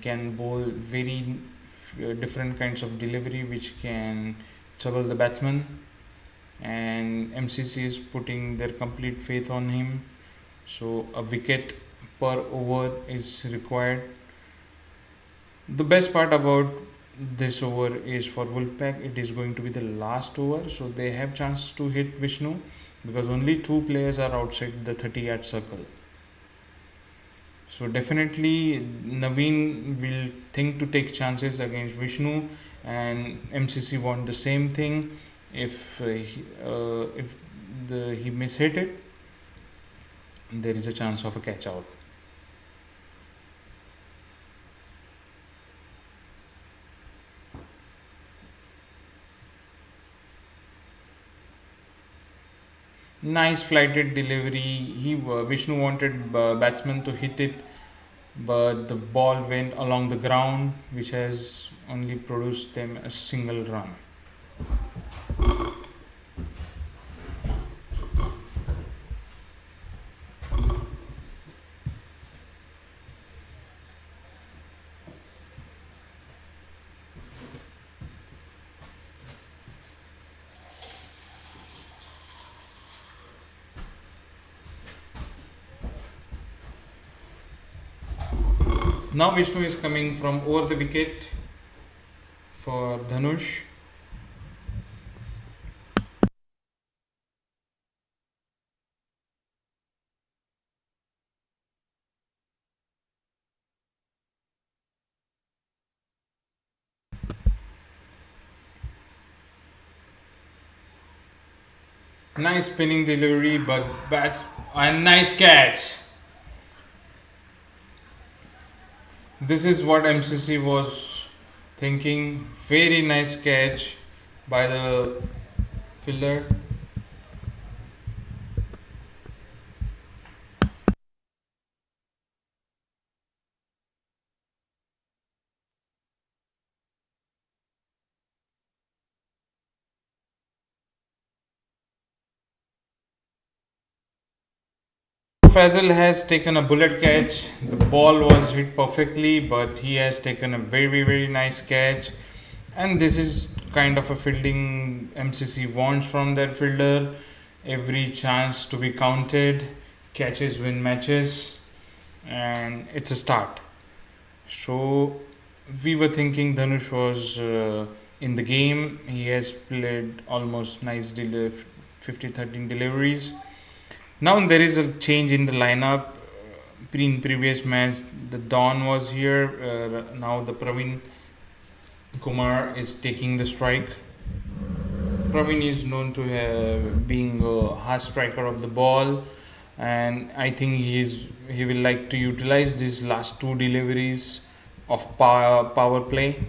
can bowl very different kinds of delivery which can trouble the batsman, and MCC is putting their complete faith on him. So a wicket per over is required. The best part about this over is for Wolfpack, it is going to be the last over, so they have chance to hit Vishnu, because only 2 players are outside the 30-yard circle. So definitely Naveen will think to take chances against Vishnu, and MCC want the same thing. If he mishit it, there is a chance of a catch out. Nice flighted delivery. Vishnu wanted batsman to hit it, but the ball went along the ground, which has only produced them a single run. Now Vishnu is coming from over the wicket for Dhanush. Nice spinning delivery, but bats a nice catch. This is what MCC was thinking. Very nice catch by the fielder. Fazal has taken a bullet catch. The ball was hit perfectly, but he has taken a very nice catch. And this is kind of a fielding MCC wants from their fielder. Every chance to be counted. Catches win matches, and it's a start. So we were thinking Dhanush was in the game. He has played almost nice 50-13 deliveries. Now there is a change in the lineup. In previous match, the Don was here. Now the Praveen Kumar is taking the strike. Praveen is known to being a hard striker of the ball, and I think he will like to utilize these last 2 deliveries of power play.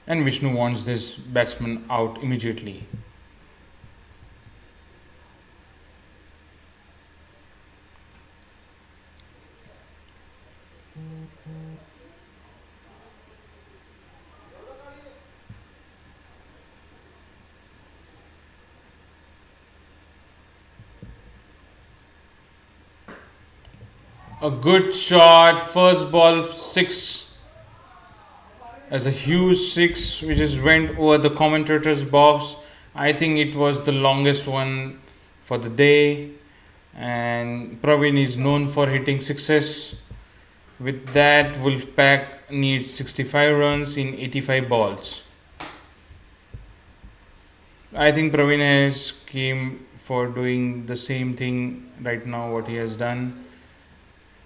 And Vishnu wants this batsman out immediately. A good shot, first ball 6, as a huge 6 which just went over the commentator's box. I think it was the longest one for the day. and Praveen is known for hitting sixes. With that, Wolfpack needs 65 runs in 85 balls. I think Praveen has came for doing the same thing right now what he has done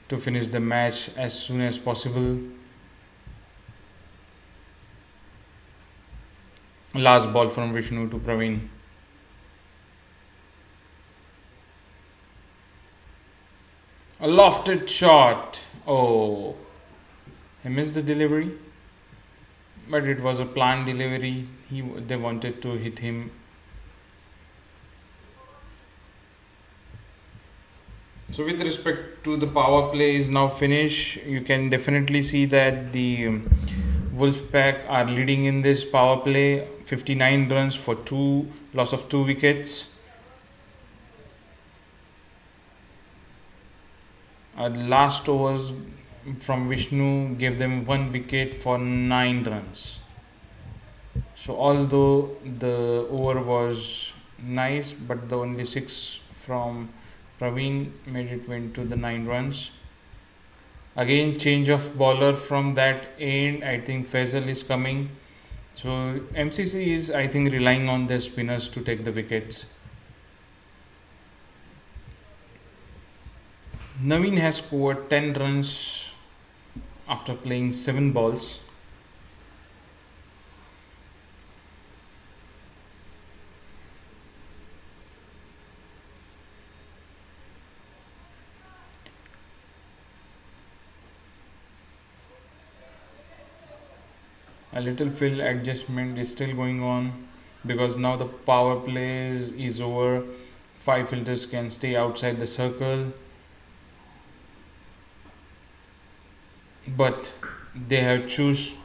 to finish the match as soon as possible. Last ball from Vishnu to Praveen. A lofted shot. Oh, he missed the delivery, but it was a planned delivery. They wanted to hit him. So with respect to the power play is now finished, you can definitely see that the Wolfpack are leading in this power play. 59 runs for loss of 2 wickets. Last overs from Vishnu gave them 1 wicket for 9 runs. So although the over was nice, but the only 6 from Praveen made it went to the 9 runs. Again, change of bowler from that end. I think Faisal is coming. So MCC is, I think, relying on their spinners to take the wickets. Naveen has scored 10 runs after playing 7 balls. A little field adjustment is still going on because now the power plays is over. 5 fielders can stay outside the circle, but they have choose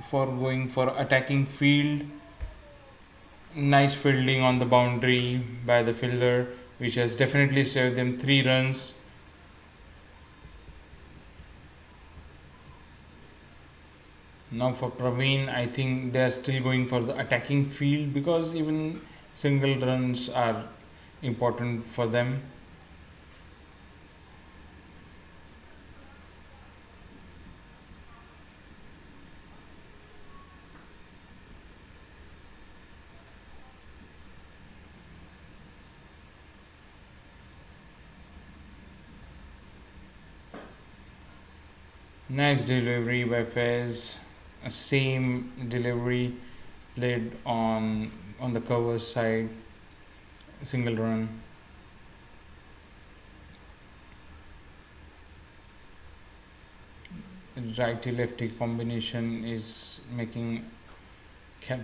for going for attacking field. Nice fielding on the boundary by the fielder, which has definitely saved them 3 runs. Now for Praveen, I think they are still going for the attacking field because even single runs are important for them. Nice delivery by Fez. Same delivery played on the cover side, single run. Righty lefty combination is making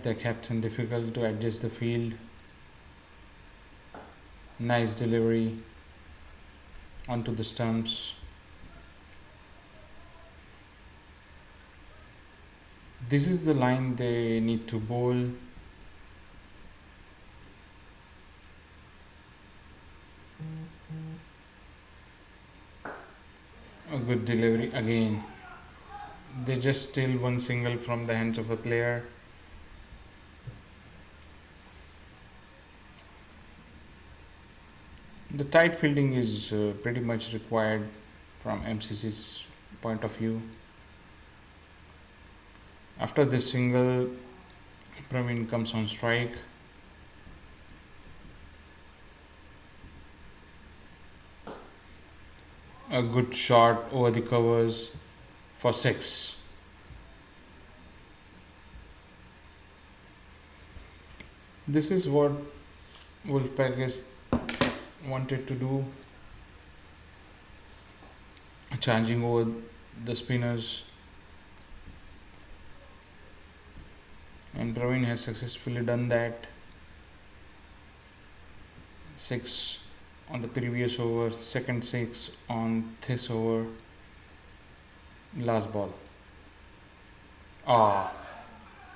the captain difficult to adjust the field. Nice delivery onto the stumps. This is the line they need to bowl. A good delivery again. They just steal 1 single from the hands of the player. The tight fielding is pretty much required from MCC's point of view. After this single, Praveen comes on strike. A good shot over the covers for 6. This is what Wolfpack is wanted to do, charging over the spinners. And Praveen has successfully done that. 6 on the previous over, second 6 on this over. Last ball.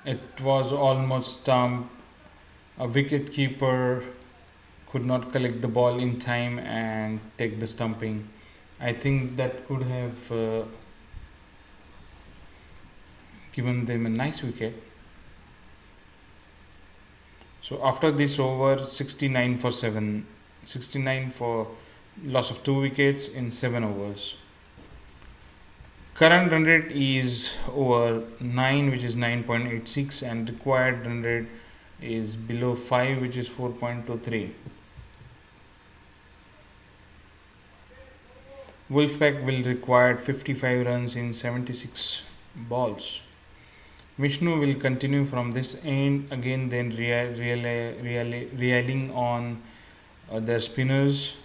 It was almost stumped. A wicket keeper could not collect the ball in time and take the stumping. I think that could have given them a nice wicket. So after this over, 69 for 7, 69 for loss of 2 wickets in 7 overs. Current run rate is over 9, which is 9.86, and required run rate is below 5, which is 4.23. Wolfpack will require 55 runs in 76 balls. Vishnu will continue from this end again, then relying on their spinners.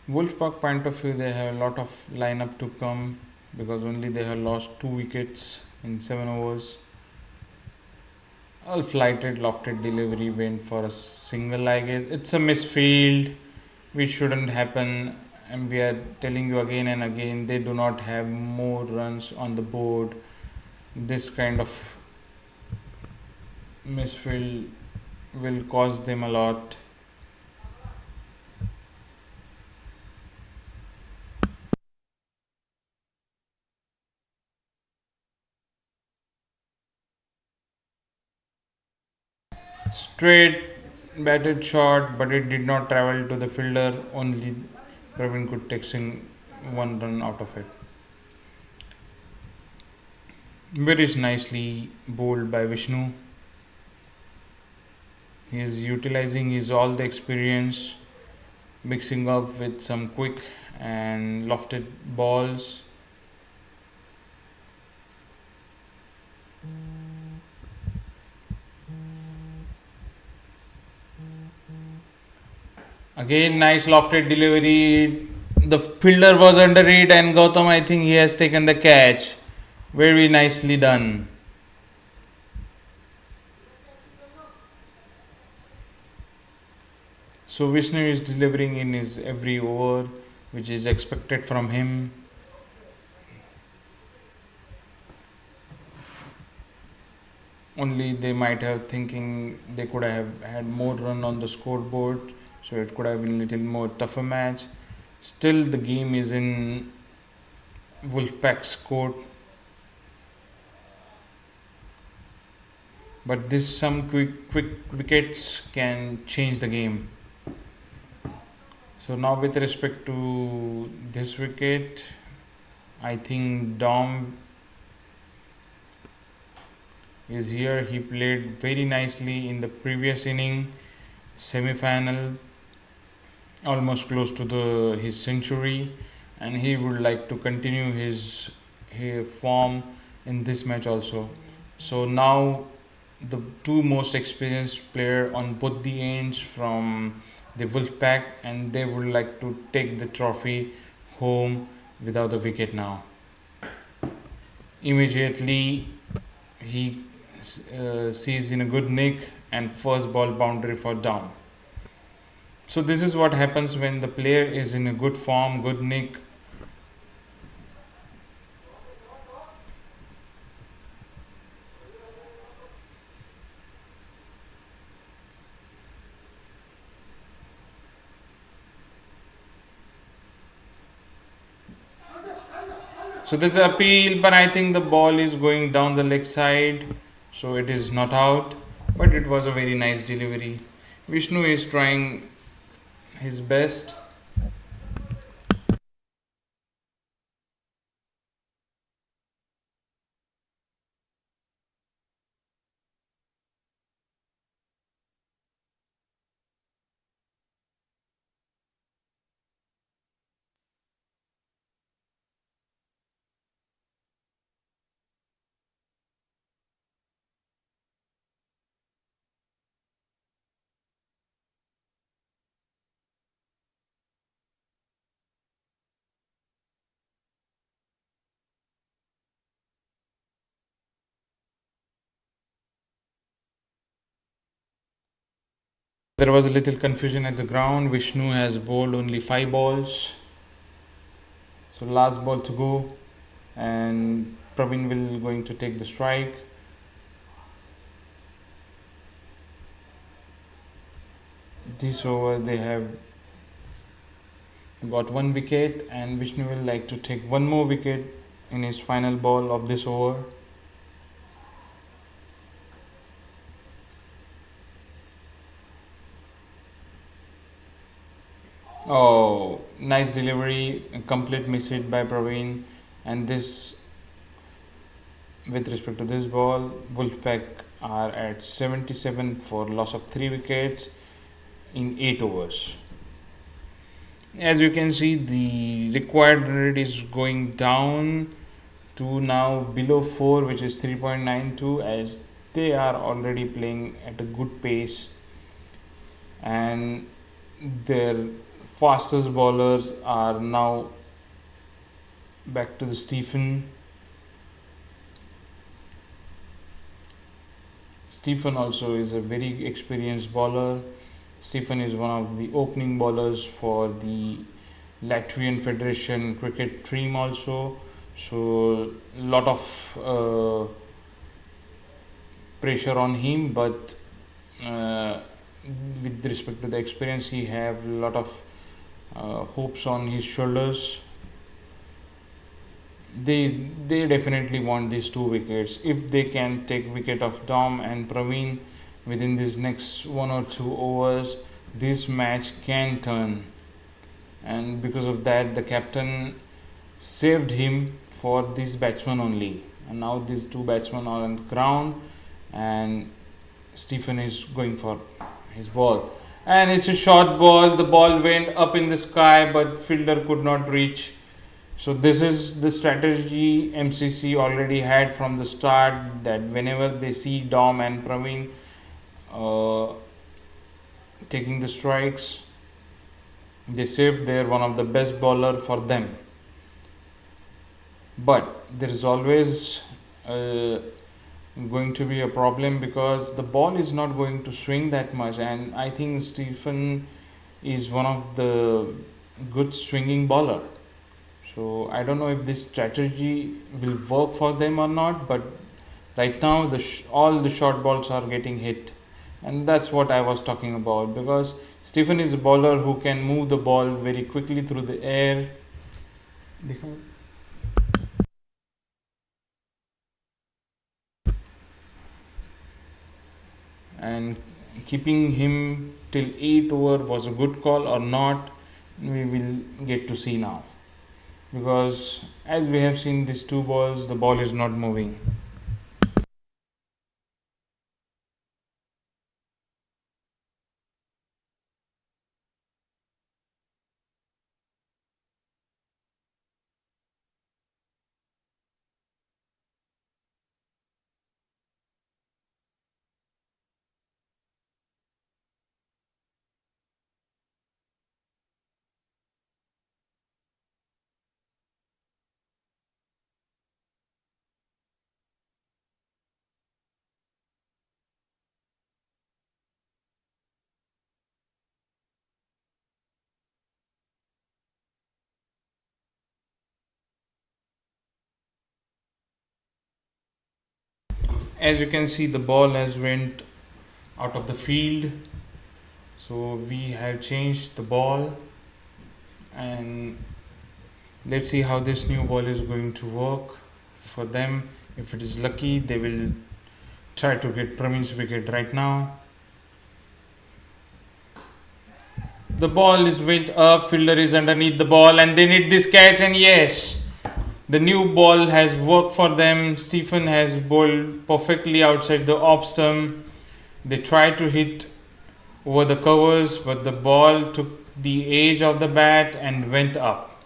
Wolfpack point of view, they have a lot of lineup to come because only they have lost 2 wickets in 7 overs. All flighted, lofted delivery went for a single, I guess. It's a misfield, which shouldn't happen. And we are telling you again and again, they do not have more runs on the board. This kind of misfield will cost them a lot. Straight batted shot, but it did not travel to the fielder. Only Praveen could take 1 run out of it. Very nicely bowled by Vishnu. He is utilizing his all the experience, mixing up with some quick and lofted balls. Again, nice lofted delivery. The fielder was under it, and Gautam, I think he has taken the catch. Very nicely done. So Vishnu is delivering in his every over, which is expected from him. Only they might have thinking they could have had more run on the scoreboard, so it could have been a little more tougher match. Still, the game is in Wolfpack's court. But this some quick wickets can change the game. So now with respect to this wicket, I think Dom is here. He played very nicely in the previous inning, semi-final, almost close to his century, and he would like to continue his form in this match also. So now the 2 most experienced player on both the ends from the Wolfpack, and they would like to take the trophy home without a wicket now. Immediately he sees in a good nick and first ball boundary for down. So this is what happens when the player is in a good form, good nick. So this is appeal, but I think the ball is going down the leg side, so it is not out. But it was a very nice delivery. Vishnu is trying his best. There was a little confusion at the ground. Vishnu has bowled only 5 balls. So last ball to go, and Praveen will going to take the strike. this over they have got 1 wicket, and Vishnu will like to take one more wicket in his final ball of this over. Oh, nice delivery, a complete miss hit by Praveen. And this, with respect to this ball, Wolfpack are at 77 for loss of 3 wickets in 8 overs. As you can see, the required rate is going down to now below 4, which is 3.92, as they are already playing at a good pace, and their fastest bowlers are now back to the Stephen. Stephen also is a very experienced bowler. Stephen is one of the opening bowlers for the Latvian Federation cricket team also. So lot of pressure on him, but with respect to the experience, he have a lot of hopes on his shoulders. They definitely want these 2 wickets. If they can take wicket of Dom and Praveen within this next 1 or 2 overs, this match can turn. And because of that, the captain saved him for this batsman only. And now these 2 batsmen are on the ground, and Stephen is going for his ball. And it's a short ball. The ball went up in the sky, but fielder could not reach. So this is the strategy MCC already had from the start, that whenever they see Dom and Praveen taking the strikes, they saved their one of the best bowler for them. But there is always going to be a problem, because the ball is not going to swing that much, and I think Stephen is one of the good swinging bowler. So I don't know if this strategy will work for them or not, but right now all the short balls are getting hit, and that's what I was talking about, because Stephen is a bowler who can move the ball very quickly through the air. And keeping him till 8 over was a good call or not, we will get to see now, because as we have seen these 2 balls, the ball is not moving. As you can see, the ball has went out of the field, so we have changed the ball, and let's see how this new ball is going to work for them. If it is lucky, they will try to get Praveen's wicket right now. The ball is went up, fielder is underneath the ball, and they need this catch, and yes, the new ball has worked for them. Stephen has bowled perfectly outside the off stump. They tried to hit over the covers, but the ball took the edge of the bat and went up.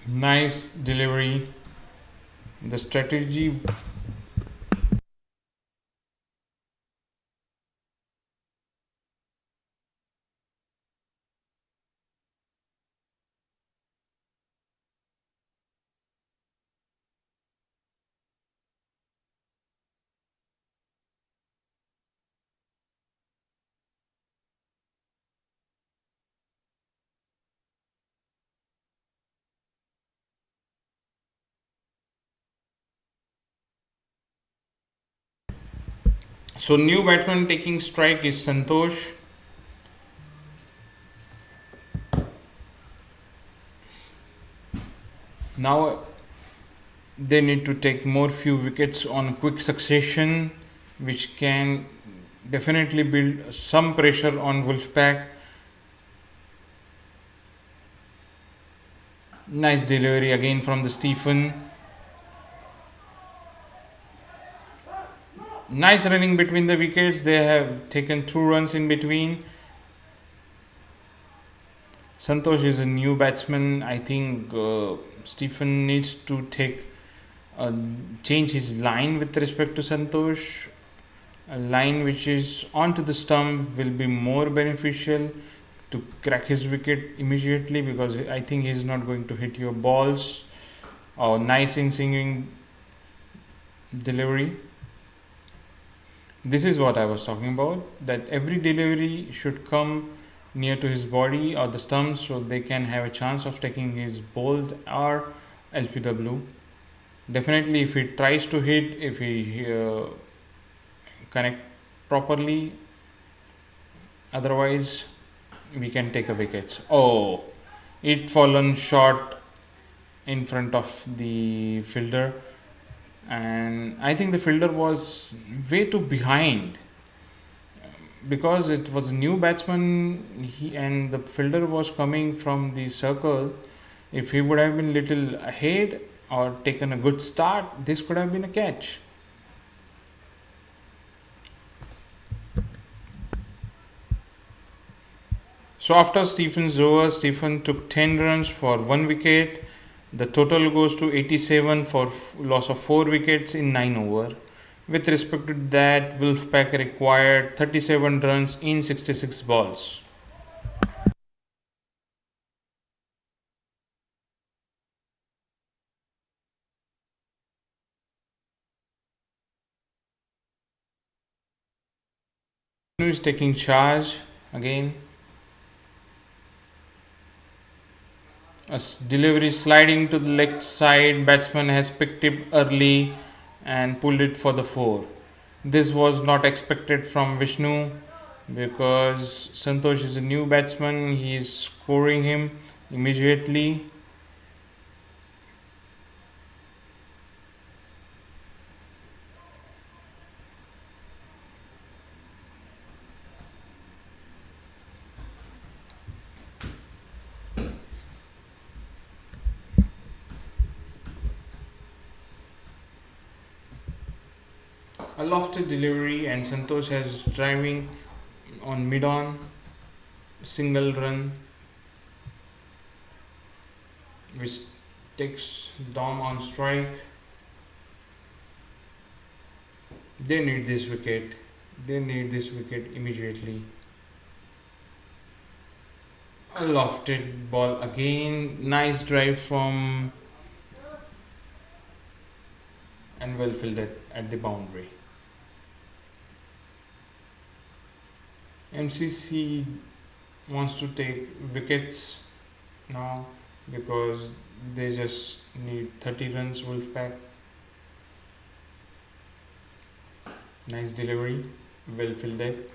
Nice delivery. The strategy So new batsman taking strike is Santosh. Now they need to take more few wickets on quick succession, which can definitely build some pressure on Wolfpack. Nice delivery again from the Stephen. Nice running between the wickets. They have taken 2 runs in between. Santosh is a new batsman. I think Stephen needs to change his line with respect to Santosh. A line which is onto the stump will be more beneficial to crack his wicket immediately, because I think he's not going to hit your balls. Nice in singing delivery. This is what I was talking about, that every delivery should come near to his body or the stumps, so they can have a chance of taking his bowled or LPW. Definitely, if he tries to hit, if he connect properly, otherwise we can take a wickets. Oh, it fallen short in front of the fielder, and I think the fielder was way too behind, because it was a new batsman, and the fielder was coming from the circle. If he would have been little ahead or taken a good start, this could have been a catch. So after Stephen's over, Stephen took 10 runs for 1 wicket. The total goes to 87 for loss of 4 wickets in 9 over. With respect to that, Wolfpack required 37 runs in 66 balls. Vishnu is taking charge again. A delivery sliding to the left side. Batsman has picked it early and pulled it for the 4. This was not expected from Vishnu, because Santosh is a new batsman. He is scoring him immediately. A lofted delivery, and Santosh has driving on mid on, single run, which takes Dom on strike. They need this wicket. They need this wicket immediately. A lofted ball again. Nice drive from, and well fielded at the boundary. MCC wants to take wickets now, because they just need 30 runs. Wolfpack. Nice delivery, well fielded.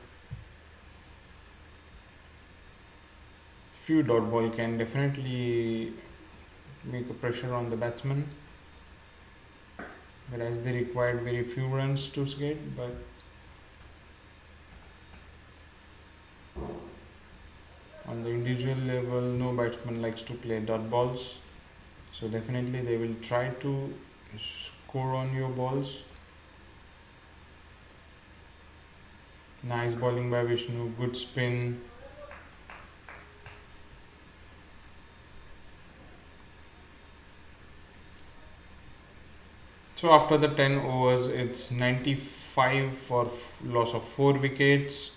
Few dot ball can definitely make a pressure on the batsman, whereas they required very few runs to get. But on the individual level, no batsman likes to play dot balls, so definitely they will try to score on your balls. Nice bowling by Vishnu, good spin. So after the 10 overs, it's 95 for loss of 4 wickets.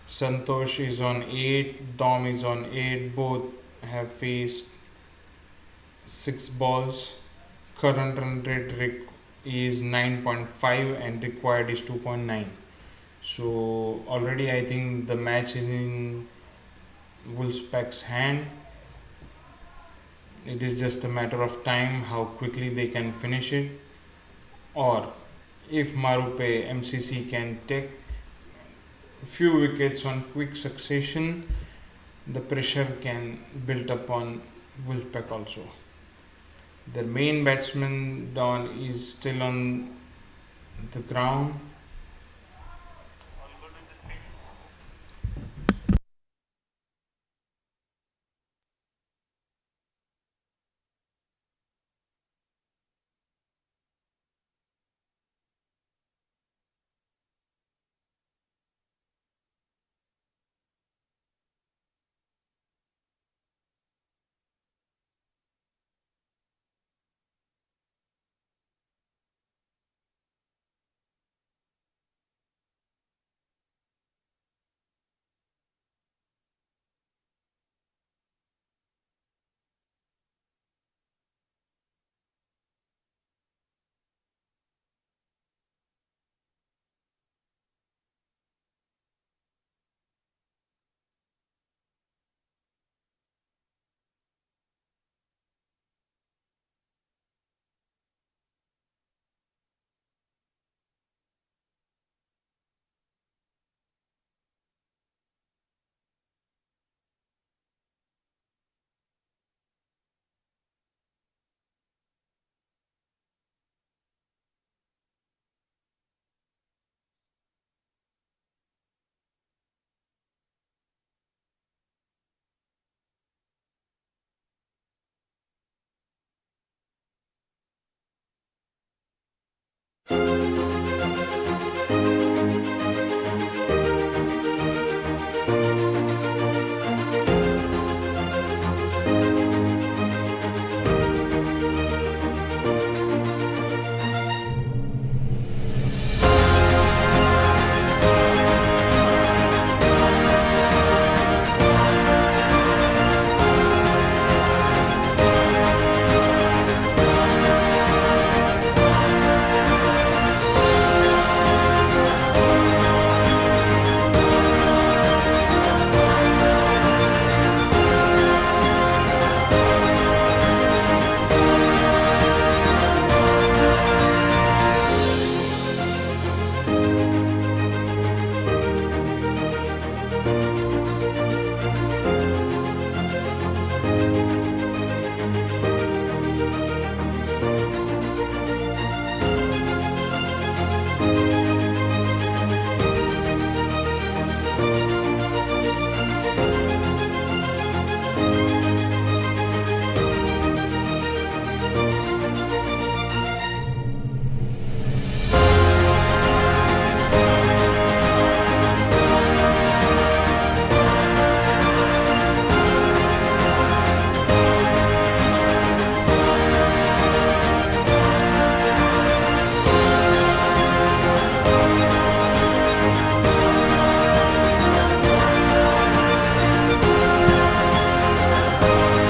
Santosh is on 8, Dom is on 8, both have faced 6 balls. Current run rate is 9.5 and required is 2.9. So already I think the match is in Wolfpack's hand. It is just a matter of time how quickly they can finish it, or if Marupe MCC can take few wickets on quick succession, the pressure can build up on Wolfpack also. The main batsman Don is still on the ground.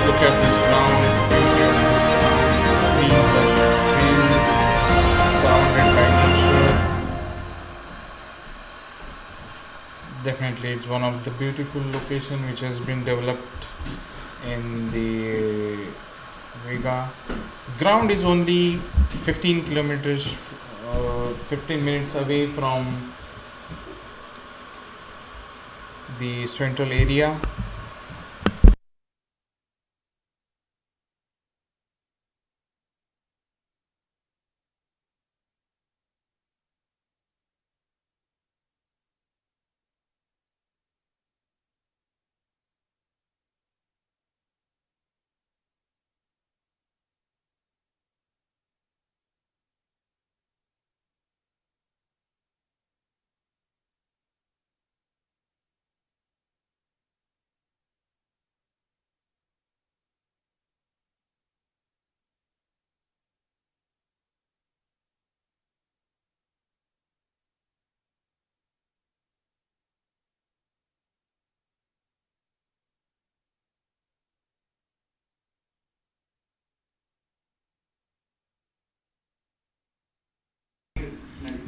Look at this ground, beauty of this ground, green lush field, surrounded by nature. Definitely, it's one of the beautiful location which has been developed in the Vega. The ground is only 15 kilometers, 15 minutes away from the central area.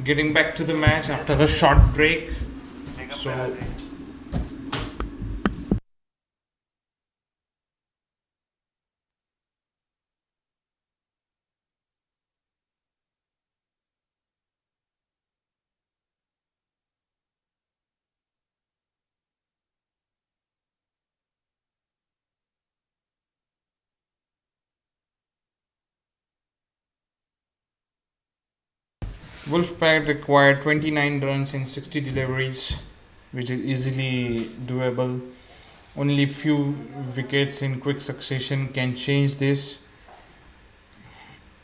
Getting back to the match after a short break. So Wolfpack required 29 runs in 60 deliveries, which is easily doable. Only few wickets in quick succession can change this.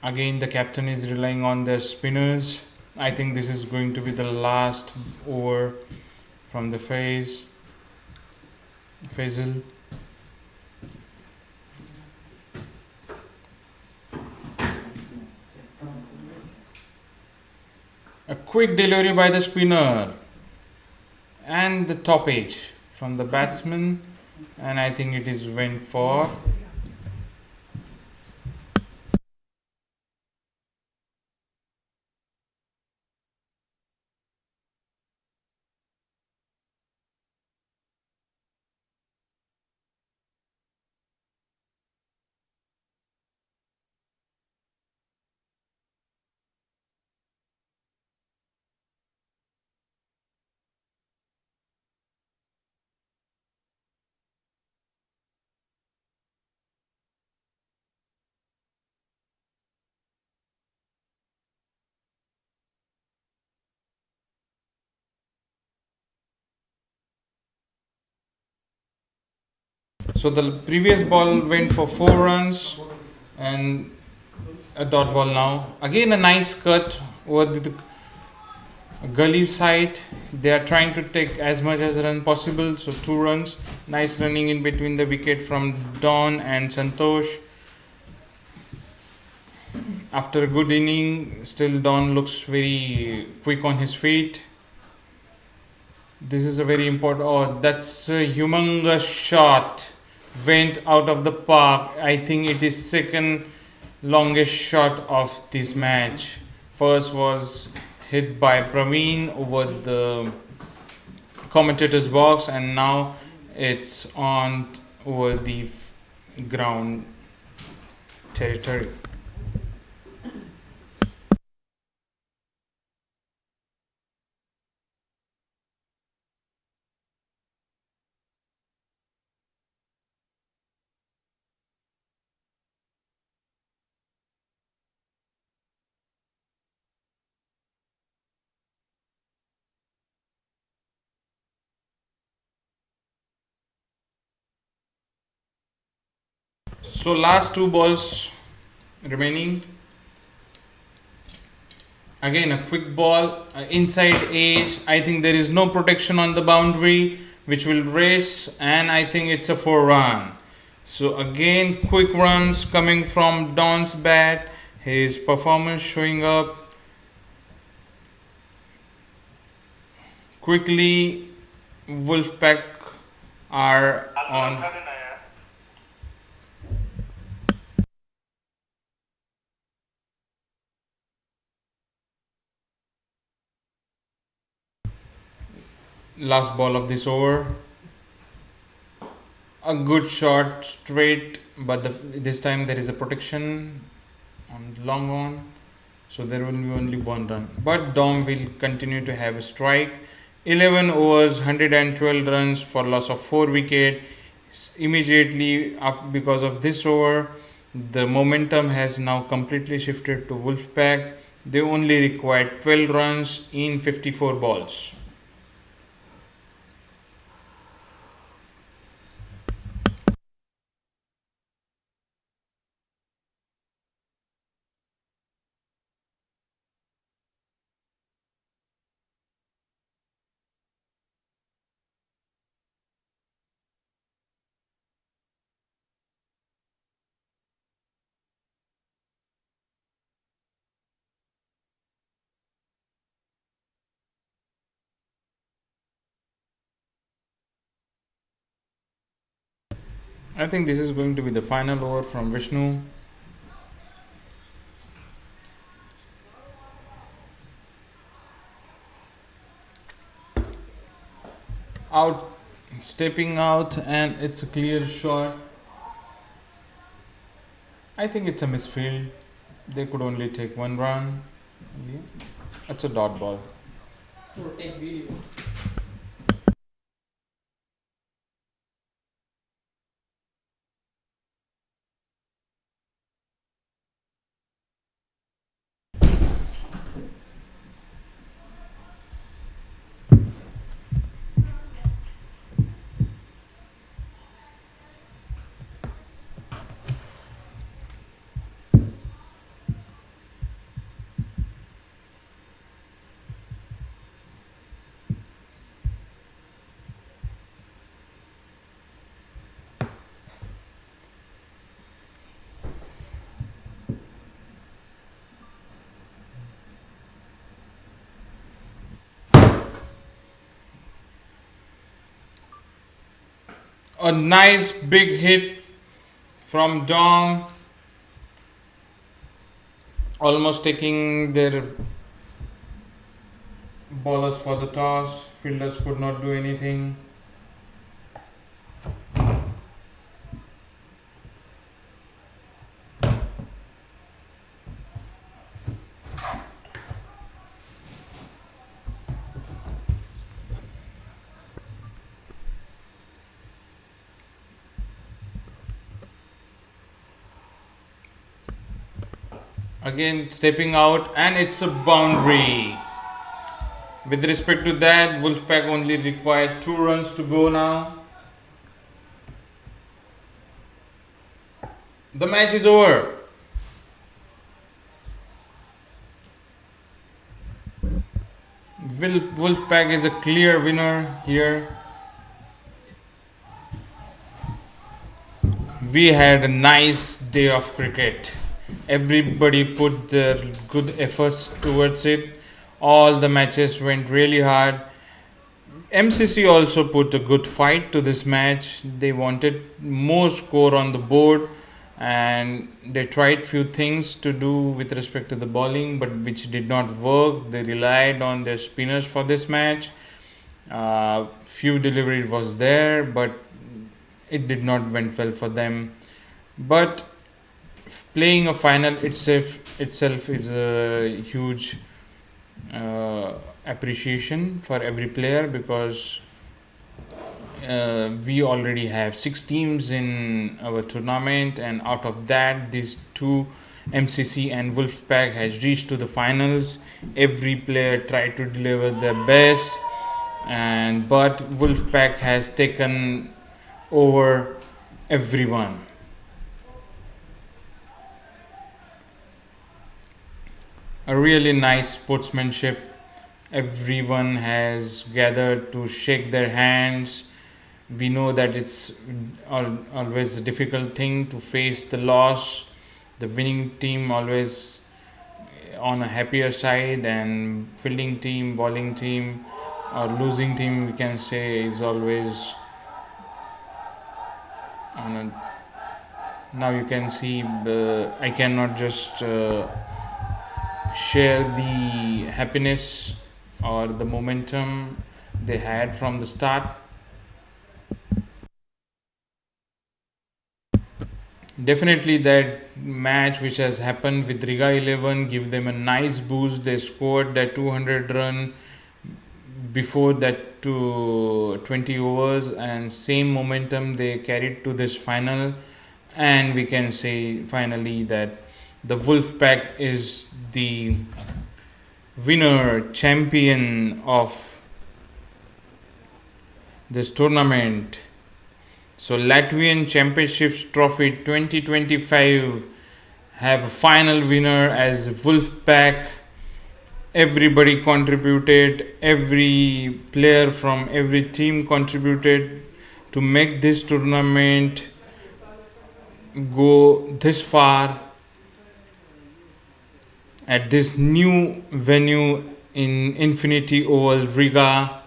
Again, the captain is relying on their spinners. I think this is going to be the last over from the Faisal. A quick delivery by the spinner and the top edge from the batsman, and I think it is went for. So the previous ball went for 4 runs and a dot ball now. Again a nice cut over the gully side. They are trying to take as much as run possible. So 2 runs. Nice running in between the wicket from Don and Santosh. After a good inning, still Don looks very quick on his feet. This is a very important. Oh, that's a humongous shot. Went out of the park. I think it is second longest shot of this match. First was hit by Praveen over the commentator's box, and now it's on over the ground territory. So last 2 balls remaining. Again a quick ball inside edge. I think there is no protection on the boundary, which will race, and I think it's a 4 run. So again quick runs coming from Don's bat. His performance showing up quickly. Wolfpack are on. Last ball of this over. A good shot straight, but this time there is a protection on long on, so there will be only 1 run. But Dom will continue to have a strike. 11 overs, 112 runs for loss of 4 wickets. Immediately because of this over, the momentum has now completely shifted to Wolfpack. They only required 12 runs in 54 balls. I think this is going to be the final over from Vishnu. Out, stepping out, and it's a clear shot. I think it's a misfield. They could only take 1 run. It's a dot ball. Take video. A nice big hit from Dong, almost taking their bowlers for the toss. Fielders could not do anything. Again stepping out, and it's a boundary. With respect to that, Wolfpack only required 2 runs to go now. The match is over. Wolfpack is a clear winner here. We had a nice day of cricket. Everybody put their good efforts towards it. All the matches went really hard. MCC also put a good fight to this match. They wanted more score on the board, and they tried few things to do with respect to the bowling, but which did not work. They relied on their spinners for this match. Few delivery was there, but it did not went well for them. But playing a final itself is a huge appreciation for every player, because we already have 6 teams in our tournament, and out of that these 2 MCC and Wolfpack has reached to the finals. Every player tried to deliver their best, but Wolfpack has taken over everyone. A really nice sportsmanship. Everyone has gathered to shake their hands. We know that it's always a difficult thing to face the loss. The winning team always on a happier side, and fielding team, bowling team, or losing team, we can say, is always on a. Now you can see, I cannot just share the happiness or the momentum they had from the start. Definitely that match which has happened with Riga 11 give them a nice boost. They scored that 200 run before that to 20 overs, and same momentum they carried to this final, and we can say finally that the Wolfpack is the winner, champion of this tournament. So Latvian Championships Trophy 2025 have a final winner as Wolfpack. Everybody contributed, every player from every team contributed to make this tournament go this far at this new venue in Infinity Oval, Riga.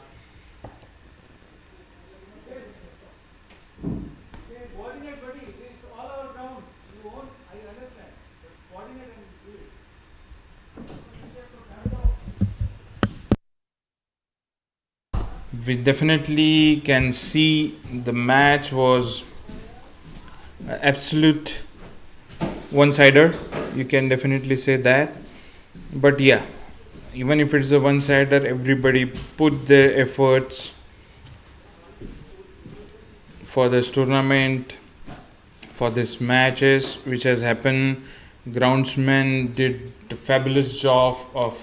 We definitely can see the match was absolute one-sider. You can definitely say that. But yeah, even if it's a one-sider, everybody put their efforts for this tournament, for this matches which has happened. Groundsmen did a fabulous job of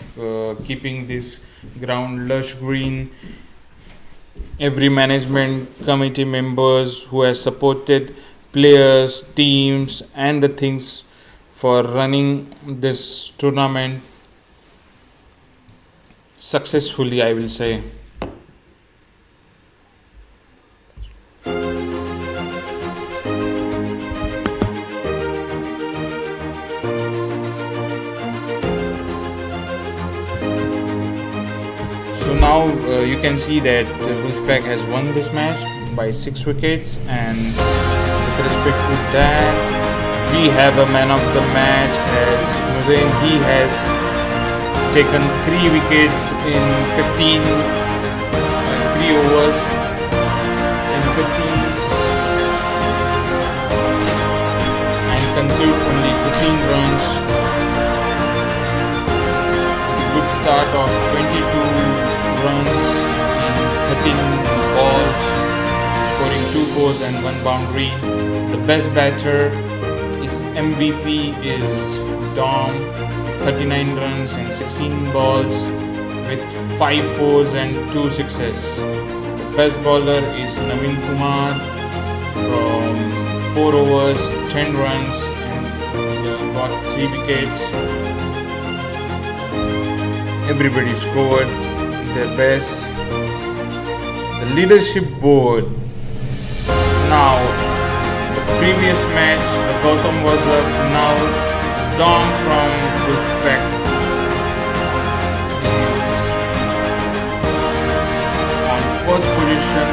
keeping this ground lush green. Every management committee members who has supported players, teams, and the things for running this tournament successfully, I will say. So now you can see that Wolfpack has won this match. by 6 wickets, and with respect to that, we have a man of the match as Muzain. He has taken 3 wickets in 3 overs in 15 and consumed only 15 runs. Good start of 22 runs in 13 balls, scoring 2 fours and 1 boundary. The best batter is MVP is Dom, 39 runs in 16 balls with 5 fours and 2 sixes. The best bowler is Naveen Kumar from 4 overs, 10 runs and got 3 wickets. Everybody scored their best. The leadership board. Now, the previous match, Gautam was up. Now, Dom from Wolfpack is on first position.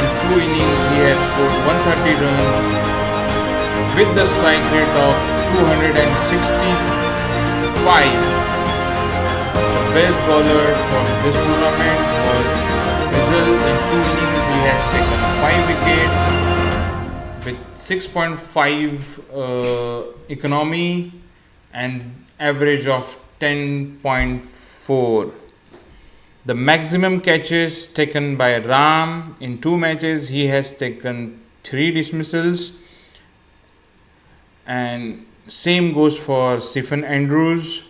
In 2 innings, he had scored 130 runs with the strike rate of 265. The best bowler from this tournament was Rizal. In 2 innings, he has taken 5 wickets with 6.5 economy and average of 10.4. The maximum catches taken by Ram in 2 matches, he has taken 3 dismissals, and same goes for Stephen Andrews.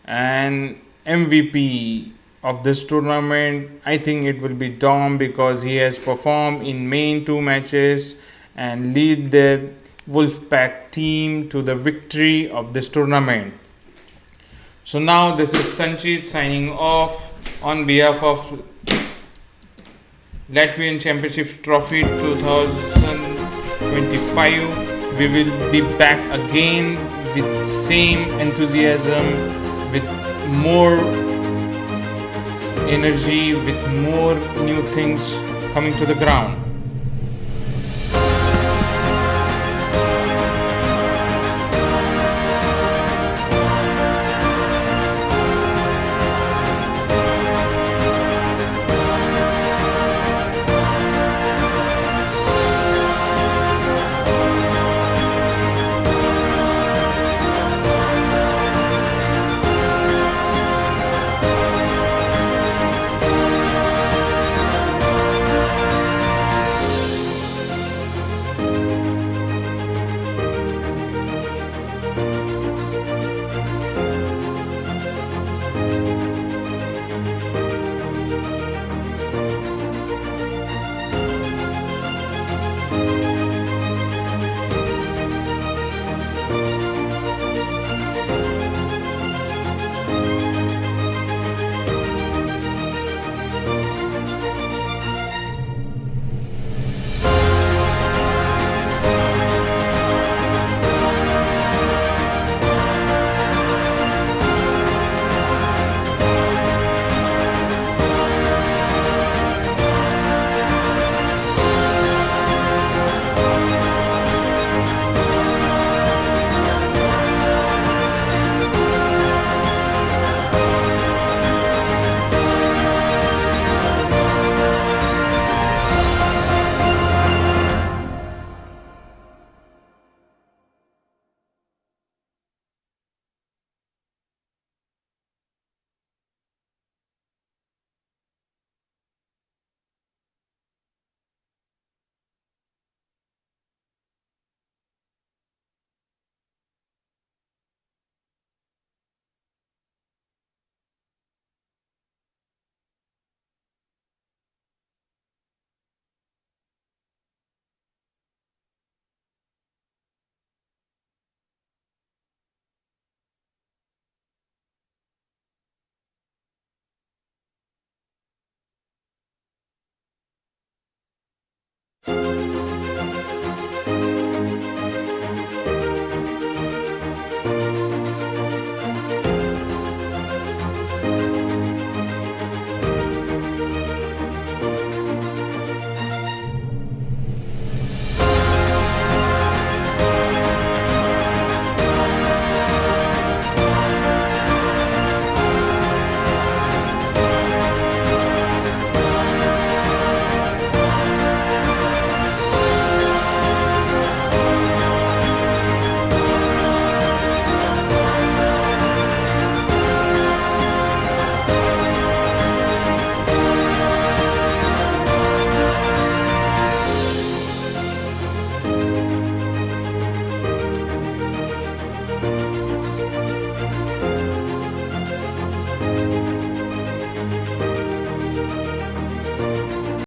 And MVP of this tournament, I think it will be Dom, because he has performed in main 2 matches and lead their Wolfpack team to the victory of this tournament. So now this is Sanchit signing off on behalf of Latvian Championship Trophy 2025. We will be back again with same enthusiasm, with more energy, with more new things coming to the ground.